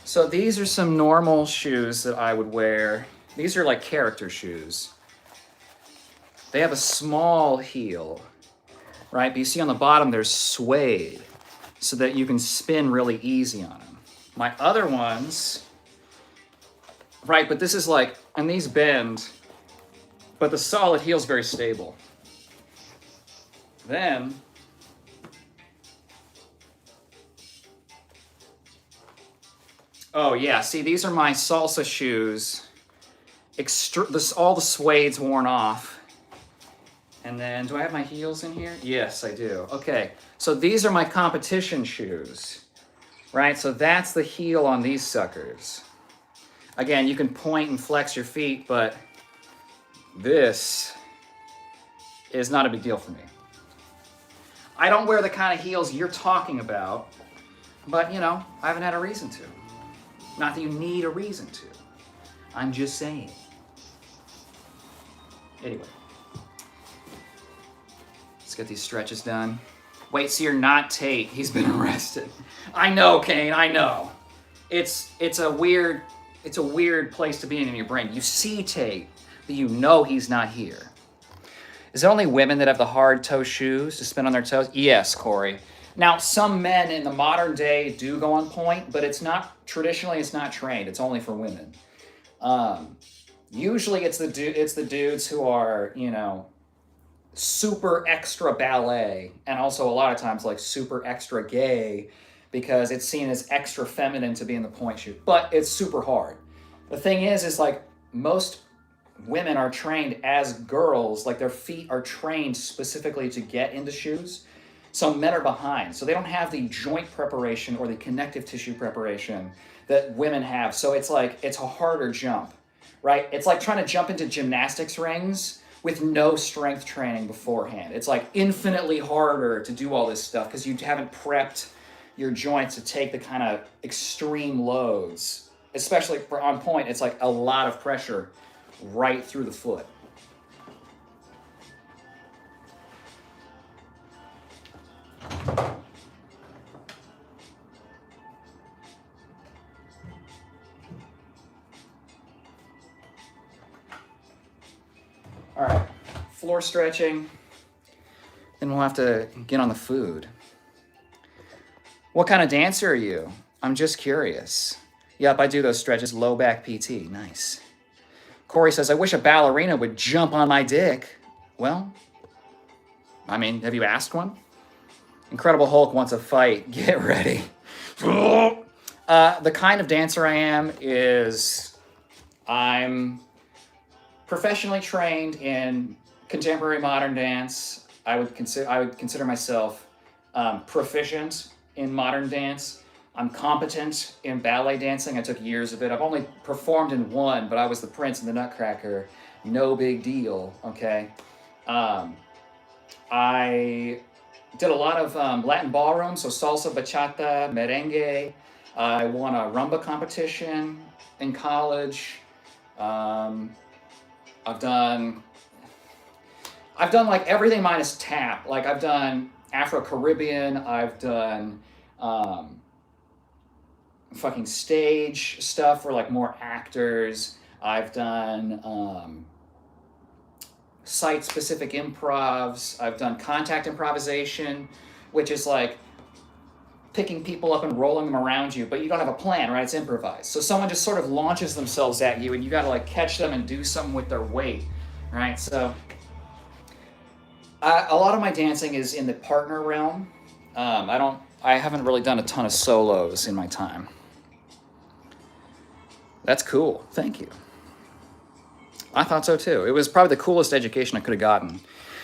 So these are some normal shoes that I would wear. These are like character shoes. They have a small heel, right? But you see on the bottom there's suede so that you can spin really easy on them. My other ones, right, but this is like, and these bend, but the solid heel is very stable. Then, oh yeah, see, these are my salsa shoes. All the suede's worn off. And then, do I have my heels in here? Yes, I do. Okay, so these are my competition shoes, right? So that's the heel on these suckers. Again, you can point and flex your feet, but this is not a big deal for me. I don't wear the kind of heels you're talking about, but I haven't had a reason to. Not that you need a reason to. I'm just saying. Anyway. Let's get these stretches done. Wait, so you're not Tate. He's been arrested. I know, Kane, I know. It's a weird place to be in your brain. You see Tate, but you know he's not here. Is it only women that have the hard toe shoes to spin on their toes? Yes, Corey. Now, some men in the modern day do go on point, but traditionally it's not trained. It's only for women. Usually it's the dudes who are, super extra ballet, and also a lot of times like super extra gay, because it's seen as extra feminine to be in the point shoe, but it's super hard. The thing is like most women are trained as girls, like their feet are trained specifically to get into shoes. So men are behind. So they don't have the joint preparation or the connective tissue preparation that women have. So it's a harder jump, right? It's like trying to jump into gymnastics rings with no strength training beforehand. It's like infinitely harder to do all this stuff because you haven't prepped your joints to take the kind of extreme loads. Especially for on point, it's like a lot of pressure right through the foot. All right, floor stretching. Then we'll have to get on the food. What kind of dancer are you? I'm just curious. Yep, I do those stretches. Low back PT, nice. Corey says, I wish a ballerina would jump on my dick. Well, I mean, have you asked one? Incredible Hulk wants a fight. Get ready. The kind of dancer I am is I'm professionally trained in contemporary modern dance. I would consider myself proficient in modern dance. I'm competent in ballet dancing. I took years of it. I've only performed in one, but I was the Prince and the Nutcracker. No big deal, okay? I did a lot of Latin ballroom, so salsa, bachata, merengue. I won a rumba competition in college. I've done like everything minus tap. Like I've done Afro-Caribbean, I've done fucking stage stuff for like more actors. I've done site-specific improvs. I've done contact improvisation, which is like picking people up and rolling them around you, but you don't have a plan, right? It's improvised. So someone just sort of launches themselves at you, and you got to like catch them and do something with their weight, right? So a lot of my dancing is in the partner realm. I haven't really done a ton of solos in my time. That's cool. Thank you. I thought so too. It was probably the coolest education I could have gotten.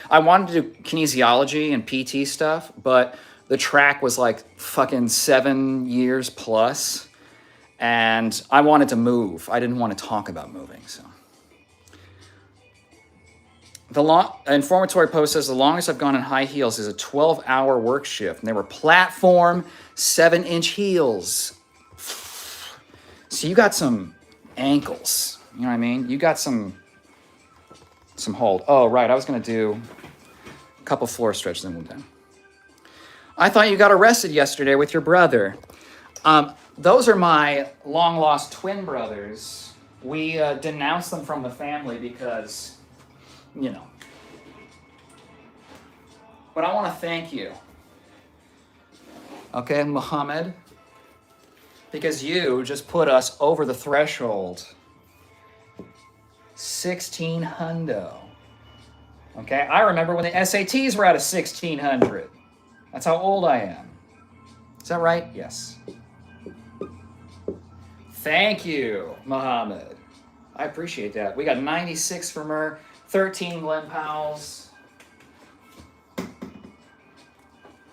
I wanted to do kinesiology and PT stuff, but the track was like fucking 7 years plus, and I wanted to move. I didn't want to talk about moving, so. The informatory post says the longest I've gone in high heels is a 12-hour work shift, and they were platform 7-inch heels. So you got some ankles, you know what I mean? You got some hold. Oh, right, I was gonna do a couple floor stretches, then we're done. I thought you got arrested yesterday with your brother. Those are my long-lost twin brothers. We denounced them from the family because, you know. But I want to thank you. Okay, Muhammad. Because you just put us over the threshold. 16 hundo. Okay, I remember when the SATs were at a 1600. That's how old I am. Is that right? Yes. Thank you, Muhammad. I appreciate that. We got 96 from her, 13 Glenn Powell's.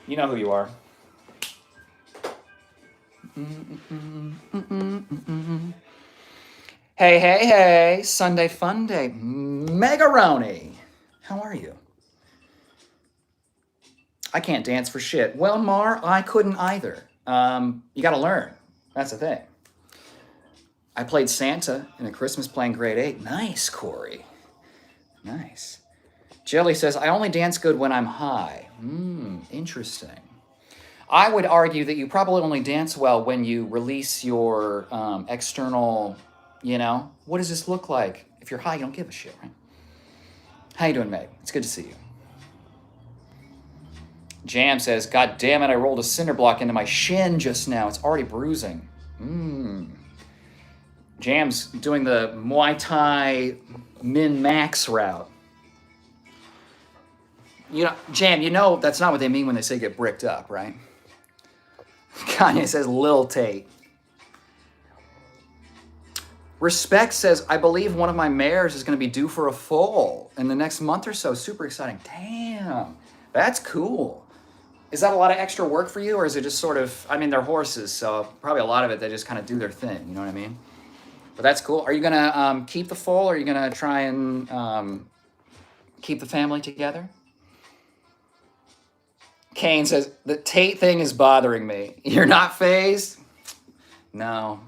You know who you are. Hey, hey, hey, Sunday Fun Day. Megaroni. How are you? I can't dance for shit. Well, Mar, I couldn't either. You gotta learn. That's the thing. I played Santa in a Christmas play in grade 8. Nice, Corey. Nice. Jelly says, I only dance good when I'm high. Interesting. I would argue that you probably only dance well when you release your external, what does this look like? If you're high, you don't give a shit, right? How you doing, Meg? It's good to see you. Jam says, God damn it, I rolled a cinder block into my shin just now. It's already bruising. Jam's doing the Muay Thai min-max route. Jam, that's not what they mean when they say get bricked up, right? Kanye says, Lil Tate. Respect says, I believe one of my mares is going to be due for a foal in the next month or so. Super exciting. Damn, that's cool. Is that a lot of extra work for you, or is it just sort of, they're horses, so probably a lot of it, they just kind of do their thing, you know what I mean? But that's cool. Are you going to keep the foal, or are you going to try and keep the family together? Kane says, the Tate thing is bothering me. You're not phased? No,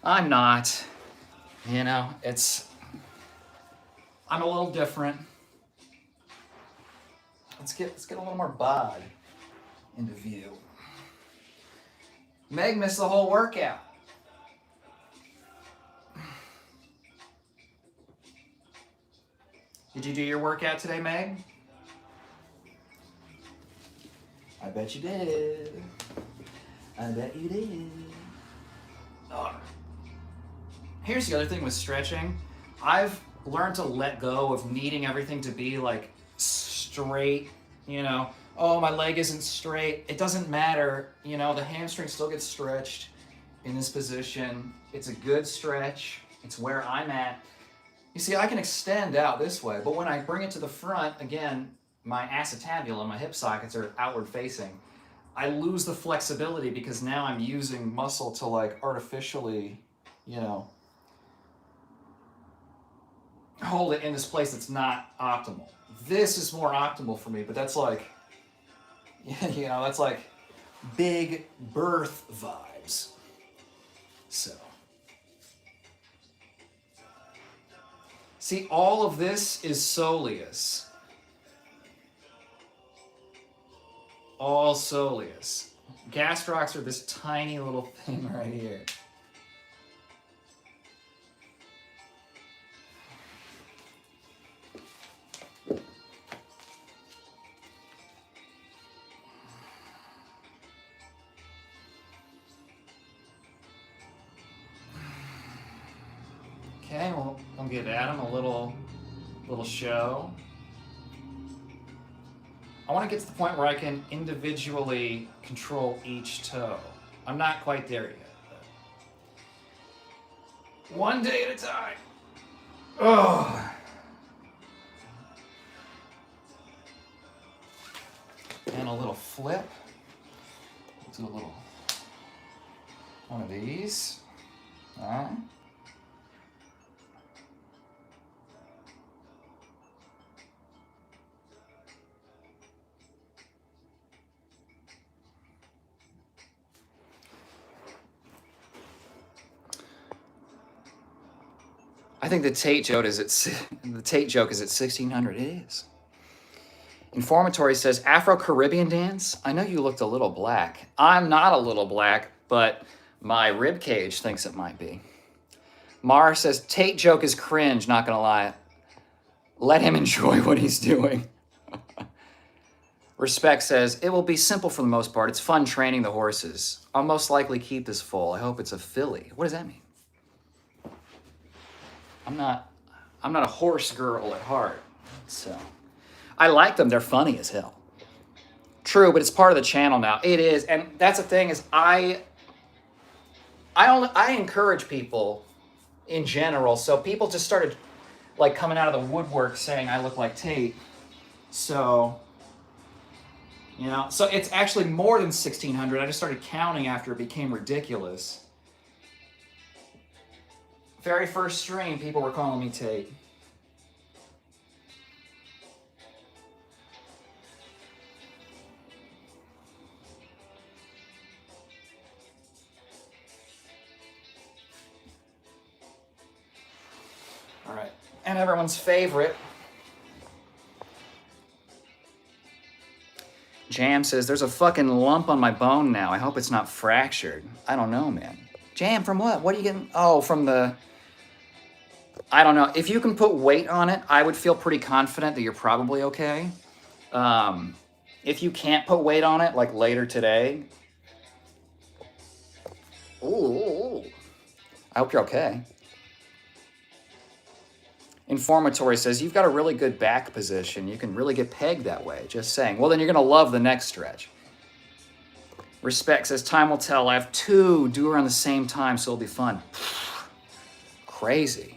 I'm not. I'm a little different. Let's get a little more bod into view. Meg missed the whole workout. Did you do your workout today, Meg? I bet you did. I bet you did. Oh. Here's the other thing with stretching. I've learned to let go of needing everything to be like straight, oh, my leg isn't straight. It doesn't matter, the hamstring still gets stretched in this position. It's a good stretch. It's where I'm at. You see, I can extend out this way, but when I bring it to the front, again, my acetabulum, my hip sockets are outward facing. I lose the flexibility because now I'm using muscle to like artificially, hold it in this place that's not optimal. This is more optimal for me, but that's like, that's like big birth vibes. So. See, all of this is soleus. All soleus. Gastrocs are this tiny little thing right here. give Adam a little show. I want to get to the point where I can individually control each toe. I'm not quite there yet. But one day at a time. Oh. And a little flip. Do a little one of these. All right. I think the Tate joke is at 1600. It is. Informatory says Afro-Caribbean dance. I know you looked a little black. I'm not a little black, but my rib cage thinks it might be. Mara says Tate joke is cringe. Not gonna lie. Let him enjoy what he's doing. Respect says it will be simple for the most part. It's fun training the horses. I'll most likely keep this foal. I hope it's a filly. What does that mean? I'm not a horse girl at heart, so I like them. They're funny as hell. True, but it's part of the channel now. It is, and that's the thing is I encourage people in general. So people just started like coming out of the woodwork saying I look like Tate. So, you know, so it's actually more than 1600. I just started counting after it became ridiculous. Very first stream, people were calling me Tate. All right, and everyone's favorite. Jam says, there's a fucking lump on my bone now. I hope it's not fractured. I don't know, man. Jam, from what? What are you getting? Oh, from the... I don't know. If you can put weight on it, I would feel pretty confident that you're probably okay. If you can't put weight on it, like later today... Ooh. I hope you're okay. Informatory says, you've got a really good back position. You can really get pegged that way. Just saying. Well, then you're going to love the next stretch. Respect says, time will tell. I have two due around the same time, so it'll be fun. Crazy.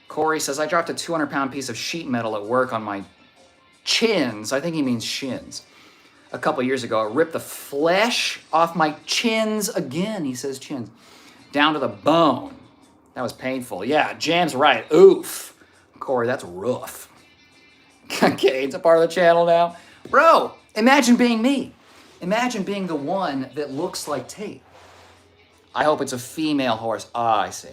Corey says, I dropped a 200-pound piece of sheet metal at work on my chins. I think he means shins. A couple years ago, it ripped the flesh off my chins again. He says chins. Down to the bone. That was painful. Yeah, Jam's right. Oof. Corey, that's rough. Okay, it's a part of the channel now. Bro, imagine being me. Imagine being the one that looks like Tate. I hope it's a female horse. Ah, I see.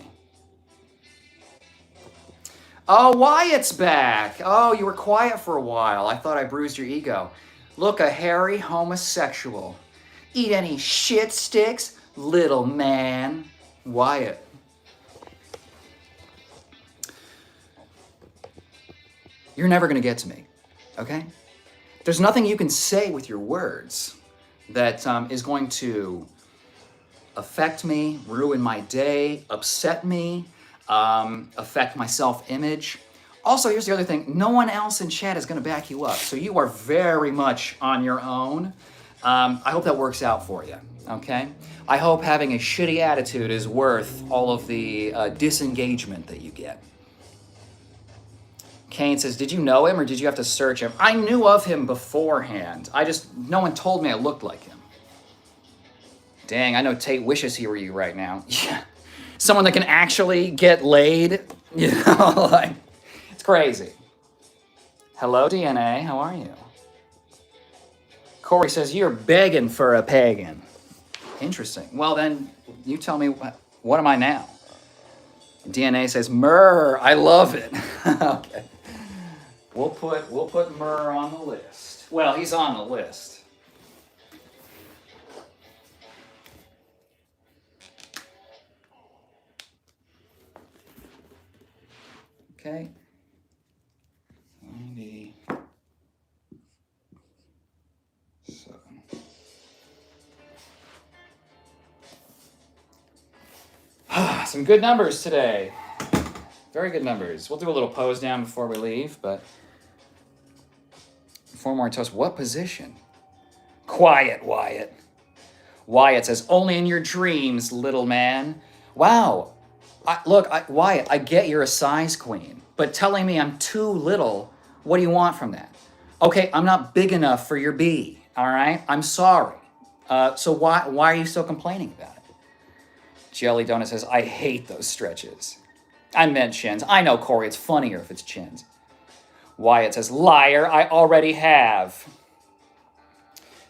Oh, Wyatt's back. Oh, you were quiet for a while. I thought I bruised your ego. Look, a hairy homosexual. Eat any shit sticks, little man. Wyatt. You're never going to get to me, okay? There's nothing you can say with your words that is going to affect me, ruin my day, upset me, affect my self-image. Also, here's the other thing. No one else in chat is going to back you up, so you are very much on your own. I hope that works out for you, okay? I hope having a shitty attitude is worth all of the disengagement that you get. Kane says, did you know him or did you have to search him? I knew of him beforehand. No one told me I looked like him. Dang, I know Tate wishes he were you right now. Yeah. Someone that can actually get laid. You know, like, it's crazy. Hello, DNA, how are you? Corey says, you're begging for a pagan. Interesting. Well, then, you tell me, what am I now? DNA says, Myrrh, I love it. Okay. We'll put Myrrh on the list. Well, he's on the list. Okay. 97. Some good numbers today. Very good numbers. We'll do a little pose down before we leave, but 4 more toasts. What position? Quiet, Wyatt. Wyatt says, only in your dreams, little man. Wow. Wyatt, I get you're a size queen, but telling me I'm too little, what do you want from that? Okay, I'm not big enough for your B, all right? I'm sorry. So why are you still complaining about it? Jelly Donut says, I hate those stretches. I meant chins. I know, Corey, it's funnier if it's chins. Wyatt says, liar, I already have.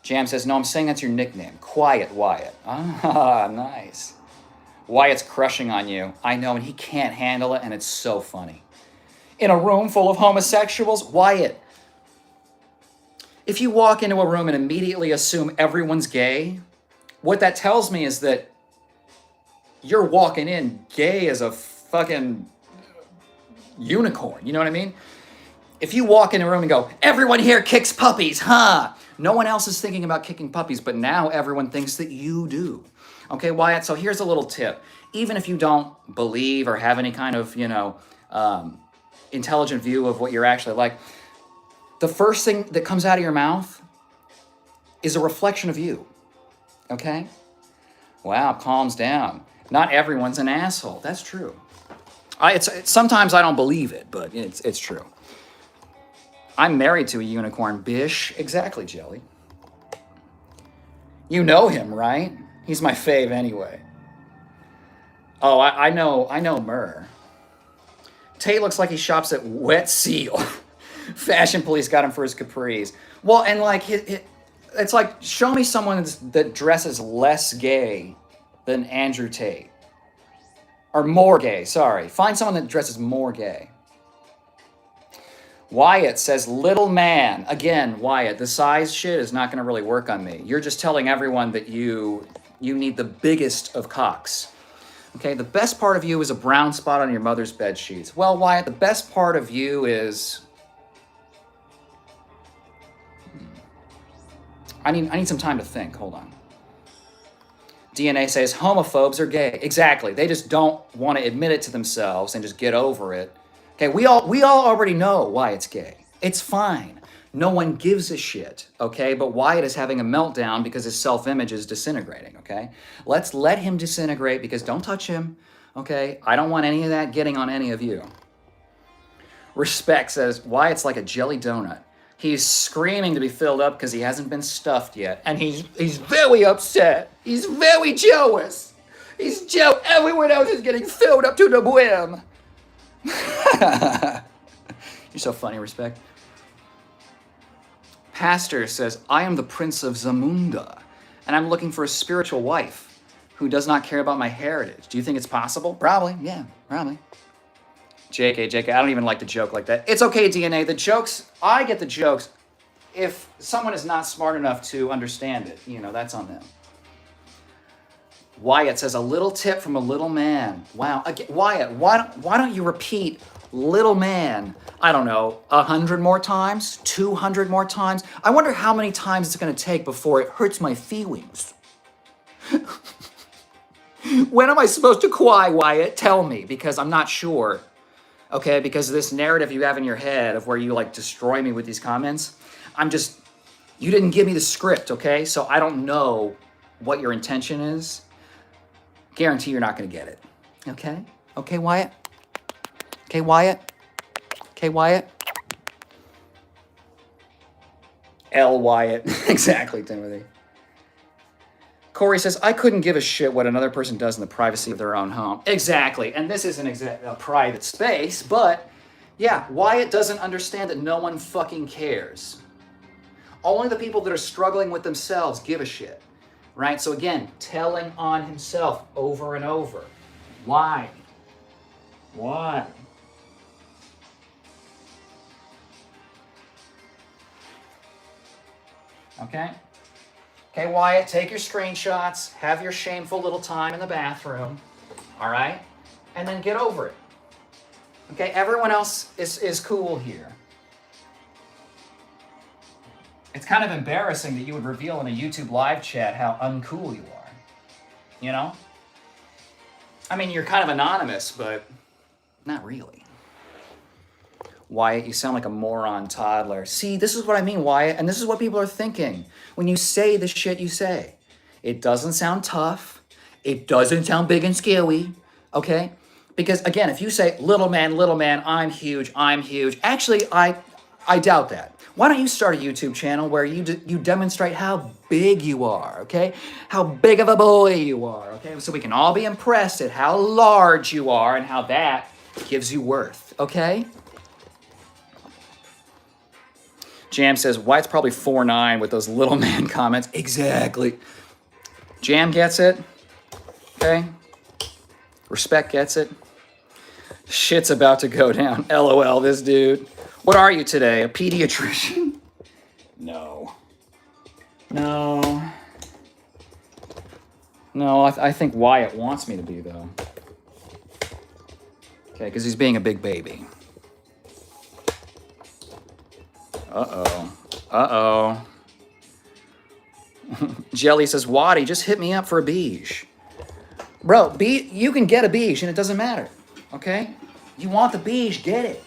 Jam says, no, I'm saying that's your nickname. Quiet Wyatt. Ah, nice. Wyatt's crushing on you. I know, and he can't handle it, and it's so funny. In a room full of homosexuals? Wyatt, if you walk into a room and immediately assume everyone's gay, what that tells me is that you're walking in gay as a fucking unicorn. You know what I mean? If you walk in a room and go, everyone here kicks puppies, huh? No one else is thinking about kicking puppies, but now everyone thinks that you do. Okay, Wyatt, so here's a little tip. Even if you don't believe or have any kind of, intelligent view of what you're actually like, the first thing that comes out of your mouth is a reflection of you. Okay? Wow, calms down. Not everyone's an asshole. That's true. Sometimes I don't believe it, but it's true. I'm married to a unicorn, bish. Exactly, Jelly. You know him, right? He's my fave anyway. Oh, I know Murr. Tate looks like he shops at Wet Seal. Fashion police got him for his capris. Well, and like, it's like, show me someone that dresses less gay than Andrew Tate. Or more gay, sorry. Find someone that dresses more gay. Wyatt says, little man. Again, Wyatt, the size shit is not going to really work on me. You're just telling everyone that you need the biggest of cocks. Okay, the best part of you is a brown spot on your mother's bed sheets. Well, Wyatt, the best part of you is... I need some time to think. Hold on. DNA says homophobes are gay. Exactly. They just don't want to admit it to themselves and just get over it. Okay, we all already know why it's gay. It's fine. No one gives a shit, okay? But Wyatt is having a meltdown because his self-image is disintegrating, okay? Let's let him disintegrate because don't touch him, okay? I don't want any of that getting on any of you. Respect says Wyatt's like a jelly donut. He's screaming to be filled up because he hasn't been stuffed yet. And he's very upset. He's very jealous. He's jealous. Everyone else is getting filled up to the brim. You're so funny, Respect. Pastor says, I am the Prince of Zamunda, and I'm looking for a spiritual wife who does not care about my heritage. Do you think it's possible? Probably, yeah, probably. JK, I don't even like to joke like that. It's okay, DNA. The jokes, I get the jokes. If someone is not smart enough to understand it, that's on them. Wyatt says, a little tip from a little man. Wow. Again, Wyatt, why don't you repeat little man, I don't know, 100 more times? 200 more times? I wonder how many times it's going to take before it hurts my feelings. When am I supposed to cry, Wyatt? Tell me, because I'm not sure. Okay, because of this narrative you have in your head of where you destroy me with these comments. You didn't give me the script, okay? So I don't know what your intention is. Guarantee you're not going to get it. Okay? Okay, Wyatt? Okay, Wyatt? Okay, Wyatt? L. Wyatt. Exactly, Timothy. Corey says, I couldn't give a shit what another person does in the privacy of their own home. Exactly. And this isn't a private space, but yeah, Wyatt doesn't understand that no one fucking cares. Only the people that are struggling with themselves give a shit. Right? So again, telling on himself over and over. Why? Why? Okay? Okay, Wyatt, take your screenshots, have your shameful little time in the bathroom, all right? And then get over it. Okay, everyone else is cool here. It's kind of embarrassing that you would reveal in a YouTube live chat how uncool you are. I mean, you're kind of anonymous, but Not really. Wyatt, you sound like a moron toddler. See, this is what I mean, Wyatt, and this is what people are thinking when you say the shit you say. It doesn't sound tough. It doesn't sound big and scary, okay? Because again, if you say, little man, I'm huge, actually, I doubt that. Why don't you start a YouTube channel where you demonstrate how big you are, okay? How big of a boy you are, okay? So we can all be impressed at how large you are and how that gives you worth, okay? Jam says, Wyatt's probably 4'9" with those little man comments. Exactly. Jam gets it, okay? Respect gets it. Shit's about to go down. LOL, this dude. What are you today, a pediatrician? No. No. No, I think Wyatt wants me to be, though. Okay, because he's being a big baby. Uh-oh. Jelly says, Waddy, just hit me up for a beige. Bro, you can get a beige and it doesn't matter, okay? You want the beige, get it.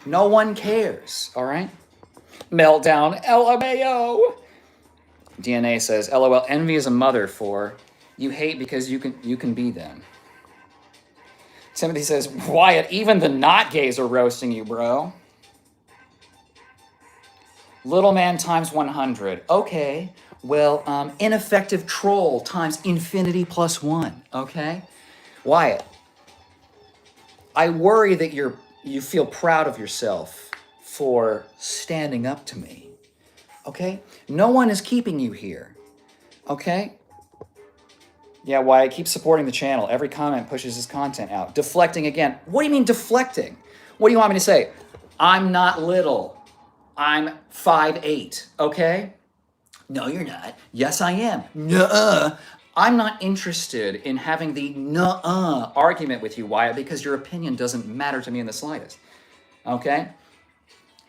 No one cares, all right? Meltdown, LMAO. DNA says, LOL, envy is a mother for you hate because you can be them. Timothy says, Wyatt, even the not gays are roasting you, bro. Little man times 100. Okay, well, ineffective troll times infinity plus 1, okay? Wyatt, I worry that you feel proud of yourself for standing up to me, okay? No one is keeping you here, okay? Yeah, Wyatt, keep supporting the channel. Every comment pushes his content out. Deflecting again. What do you mean deflecting? What do you want me to say? I'm not little. I'm 5'8", okay? No, you're not. Yes, I am. Nuh-uh. I'm not interested in having the nuh-uh argument with you, Wyatt, because your opinion doesn't matter to me in the slightest, okay?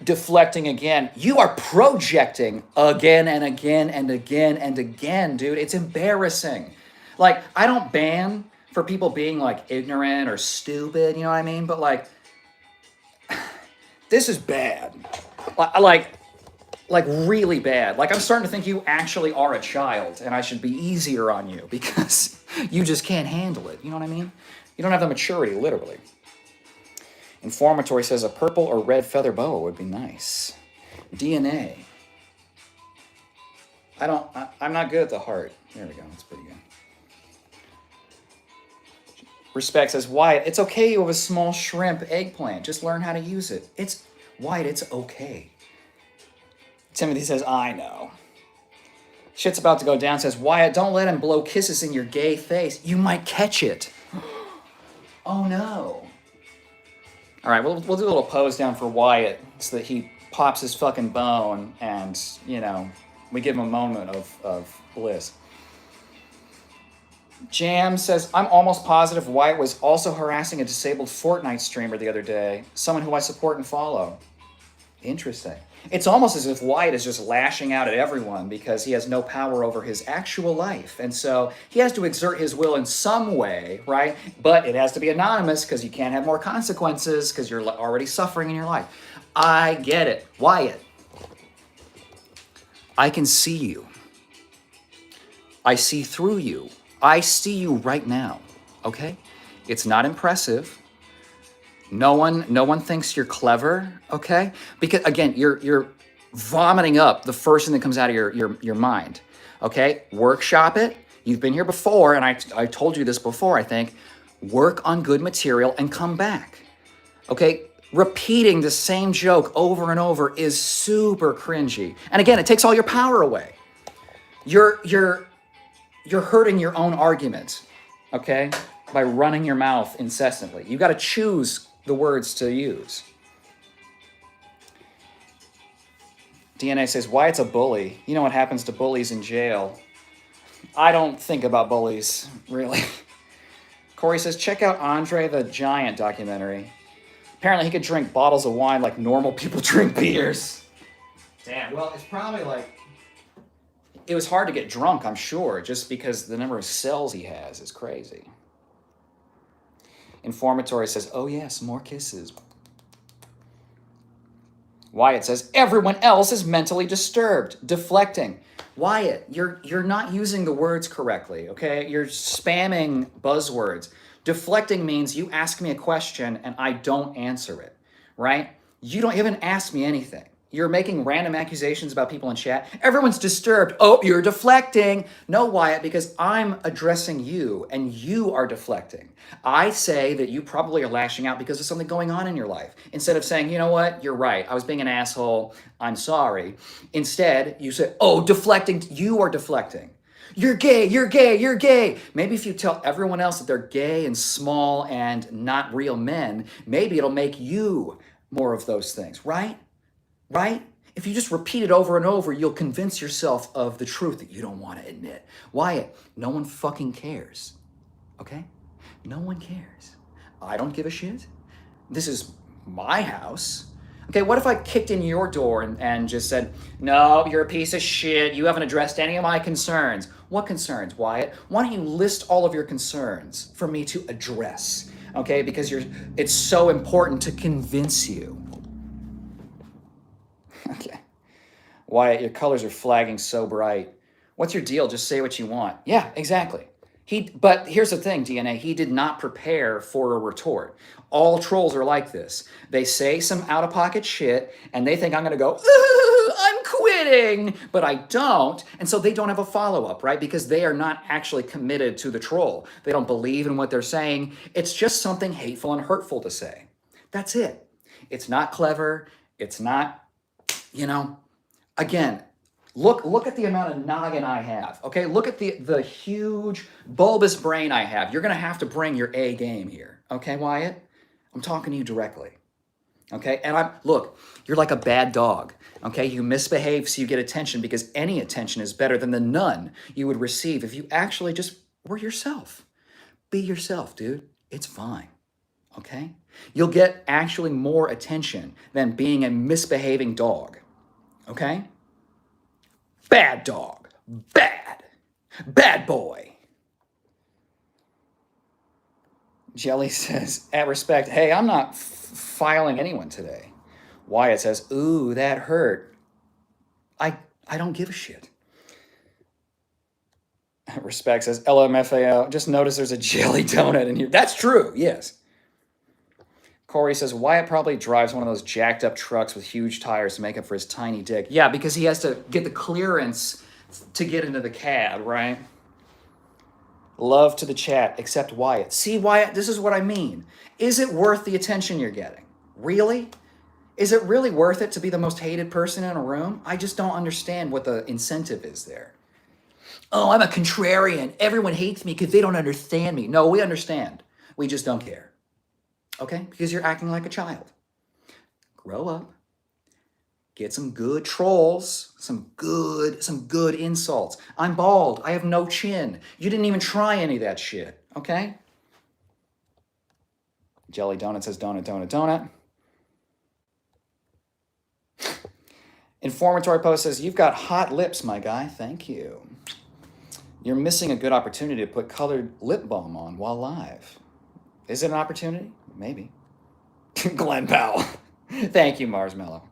Deflecting again. You are projecting again and again and again and again, dude. It's embarrassing. Like, I don't ban for people being, like, ignorant or stupid, you know what I mean? But, like, this is bad. Like really bad. Like, I'm starting to think you actually are a child and I should be easier on you because you just can't handle it. You know what I mean? You don't have the maturity, literally. Informatory says a purple or red feather boa would be nice. DNA. I'm not good at the heart. There we go. That's pretty good. Respect says, Wyatt, it's okay you have a small shrimp eggplant. Just learn how to use it. Wyatt, it's okay. Timothy says, I know. Shit's about to go down says, Wyatt, don't let him blow kisses in your gay face. You might catch it. Oh, no. All right, we'll do a little pose down for Wyatt so that he pops his fucking bone and, you know, we give him a moment of bliss. Jam says, I'm almost positive Wyatt was also harassing a disabled Fortnite streamer the other day, someone who I support and follow. Interesting. It's almost as if Wyatt is just lashing out at everyone because he has no power over his actual life. And so he has to exert his will in some way, right? But it has to be anonymous because you can't have more consequences because you're already suffering in your life. I get it. Wyatt, I can see you. I see through you. I see you right now, okay? It's not impressive. No one thinks you're clever, okay? Because again, you're vomiting up the first thing that comes out of your mind, okay? Workshop it. You've been here before, and I told you this before, I think. Work on good material and come back, okay? Repeating the same joke over and over is super cringy. And again, it takes all your power away. You're hurting your own argument, okay? By running your mouth incessantly. You got to choose the words to use. DNA says, Wyatt's a bully. You know what happens to bullies in jail. I don't think about bullies, really. Corey says, check out Andre the Giant documentary. Apparently he could drink bottles of wine like normal people drink beers. Damn, well, it's probably like... It was hard to get drunk, I'm sure, just because the number of cells he has is crazy. Informatory says, oh yes, more kisses. Wyatt says, everyone else is mentally disturbed. Deflecting. Wyatt, you're not using the words correctly, okay? You're spamming buzzwords. Deflecting means you ask me a question and I don't answer it, right? You haven't asked me anything. You're making random accusations about people in chat. Everyone's disturbed. Oh, you're deflecting. No, Wyatt, because I'm addressing you and you are deflecting. I say that you probably are lashing out because of something going on in your life. Instead of saying, you know what, you're right. I was being an asshole. I'm sorry. Instead, you say, oh, deflecting. You are deflecting. You're gay, you're gay, you're gay. Maybe if you tell everyone else that they're gay and small and not real men, maybe it'll make you more of those things, right? Right? If you just repeat it over and over, you'll convince yourself of the truth that you don't want to admit. Wyatt, no one fucking cares. Okay? No one cares. I don't give a shit. This is my house. Okay, what if I kicked in your door and just said, no, you're a piece of shit. You haven't addressed any of my concerns. What concerns, Wyatt? Why don't you list all of your concerns for me to address? Okay, because it's so important to convince you. Okay. Wyatt, your colors are flagging so bright. What's your deal? Just say what you want. Yeah, exactly. But here's the thing, DNA, he did not prepare for a retort. All trolls are like this. They say some out-of-pocket shit, and they think I'm gonna go, I'm quitting, but I don't, and so they don't have a follow-up, right? Because they are not actually committed to the troll. They don't believe in what they're saying. It's just something hateful and hurtful to say. That's it. It's not clever. It's not, again, look at the amount of noggin I have, okay? Look at the huge bulbous brain I have. You're gonna have to bring your A game here, okay, Wyatt? I'm talking to you directly, okay? And look, you're like a bad dog, okay? You misbehave so you get attention because any attention is better than the none you would receive if you actually just were yourself. Be yourself, dude. It's fine, okay? You'll get actually more attention than being a misbehaving dog, okay? Bad dog. Bad. Bad boy. Jelly says, at respect, hey, I'm not filing anyone today. Wyatt says, ooh, that hurt. I don't give a shit. Respect says, LMFAO, just notice there's a jelly donut in here. That's true, yes. Corey says, Wyatt probably drives one of those jacked up trucks with huge tires to make up for his tiny dick. Yeah, because he has to get the clearance to get into the cab, right? Love to the chat, except Wyatt. See, Wyatt, this is what I mean. Is it worth the attention you're getting? Really? Is it really worth it to be the most hated person in a room? I just don't understand what the incentive is there. Oh, I'm a contrarian. Everyone hates me because they don't understand me. No, we understand. We just don't care. Okay? Because you're acting like a child. Grow up. Get some good trolls, some good insults. I'm bald. I have no chin. You didn't even try any of that shit, okay? Jelly Donut says donut, donut, donut. Informatory post says, you've got hot lips, my guy. Thank you. You're missing a good opportunity to put colored lip balm on while live. Is it an opportunity? Maybe. Glenn Powell. Thank you, Marsmello.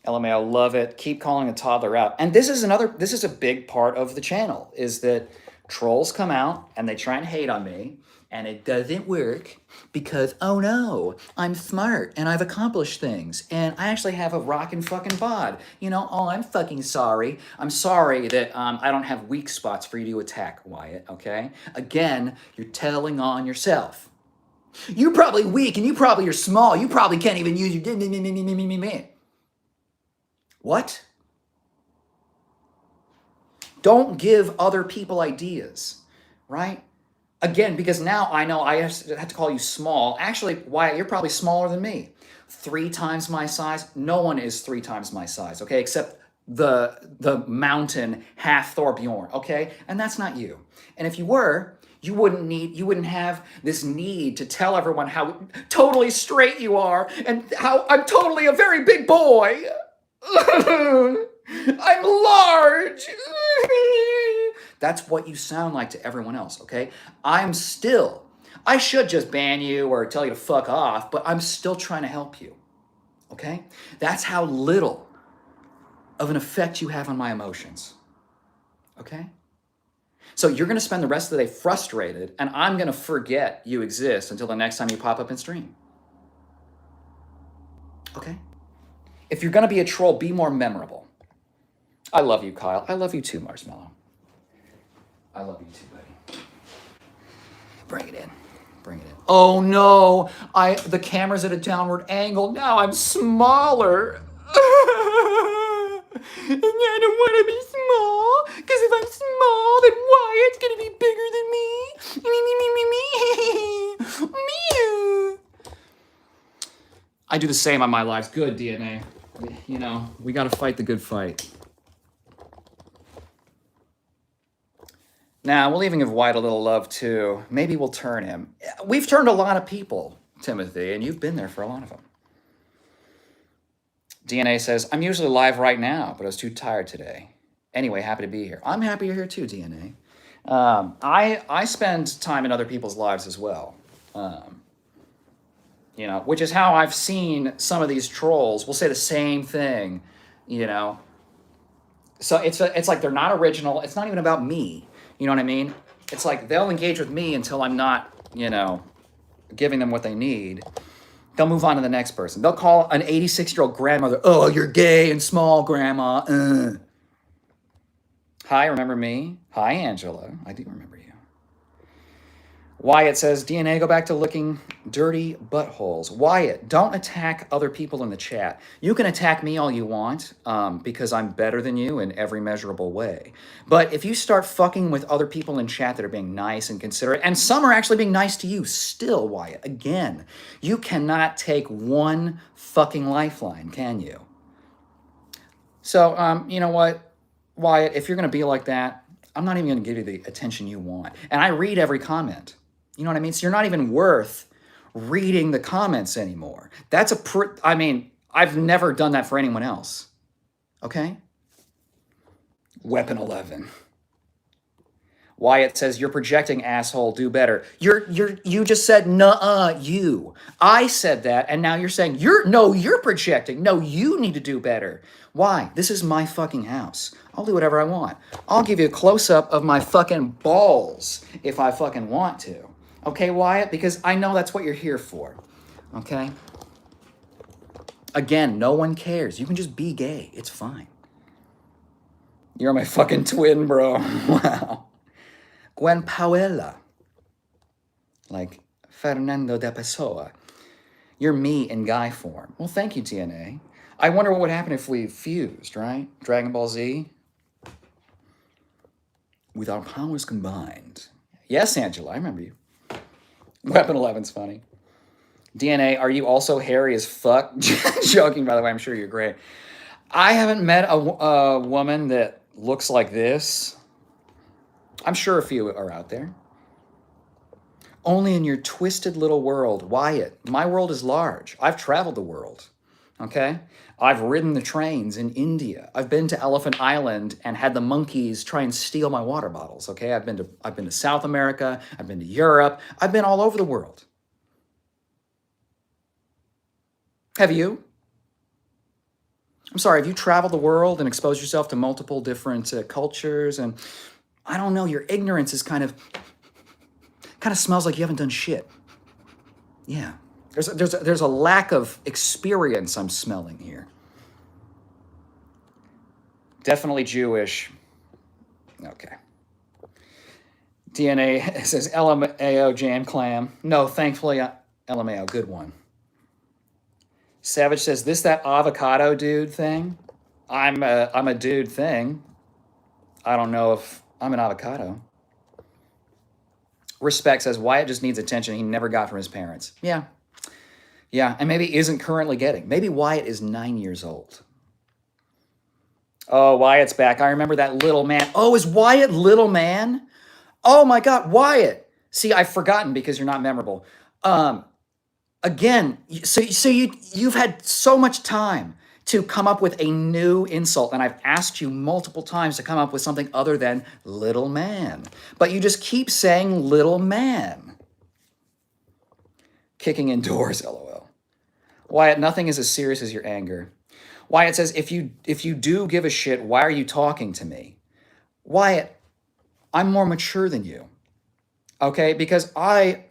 LMAO, love it. Keep calling a toddler out. And this is a big part of the channel, is that trolls come out and they try and hate on me, and it doesn't work because, oh no, I'm smart and I've accomplished things and I actually have a rockin' fucking bod. Oh, I'm fucking sorry. I'm sorry that I don't have weak spots for you to attack, Wyatt, okay? Again, you're telling on yourself. You're probably weak and you probably are small. You probably can't even use your... What? Don't give other people ideas, right? Again, because now I know I have to call you small. Actually, Wyatt, you're probably smaller than me. 3 times my size. No one is 3 times my size, okay? Except the mountain half Thorbjorn, okay? And that's not you. And if you were, you wouldn't have this need to tell everyone how totally straight you are and how I'm totally a very big boy. I'm large. That's what you sound like to everyone else, okay? I'm still I should just ban you or tell you to fuck off, but I'm still trying to help you. Okay? That's how little of an effect you have on my emotions. Okay? So you're going to spend the rest of the day frustrated, and I'm going to forget you exist until the next time you pop up in stream. Okay? If you're going to be a troll, be more memorable. I love you, Kyle. I love you too, Marshmallow. I love you too, buddy. Bring it in. Bring it in. Oh no! The camera's at a downward angle. Now I'm smaller. And I don't want to be small, because if I'm small, then Wyatt's gonna be bigger than me. Me. Me. I do the same on my lives. Good, DNA. You know, we gotta fight the good fight. Now, we'll even give Wyatt a little love too. Maybe we'll turn him. We've turned a lot of people, Timothy, and you've been there for a lot of them. DNA says, I'm usually live right now, but I was too tired today. Anyway, happy to be here. I'm happy you're here too, DNA. I spend time in other people's lives as well. You know, which is how I've seen some of these trolls will say the same thing, you know. So it's like they're not original. It's not even about me. You know what I mean? It's like they'll engage with me until I'm not, you know, giving them what they need. They'll move on to the next person. They'll call an 86-year-old grandmother, oh, you're gay and small, grandma. Hi, remember me? Hi, Angela. I do remember you. Wyatt says, DNA, go back to licking dirty buttholes. Wyatt, don't attack other people in the chat. You can attack me all you want because I'm better than you in every measurable way. But if you start fucking with other people in chat that are being nice and considerate, and some are actually being nice to you still, Wyatt, again, you cannot take one fucking lifeline, can you? So, you know what, Wyatt, if you're going to be like that, I'm not even going to give you the attention you want. And I read every comment. You know what I mean? So you're not even worth reading the comments anymore. That's I mean, I've never done that for anyone else. Okay? Weapon 11. Wyatt says, you're projecting, asshole, do better. You just said, nuh-uh, you. I said that, and now you're saying, you're projecting. No, you need to do better. Why? This is my fucking house. I'll do whatever I want. I'll give you a close-up of my fucking balls if I fucking want to. Okay, Wyatt? Because I know that's what you're here for. Okay? Again, no one cares. You can just be gay. It's fine. You're my fucking twin, bro. Wow. Gwen Pauella. Like Fernando de Pessoa. You're me in guy form. Well, thank you, DNA. I wonder what would happen if we fused, right? Dragon Ball Z? With our powers combined. Yes, Angela, I remember you. Weapon 11's funny. DNA, are you also hairy as fuck? Joking, by the way, I'm sure you're great. I haven't met a woman that looks like this. I'm sure a few are out there. Only in your twisted little world. Wyatt, my world is large. I've traveled the world, okay? I've ridden the trains in India. I've been to Elephant Island and had the monkeys try and steal my water bottles, okay? I've been to South America. I've been to Europe. I've been all over the world. Have you? I'm sorry, have you traveled the world and exposed yourself to multiple different cultures? And I don't know, your ignorance is kind of smells like you haven't done shit. Yeah. There's a lack of experience I'm smelling here. Definitely Jewish. Okay. DNA says LMAO jam clam. No, thankfully LMAO, good one. Savage says, this that avocado dude thing? I'm a dude thing. I don't know if I'm an avocado. Respect says, Wyatt just needs attention he never got from his parents. Yeah. Yeah, and maybe isn't currently getting. Maybe Wyatt is 9 years old. Oh, Wyatt's back. I remember that little man. Oh, is Wyatt little man? Oh my God, Wyatt. See, I've forgotten because you're not memorable. Again, so you've had so much time to come up with a new insult, and I've asked you multiple times to come up with something other than little man. But you just keep saying little man. Kicking indoors, lol. Wyatt, nothing is as serious as your anger. Wyatt says, if you do give a shit, why are you talking to me? Wyatt, I'm more mature than you. Okay, because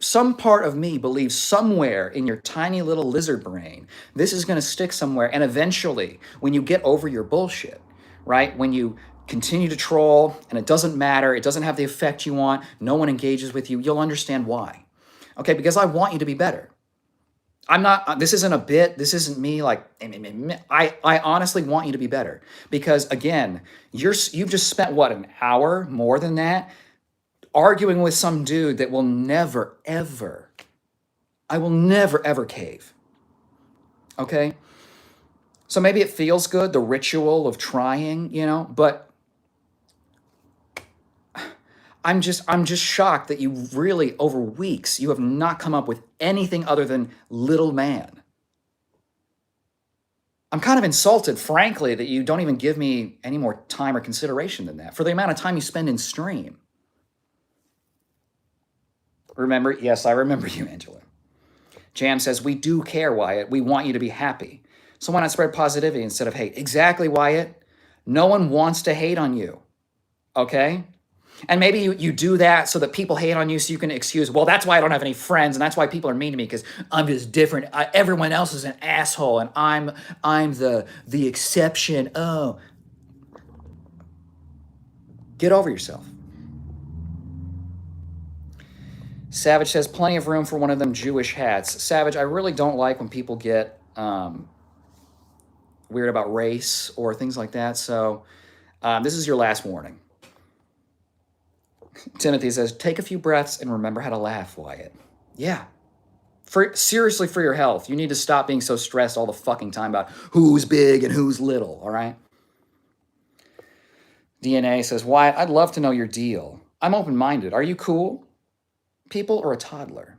some part of me believes somewhere in your tiny little lizard brain, this is going to stick somewhere. And eventually, when you get over your bullshit, right? When you continue to troll and it doesn't matter, it doesn't have the effect you want, no one engages with you, you'll understand why. Okay, because I want you to be better. I'm not, this isn't a bit, this isn't me like, I honestly want you to be better. Because again, you've just spent what, an hour, more than that, arguing with some dude that will never, ever, I will never, ever cave. Okay? So maybe it feels good, the ritual of trying, but I'm just shocked that you really, over weeks, you have not come up with anything other than little man. I'm kind of insulted, frankly, that you don't even give me any more time or consideration than that for the amount of time you spend in stream. Remember? Yes, I remember you, Angela. Jam says, we do care, Wyatt. We want you to be happy. So why not spread positivity instead of hate? Exactly, Wyatt. No one wants to hate on you. Okay? And maybe you do that so that people hate on you so you can excuse, well, that's why I don't have any friends, and that's why people are mean to me, because I'm just different. Everyone else is an asshole, and I'm the exception. Oh. Get over yourself. Savage says, plenty of room for one of them Jewish hats. Savage, I really don't like when people get weird about race or things like that. So this is your last warning. Timothy says, take a few breaths and remember how to laugh, Wyatt. Yeah. Seriously, for your health, you need to stop being so stressed all the fucking time about who's big and who's little, all right? DNA says, Wyatt, I'd love to know your deal. I'm open-minded. Are you cool? People or a toddler?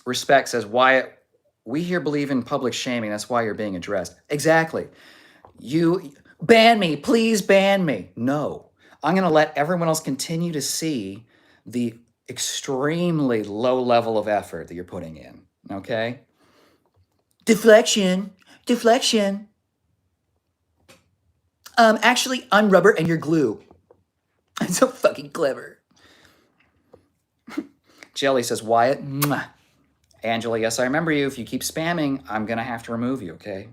Respect says, Wyatt, we here believe in public shaming. That's why you're being addressed. Exactly. You ban me. Please ban me. No. I'm going to let everyone else continue to see the extremely low level of effort that you're putting in. Okay? Deflection. Actually, I'm rubber and you're glue. I'm so fucking clever. Jelly says, Wyatt, mwah. Angela, yes, I remember you. If you keep spamming, I'm going to have to remove you, okay?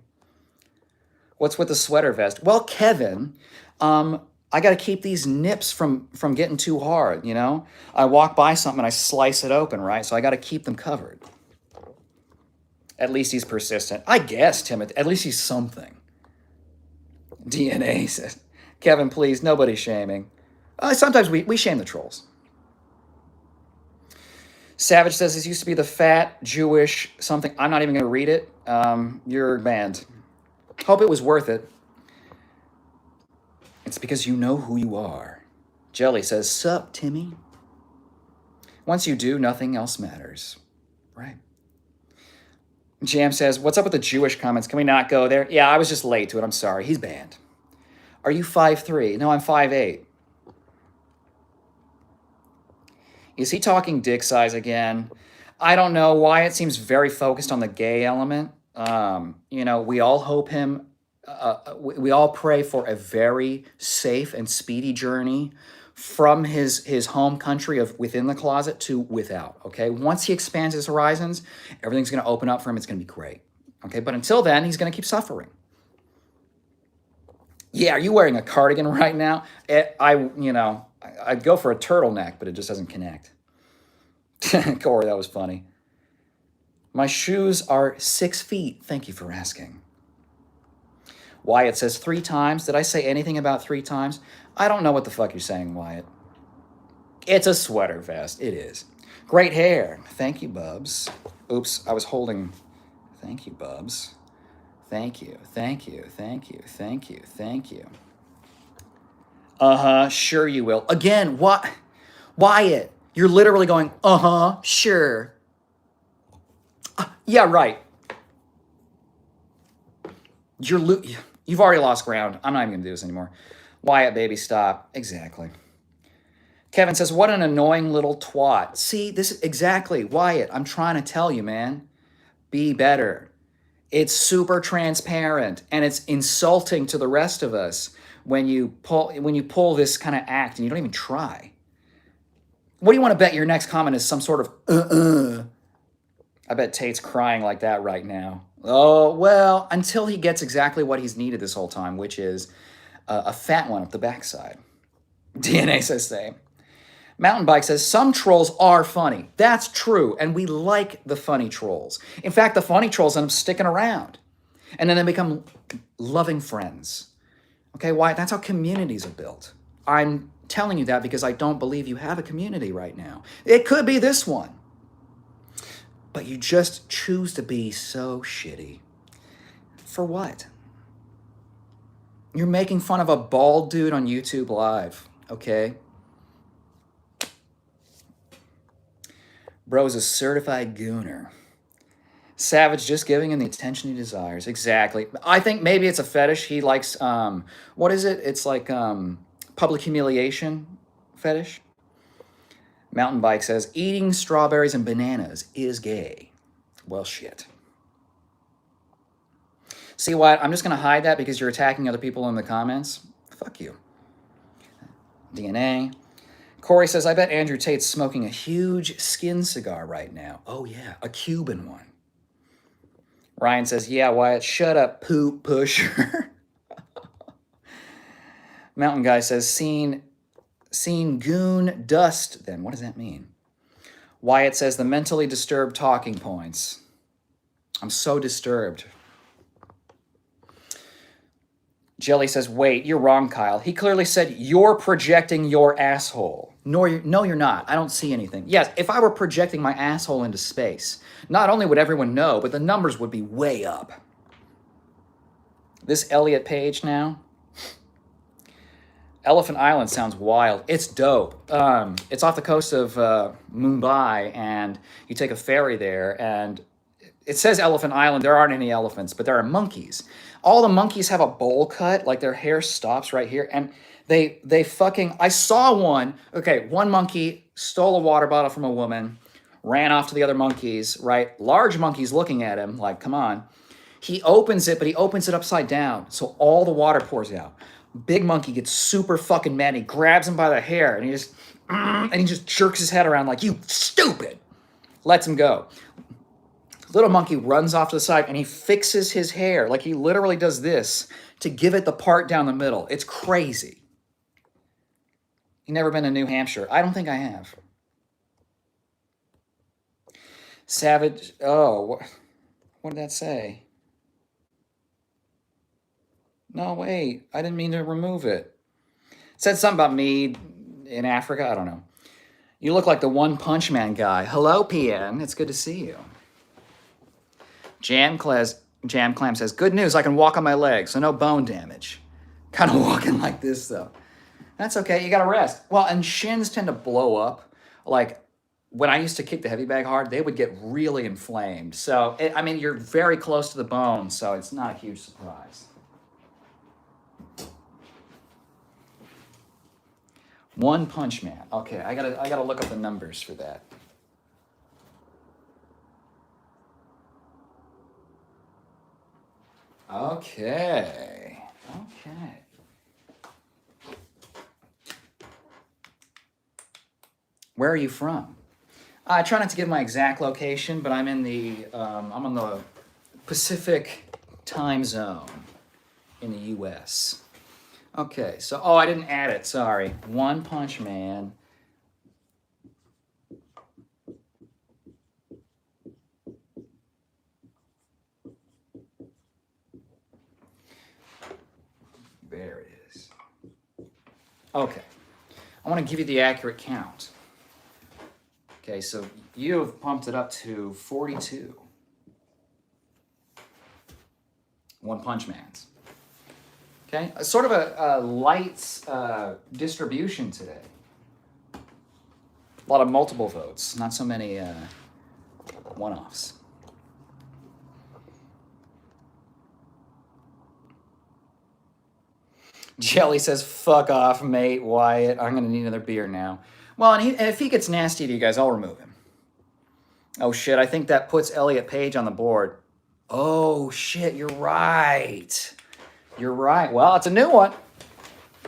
What's with the sweater vest? Well, Kevin, I got to keep these nips from getting too hard, I walk by something and I slice it open, right? So I got to keep them covered. At least he's persistent. I guess, Timothy, at least he's something. DNA says, Kevin, please, nobody's shaming. Sometimes we shame the trolls. Savage says this used to be the fat Jewish something. I'm not even going to read it. You're banned. Hope it was worth it. It's because you know who you are. Jelly says, sup, Timmy? Once you do, nothing else matters. Right. Jam says, what's up with the Jewish comments? Can we not go there? Yeah, I was just late to it. I'm sorry. He's banned. Are you 5'3"? No, I'm 5'8". Is he talking dick size again? I don't know. Wyatt seems very focused on the gay element. We all hope him, we all pray for a very safe and speedy journey from his home country of within the closet to without, okay? Once he expands his horizons, everything's going to open up for him. It's going to be great, okay? But until then, he's going to keep suffering. Yeah, are you wearing a cardigan right now? I'd go for a turtleneck, but it just doesn't connect. Corey, that was funny. My shoes are 6 feet. Thank you for asking. Wyatt says 3 times. Did I say anything about 3 times? I don't know what the fuck you're saying, Wyatt. It's a sweater vest. It is. Great hair. Thank you, Bubs. Oops, I was holding. Thank you, Bubs. Thank you. Sure you will. Again, what? Wyatt, you're literally going, sure. Yeah, right. You've already lost ground. I'm not even going to do this anymore. Wyatt, baby, stop. Exactly. Kevin says, what an annoying little twat. See, this is exactly, Wyatt, I'm trying to tell you, man. Be better. It's super transparent and it's insulting to the rest of us when you pull this kind of act and you don't even try. What do you want to bet your next comment is some sort of I bet Tate's crying like that right now. Oh, well, until he gets exactly what he's needed this whole time, which is a fat one up the backside. DNA says same. Mountain Bike says, some trolls are funny. That's true, and we like the funny trolls. In fact, the funny trolls end up sticking around. And then they become loving friends. Okay, why? That's how communities are built. I'm telling you that because I don't believe you have a community right now. It could be this one. But you just choose to be so shitty. For what? You're making fun of a bald dude on YouTube Live, okay? Bro's a certified gooner. Savage just giving him the attention he desires. Exactly. I think maybe it's a fetish. He likes, what is it? It's like public humiliation fetish. Mountain Bike says, eating strawberries and bananas is gay. Well, shit. See what? I'm just going to hide that because you're attacking other people in the comments. Fuck you. DNA. Corey says, I bet Andrew Tate's smoking a huge skin cigar right now. Oh, yeah, a Cuban one. Ryan says, yeah, Wyatt, shut up, poop pusher. Mountain Guy says, seen goon dust then. What does that mean? Wyatt says, the mentally disturbed talking points. I'm so disturbed. Jelly says, wait, you're wrong, Kyle. He clearly said you're projecting your asshole. No, you're not. I don't see anything. Yes, if I were projecting my asshole into space, not only would everyone know, but the numbers would be way up. This Elliot Page now. Elephant Island sounds wild. It's dope. It's off the coast of Mumbai, and you take a ferry there, and it says Elephant Island. There aren't any elephants, but there are monkeys. All the monkeys have a bowl cut, like their hair stops right here, and they fucking, I saw one, okay, one monkey stole a water bottle from a woman, ran off to the other monkeys, right? Large monkeys looking at him, like, come on. He opens it, but he opens it upside down, so all the water pours out. Big monkey gets super fucking mad, and he grabs him by the hair, and he just jerks his head around like, you stupid! Lets him go. Little monkey runs off to the side, and he fixes his hair, like he literally does this, to give it the part down the middle. It's crazy. You never been to New Hampshire? I don't think I have. Savage, oh, what did that say? No, wait, I didn't mean to remove it. It said something about me in Africa, I don't know. You look like the One Punch Man guy. Hello, PN, it's good to see you. Jam Clam says, good news, I can walk on my legs, so no bone damage. Kind of walking like this, though. That's okay, you gotta rest. Well, and shins tend to blow up. Like, when I used to kick the heavy bag hard, they would get really inflamed. So, I mean, you're very close to the bone, so it's not a huge surprise. One Punch Man. Okay, I gotta look up the numbers for that. Okay. Where are you from? I try not to give my exact location, but I'm in I'm on the Pacific time zone in the U.S. Okay, so, I didn't add it, sorry. One Punch Man. There it is. Okay, I want to give you the accurate count. Okay, so you've pumped it up to 42. One Punch Mans. Okay, sort of a light distribution today. A lot of multiple votes, not so many one-offs. Jelly says, fuck off, mate, Wyatt. I'm going to need another beer now. Well, and if he gets nasty to you guys, I'll remove him. Oh shit, I think that puts Elliot Page on the board. Oh shit, you're right. You're right. Well, it's a new one.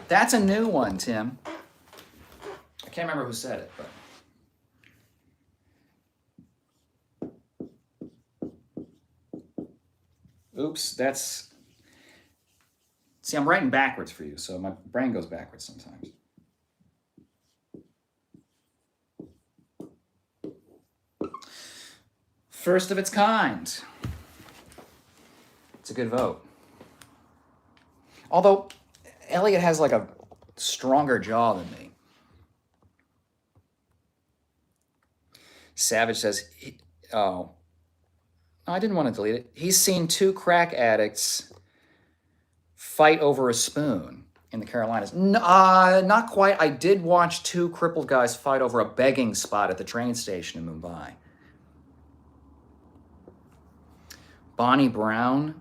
That's a new one, Tim. I can't remember who said it, but. Oops, that's. See, I'm writing backwards for you, so my brain goes backwards sometimes. First of its kind. It's a good vote. Although, Elliot has like a stronger jaw than me. Savage says, oh, I didn't want to delete it. He's seen 2 crack addicts fight over a spoon in the Carolinas. Not quite. I did watch 2 crippled guys fight over a begging spot at the train station in Mumbai. Bonnie Brown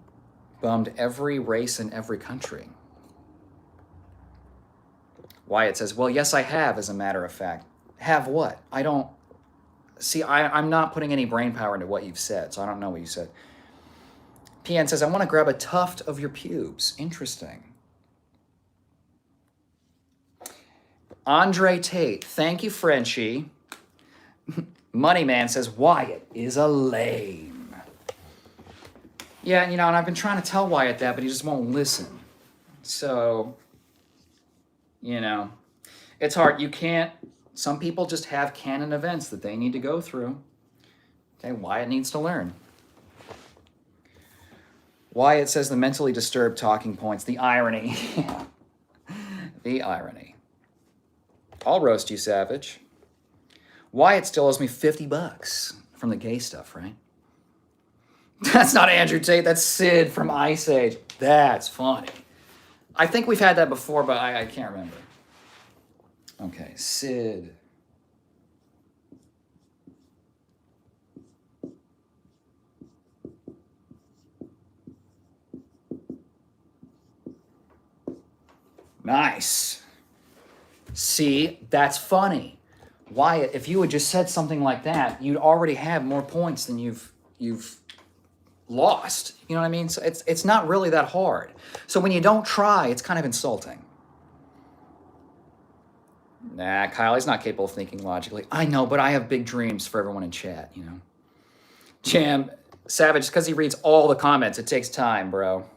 bummed every race in every country. Wyatt says, well, yes, I have, as a matter of fact. Have what? I don't... See, I'm not putting any brain power into what you've said, so I don't know what you said. PN says, I want to grab a tuft of your pubes. Interesting. Andre Tate, thank you, Frenchie. Moneyman says, Wyatt is a lame. Yeah, and I've been trying to tell Wyatt that, but he just won't listen. So, it's hard. You can't... Some people just have canon events that they need to go through. Okay, Wyatt needs to learn. Wyatt says the mentally disturbed talking points. The irony. The irony. I'll roast you, Savage. Wyatt still owes me $50 from the gay stuff, right? That's not Andrew Tate. That's Sid from Ice Age. That's funny. I think we've had that before, but I can't remember. Okay, Sid. Nice. See, that's funny. Wyatt, if you had just said something like that, you'd already have more points than you've lost. You know what I mean? So it's not really that hard. So when you don't try, it's kind of insulting. Nah, Kylie's not capable of thinking logically. I know, but I have big dreams for everyone in chat, Jam, Savage, because he reads all the comments. It takes time, bro.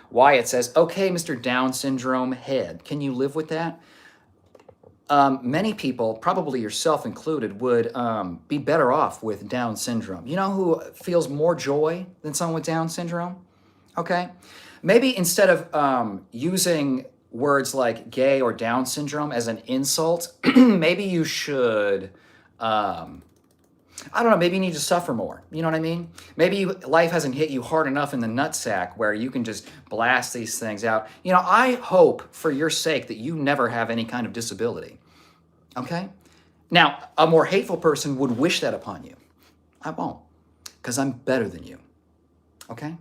Wyatt says, okay, Mr. Down syndrome head, can you live with that? Many people, probably yourself included, would be better off with Down syndrome. You know who feels more joy than someone with Down syndrome? Okay? Maybe instead of using words like gay or Down syndrome as an insult, maybe you should, I don't know, maybe you need to suffer more. You know what I mean? Maybe life hasn't hit you hard enough in the nutsack where you can just blast these things out. I hope for your sake that you never have any kind of disability. Okay? Now, a more hateful person would wish that upon you. I won't, because I'm better than you. Okay?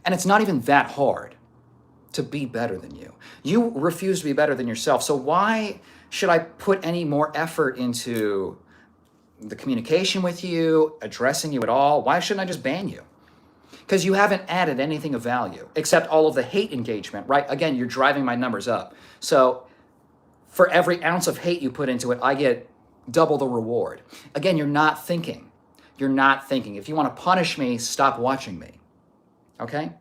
And it's not even that hard to be better than you. You refuse to be better than yourself. So why should I put any more effort into the communication with you, addressing you at all? Why shouldn't I just ban you? Because you haven't added anything of value except all of the hate engagement, right? Again, you're driving my numbers up. So for every ounce of hate you put into it, I get double the reward. Again, you're not thinking. You're not thinking. If you want to punish me, stop watching me. Okay?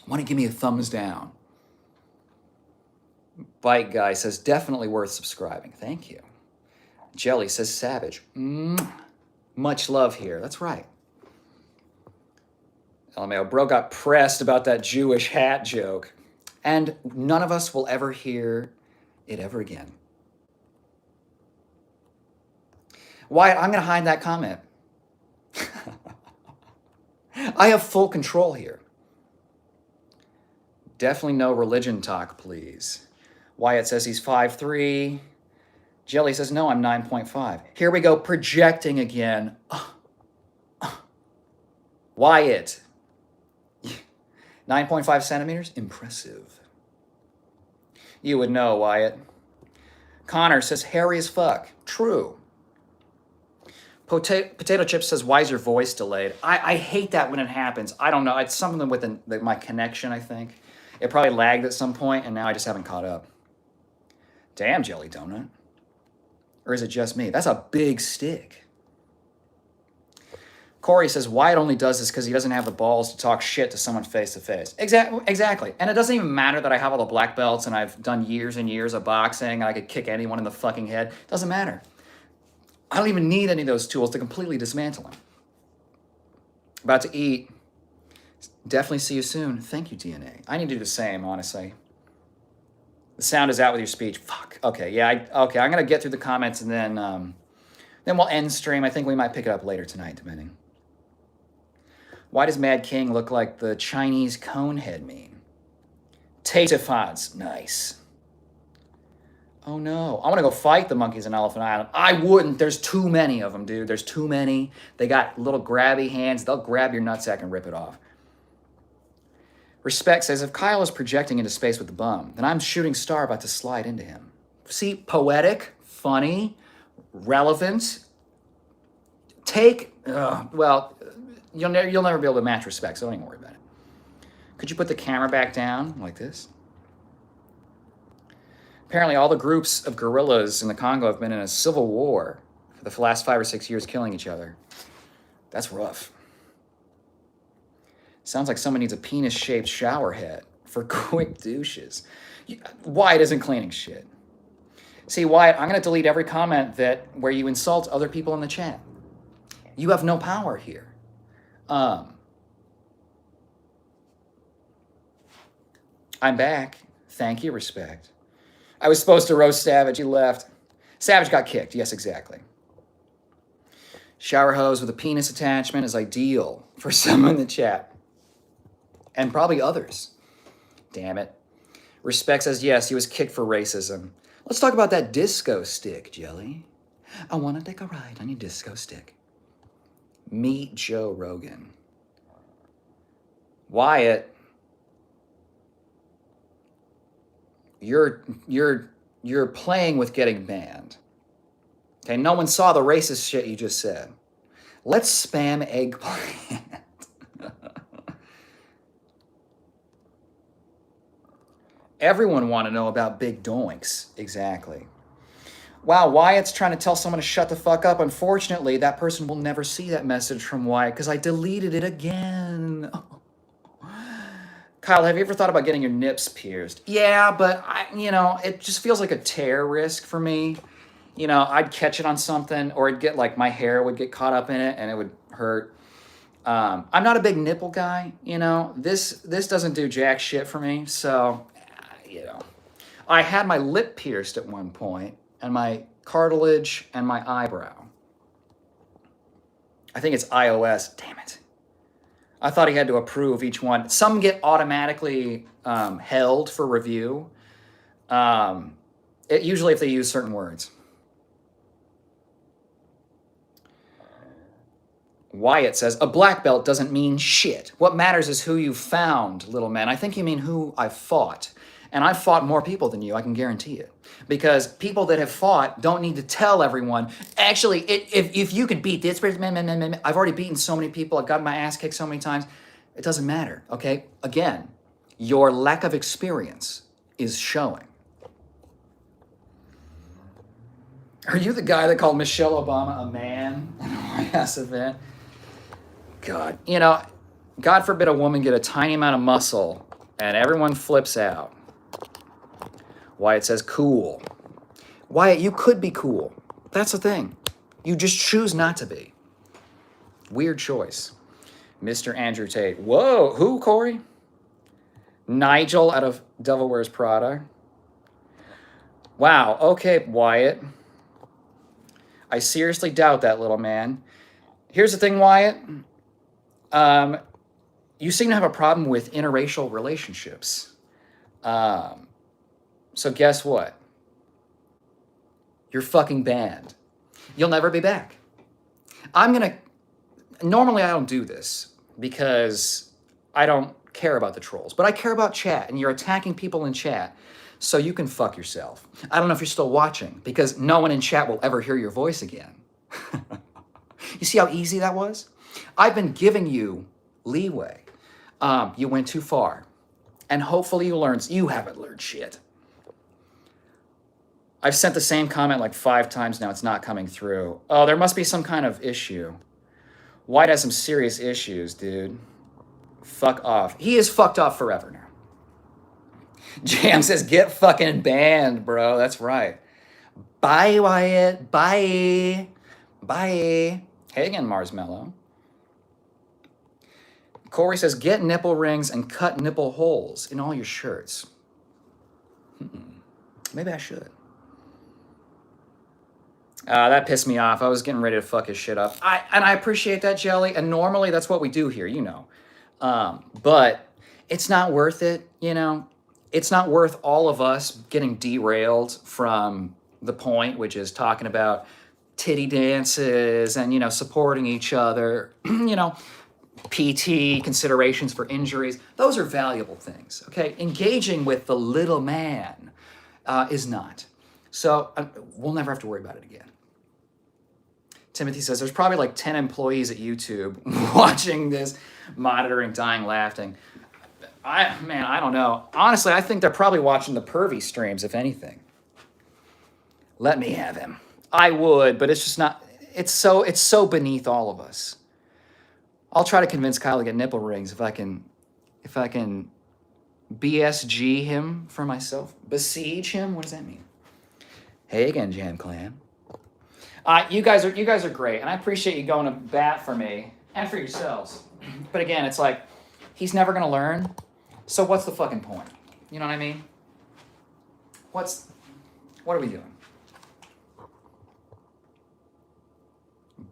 Want to give me a thumbs down? Bike Guy says, definitely worth subscribing. Thank you. Jelly says, Savage. Much love here. That's right. LMAO, bro got pressed about that Jewish hat joke. And none of us will ever hear it ever again. Wyatt, I'm going to hide that comment. I have full control here. Definitely no religion talk, please. Wyatt says he's 5'3". Jelly says, no, I'm 9.5. Here we go, projecting again. Wyatt. 9.5 centimeters? Impressive. You would know, Wyatt. Connor says, hairy as fuck. True. Potato Chip says, why is your voice delayed? I hate that when it happens. I don't know. It's something with my connection, I think. It probably lagged at some point, and now I just haven't caught up. Damn, Jelly Donut. Or is it just me? That's a big stick. Corey says, Wyatt only does this because he doesn't have the balls to talk shit to someone face to face. Exactly. And it doesn't even matter that I have all the black belts and I've done years and years of boxing and I could kick anyone in the fucking head. It doesn't matter. I don't even need any of those tools to completely dismantle him. About to eat. Definitely see you soon. Thank you, DNA. I need to do the same, honestly. The sound is out with your speech. Fuck. Okay, yeah. Okay, I'm going to get through the comments and then we'll end stream. I think we might pick it up later tonight, depending. Why does Mad King look like the Chinese cone head meme? Tatefads. Nice. Oh no. I want to go fight the monkeys in Elephant Island. I wouldn't. There's too many of them, dude. There's too many. They got little grabby hands. They'll grab your nutsack and rip it off. Respect says, if Kyle is projecting into space with the bum, then I'm shooting star about to slide into him. See, poetic, funny, relevant. Well, you'll never be able to match respect, so don't even worry about it. Could you put the camera back down like this? Apparently all the groups of guerrillas in the Congo have been in a civil war for the last 5 or 6 years, killing each other. That's rough. Sounds like someone needs a penis-shaped shower head for quick douches. Wyatt isn't cleaning shit. See, Wyatt, I'm going to delete every comment where you insult other people in the chat. You have no power here. I'm back. Thank you, Respect. I was supposed to roast Savage. He left. Savage got kicked. Yes, exactly. Shower hose with a penis attachment is ideal for someone in the chat. And probably others. Damn it. Respect says, yes, he was kicked for racism. Let's talk about that disco stick, Jelly. I want to take a ride on your disco stick. Meet Joe Rogan. Wyatt, you're playing with getting banned. Okay, no one saw the racist shit you just said. Let's spam eggplant. Everyone want to know about big doinks. Exactly. Wow, Wyatt's trying to tell someone to shut the fuck up. Unfortunately, that person will never see that message from Wyatt because I deleted it again. Kyle, have you ever thought about getting your nips pierced? Yeah, but it just feels like a tear risk for me. I'd catch it on something, or it'd get like my hair would get caught up in it and it would hurt. I'm not a big nipple guy. This doesn't do jack shit for me. So, I had my lip pierced at one point, and my cartilage and my eyebrow. I think it's iOS. Damn it. I thought he had to approve each one. Some get automatically held for review. Usually if they use certain words. Wyatt says, a black belt doesn't mean shit. What matters is who you found, little man. I think you mean who I fought. And I've fought more people than you, I can guarantee it. Because people that have fought don't need to tell everyone, actually, if you could beat this person, I've already beaten so many people, I've gotten my ass kicked so many times. It doesn't matter, okay? Again, your lack of experience is showing. Are you the guy that called Michelle Obama a man at a White House event? God, God forbid a woman get a tiny amount of muscle and everyone flips out. Wyatt says, cool. Wyatt, you could be cool. That's the thing. You just choose not to be. Weird choice. Mr. Andrew Tate. Whoa, who, Corey? Nigel out of Devil Wears Prada. Wow, okay, Wyatt. I seriously doubt that, little man. Here's the thing, Wyatt. You seem to have a problem with interracial relationships. So guess what? You're fucking banned. You'll never be back. Normally I don't do this because I don't care about the trolls, but I care about chat, and you're attacking people in chat, so you can fuck yourself. I don't know if you're still watching, because no one in chat will ever hear your voice again. You see how easy that was? I've been giving you leeway. You went too far. And hopefully you haven't learned shit. I've sent the same comment like 5 times now. It's not coming through. Oh, there must be some kind of issue. White has some serious issues, dude. Fuck off. He is fucked off forever now. Jam says, get fucking banned, bro. That's right. Bye, Wyatt. Bye. Bye. Hey again, Marsmello. Corey says, get nipple rings and cut nipple holes in all your shirts. Maybe I should. That pissed me off. I was getting ready to fuck his shit up. I appreciate that, Jelly, and normally that's what we do here, you know. But it's not worth it, you know. It's not worth all of us getting derailed from the point, which is talking about titty dances and, you know, supporting each other, you know, PT, considerations for injuries. Those are valuable things, okay? Engaging with the little man is not. So we'll never have to worry about it again. Timothy says, there's probably like 10 employees at YouTube watching this, monitoring, dying, laughing. I don't know. Honestly, I think they're probably watching the pervy streams, if anything. Let me have him. I would, but it's just not, it's so beneath all of us. I'll try to convince Kyle to get nipple rings if I can BSG him for myself. Besiege him? What does that mean? Hey again, Jam Clan. You guys are great, and I appreciate you going to bat for me and for yourselves. But again, it's like, he's never gonna learn, so what's the fucking point? You know what I mean? What are we doing?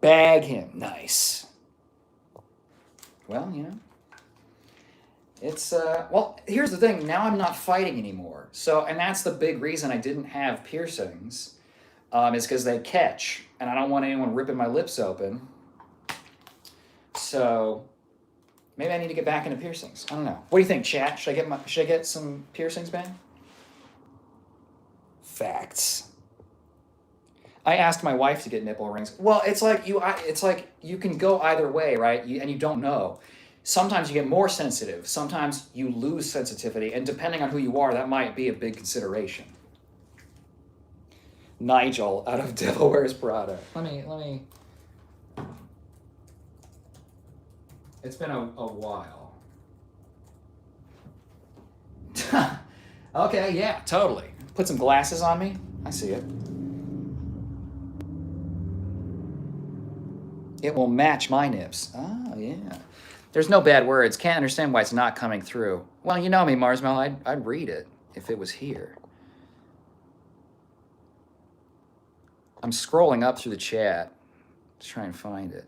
Bag him. Nice. Well, you know, it's, well, here's the thing. Now I'm not fighting anymore. So, and that's the big reason I didn't have piercings, is because they catch, and I don't want anyone ripping my lips open. So, maybe I need to get back into piercings. I don't know. What do you think, chat? Should I get some piercings, Ben? Facts. I asked my wife to get nipple rings. Well, it's like you can go either way, right? And you don't know. Sometimes you get more sensitive. Sometimes you lose sensitivity. And depending on who you are, that might be a big consideration. Nigel out of Devil Wears Prada. Let me. It's been a while. Okay, yeah, totally. Put some glasses on me. I see it. It will match my nips. Oh, yeah. There's no bad words. Can't understand why it's not coming through. Well, you know me, Marsmell. I'd read it if it was here. I'm scrolling up through the chat to try and find it.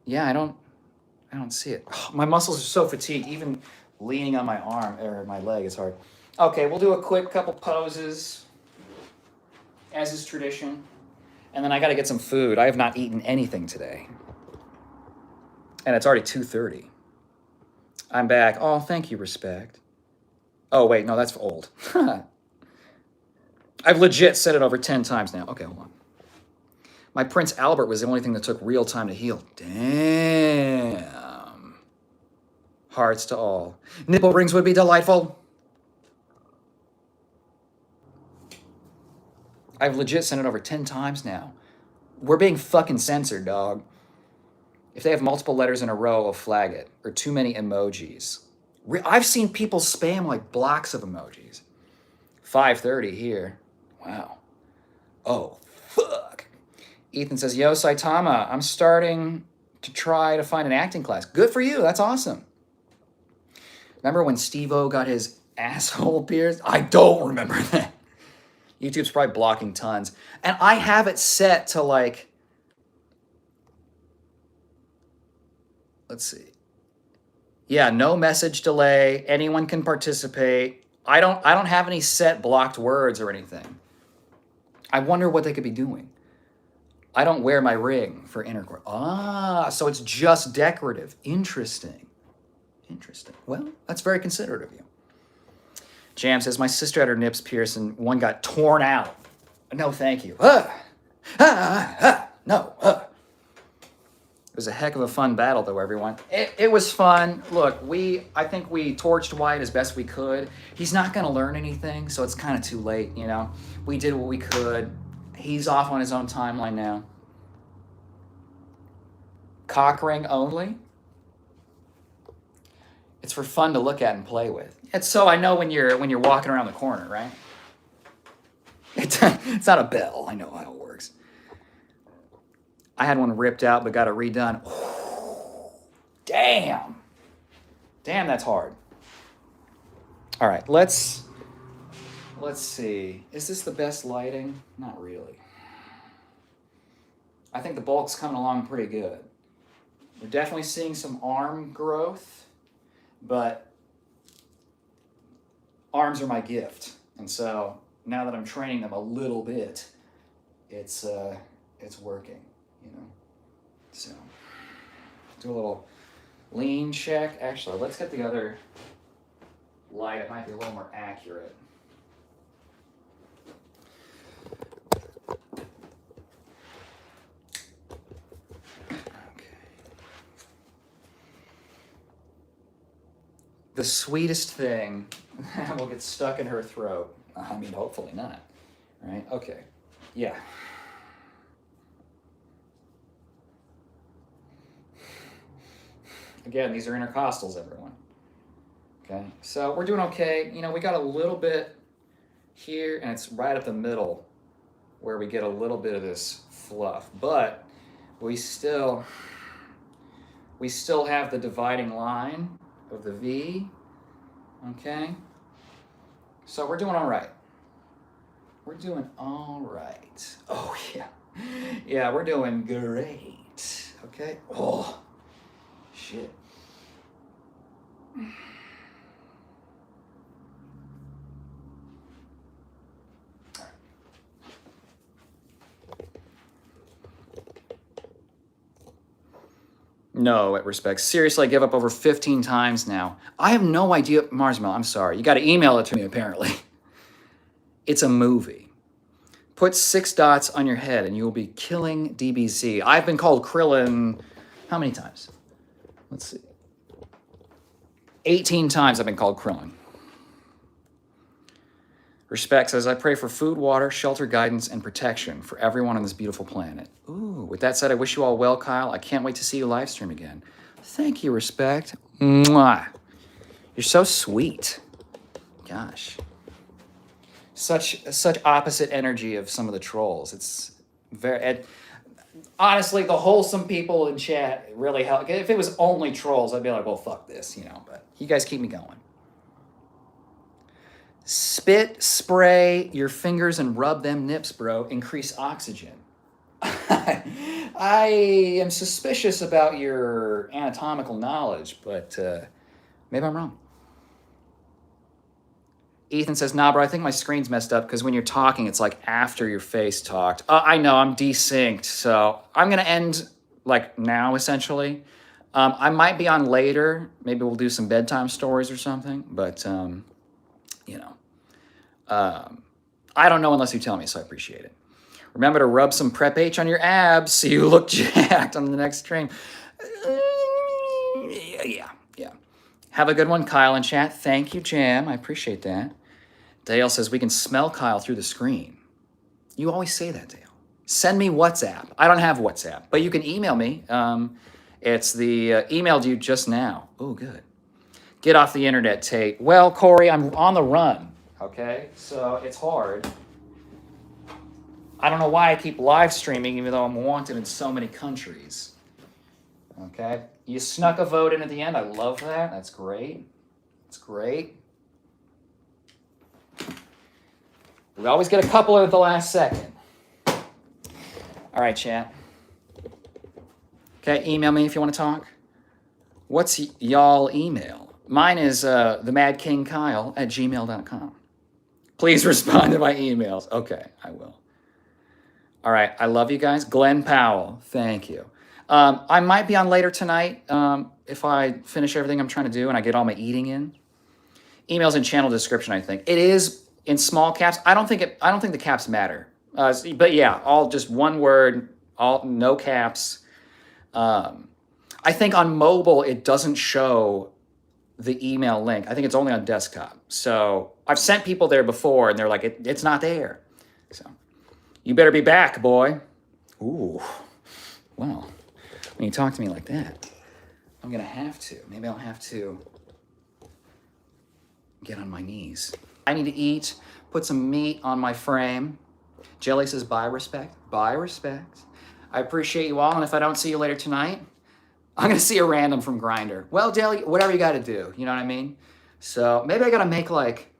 Yeah, I don't see it. Oh, my muscles are so fatigued. Even leaning on my arm or my leg is hard. Okay, we'll do a quick couple poses, as is tradition. And then I got to get some food. I have not eaten anything today. And it's already 2:30. I'm back. Oh, thank you, Respect. Oh, wait, no, that's old. I've legit said it over 10 times now. Okay, hold on. My Prince Albert was the only thing that took real time to heal. Damn. Hearts to all. Nipple rings would be delightful. I've legit sent it over 10 times now. We're being fucking censored, dog. If they have multiple letters in a row, I'll flag it. Or too many emojis. I've seen people spam like blocks of emojis. 5:30 here. Wow. Oh, fuck. Ethan says, yo, Saitama, I'm starting to try to find an acting class. Good for you. That's awesome. Remember when Steve-O got his asshole pierced? I don't remember that. YouTube's probably blocking tons. And I have it set to like, let's see. Yeah, no message delay. Anyone can participate. I don't have any set blocked words or anything. I wonder what they could be doing. I don't wear my ring for intercourse. Ah, so it's just decorative. Interesting. Interesting. Well, that's very considerate of you. Jam says, my sister had her nips pierced and one got torn out. No, thank you. No. It was a heck of a fun battle, though, everyone. It was fun. Look, I think we torched Wyatt as best we could. He's not going to learn anything, so it's kind of too late, you know. We did what we could. He's off on his own timeline now. Cock ring only? It's for fun to look at and play with. It's so I know when you're walking around the corner, right? It's not a bell. I know how it works. I had one ripped out but got it redone. Damn. Damn, that's hard. All right, let's see. Is this the best lighting? Not really. I think the bulk's coming along pretty good. We're definitely seeing some arm growth, but arms are my gift. And so now that I'm training them a little bit, it's working, you know. So do a little lean check. Actually, let's get the other light. It might be a little more accurate. The sweetest thing will get stuck in her throat. I mean, hopefully not. Right? Okay. Yeah. Again, these are intercostals, everyone. Okay? So we're doing okay. You know, we got a little bit here, and it's right up the middle where we get a little bit of this fluff. But we still have the dividing line of the V, okay? So we're doing all right. We're doing all right. Oh, yeah. Yeah, we're doing great, okay? Oh, shit. No, at respect. Seriously, I give up over 15 times now. I have no idea. Marsmell, I'm sorry. You got to email it to me, apparently. It's a movie. Put 6 dots on your head and you will be killing DBZ. I've been called Krillin how many times? Let's see. 18 times I've been called Krillin. Respect says, I pray for food, water, shelter, guidance, and protection for everyone on this beautiful planet. Ooh, with that said, I wish you all well, Kyle. I can't wait to see you live stream again. Thank you, Respect. Mwah. You're so sweet. Gosh. Such opposite energy of some of the trolls. It's very... honestly, the wholesome people in chat really help. If it was only trolls, I'd be like, well, fuck this, you know. But you guys keep me going. Spit, spray your fingers and rub them nips, bro. Increase oxygen. I am suspicious about your anatomical knowledge, but maybe I'm wrong. Ethan says, nah, bro, I think my screen's messed up because when you're talking, it's like after your face talked. I know, I'm desynced, so I'm going to end like now, essentially. I might be on later. Maybe we'll do some bedtime stories or something, but, you know. I don't know unless you tell me, so I appreciate it. Remember to rub some Prep H on your abs so you look jacked on the next stream. Yeah. Have a good one, Kyle in chat. Thank you, Jam. I appreciate that. Dale says, we can smell Kyle through the screen. You always say that, Dale. Send me WhatsApp. I don't have WhatsApp, but you can email me. It's the emailed you just now. Oh, good. Get off the internet, Tate. Well, Corey, I'm on the run. Okay, so it's hard. I don't know why I keep live streaming even though I'm wanted in so many countries. Okay, you snuck a vote in at the end. I love that. That's great. It's great. We always get a couple at the last second. All right, chat. Okay, email me if you want to talk. What's y'all email? Mine is themadkingkyle@gmail.com. Please respond to my emails. Okay, I will. All right. I love you guys. Glenn Powell. Thank you. I might be on later tonight if I finish everything I'm trying to do and I get all my eating in. Emails in channel description, I think. It is in small caps. I don't think the caps matter. But yeah, all just one word, all no caps. I think on mobile it doesn't show the email link. I think it's only on desktop. So I've sent people there before and they're like, it's not there. So you better be back, boy. Ooh, well, when you talk to me like that, I'm gonna have to. Maybe I'll have to get on my knees. I need to eat, put some meat on my frame. Jelly says, bye, respect. Bye, respect. I appreciate you all, and if I don't see you later tonight, I'm going to see a random from Grindr. Well, Jelly, whatever you got to do, you know what I mean? So maybe I got to make like,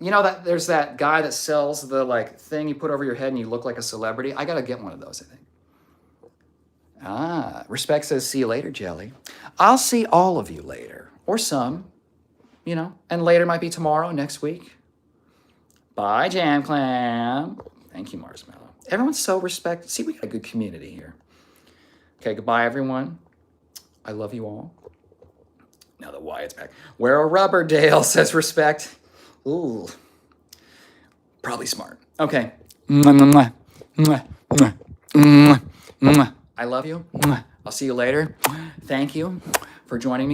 you know, that there's that guy that sells the like thing you put over your head and you look like a celebrity. I got to get one of those, I think. Respect says, see you later, Jelly. I'll see all of you later, or some, you know, and later might be tomorrow, next week. Bye, Jam Clam. Thank you, Marshmallow. Everyone's so respected. See, we got a good community here. Okay, goodbye, everyone. I love you all. Now that Wyatt's back. Wear a rubber, Dale, says respect. Ooh. Probably smart. Okay. I love you. I'll see you later. Thank you for joining me.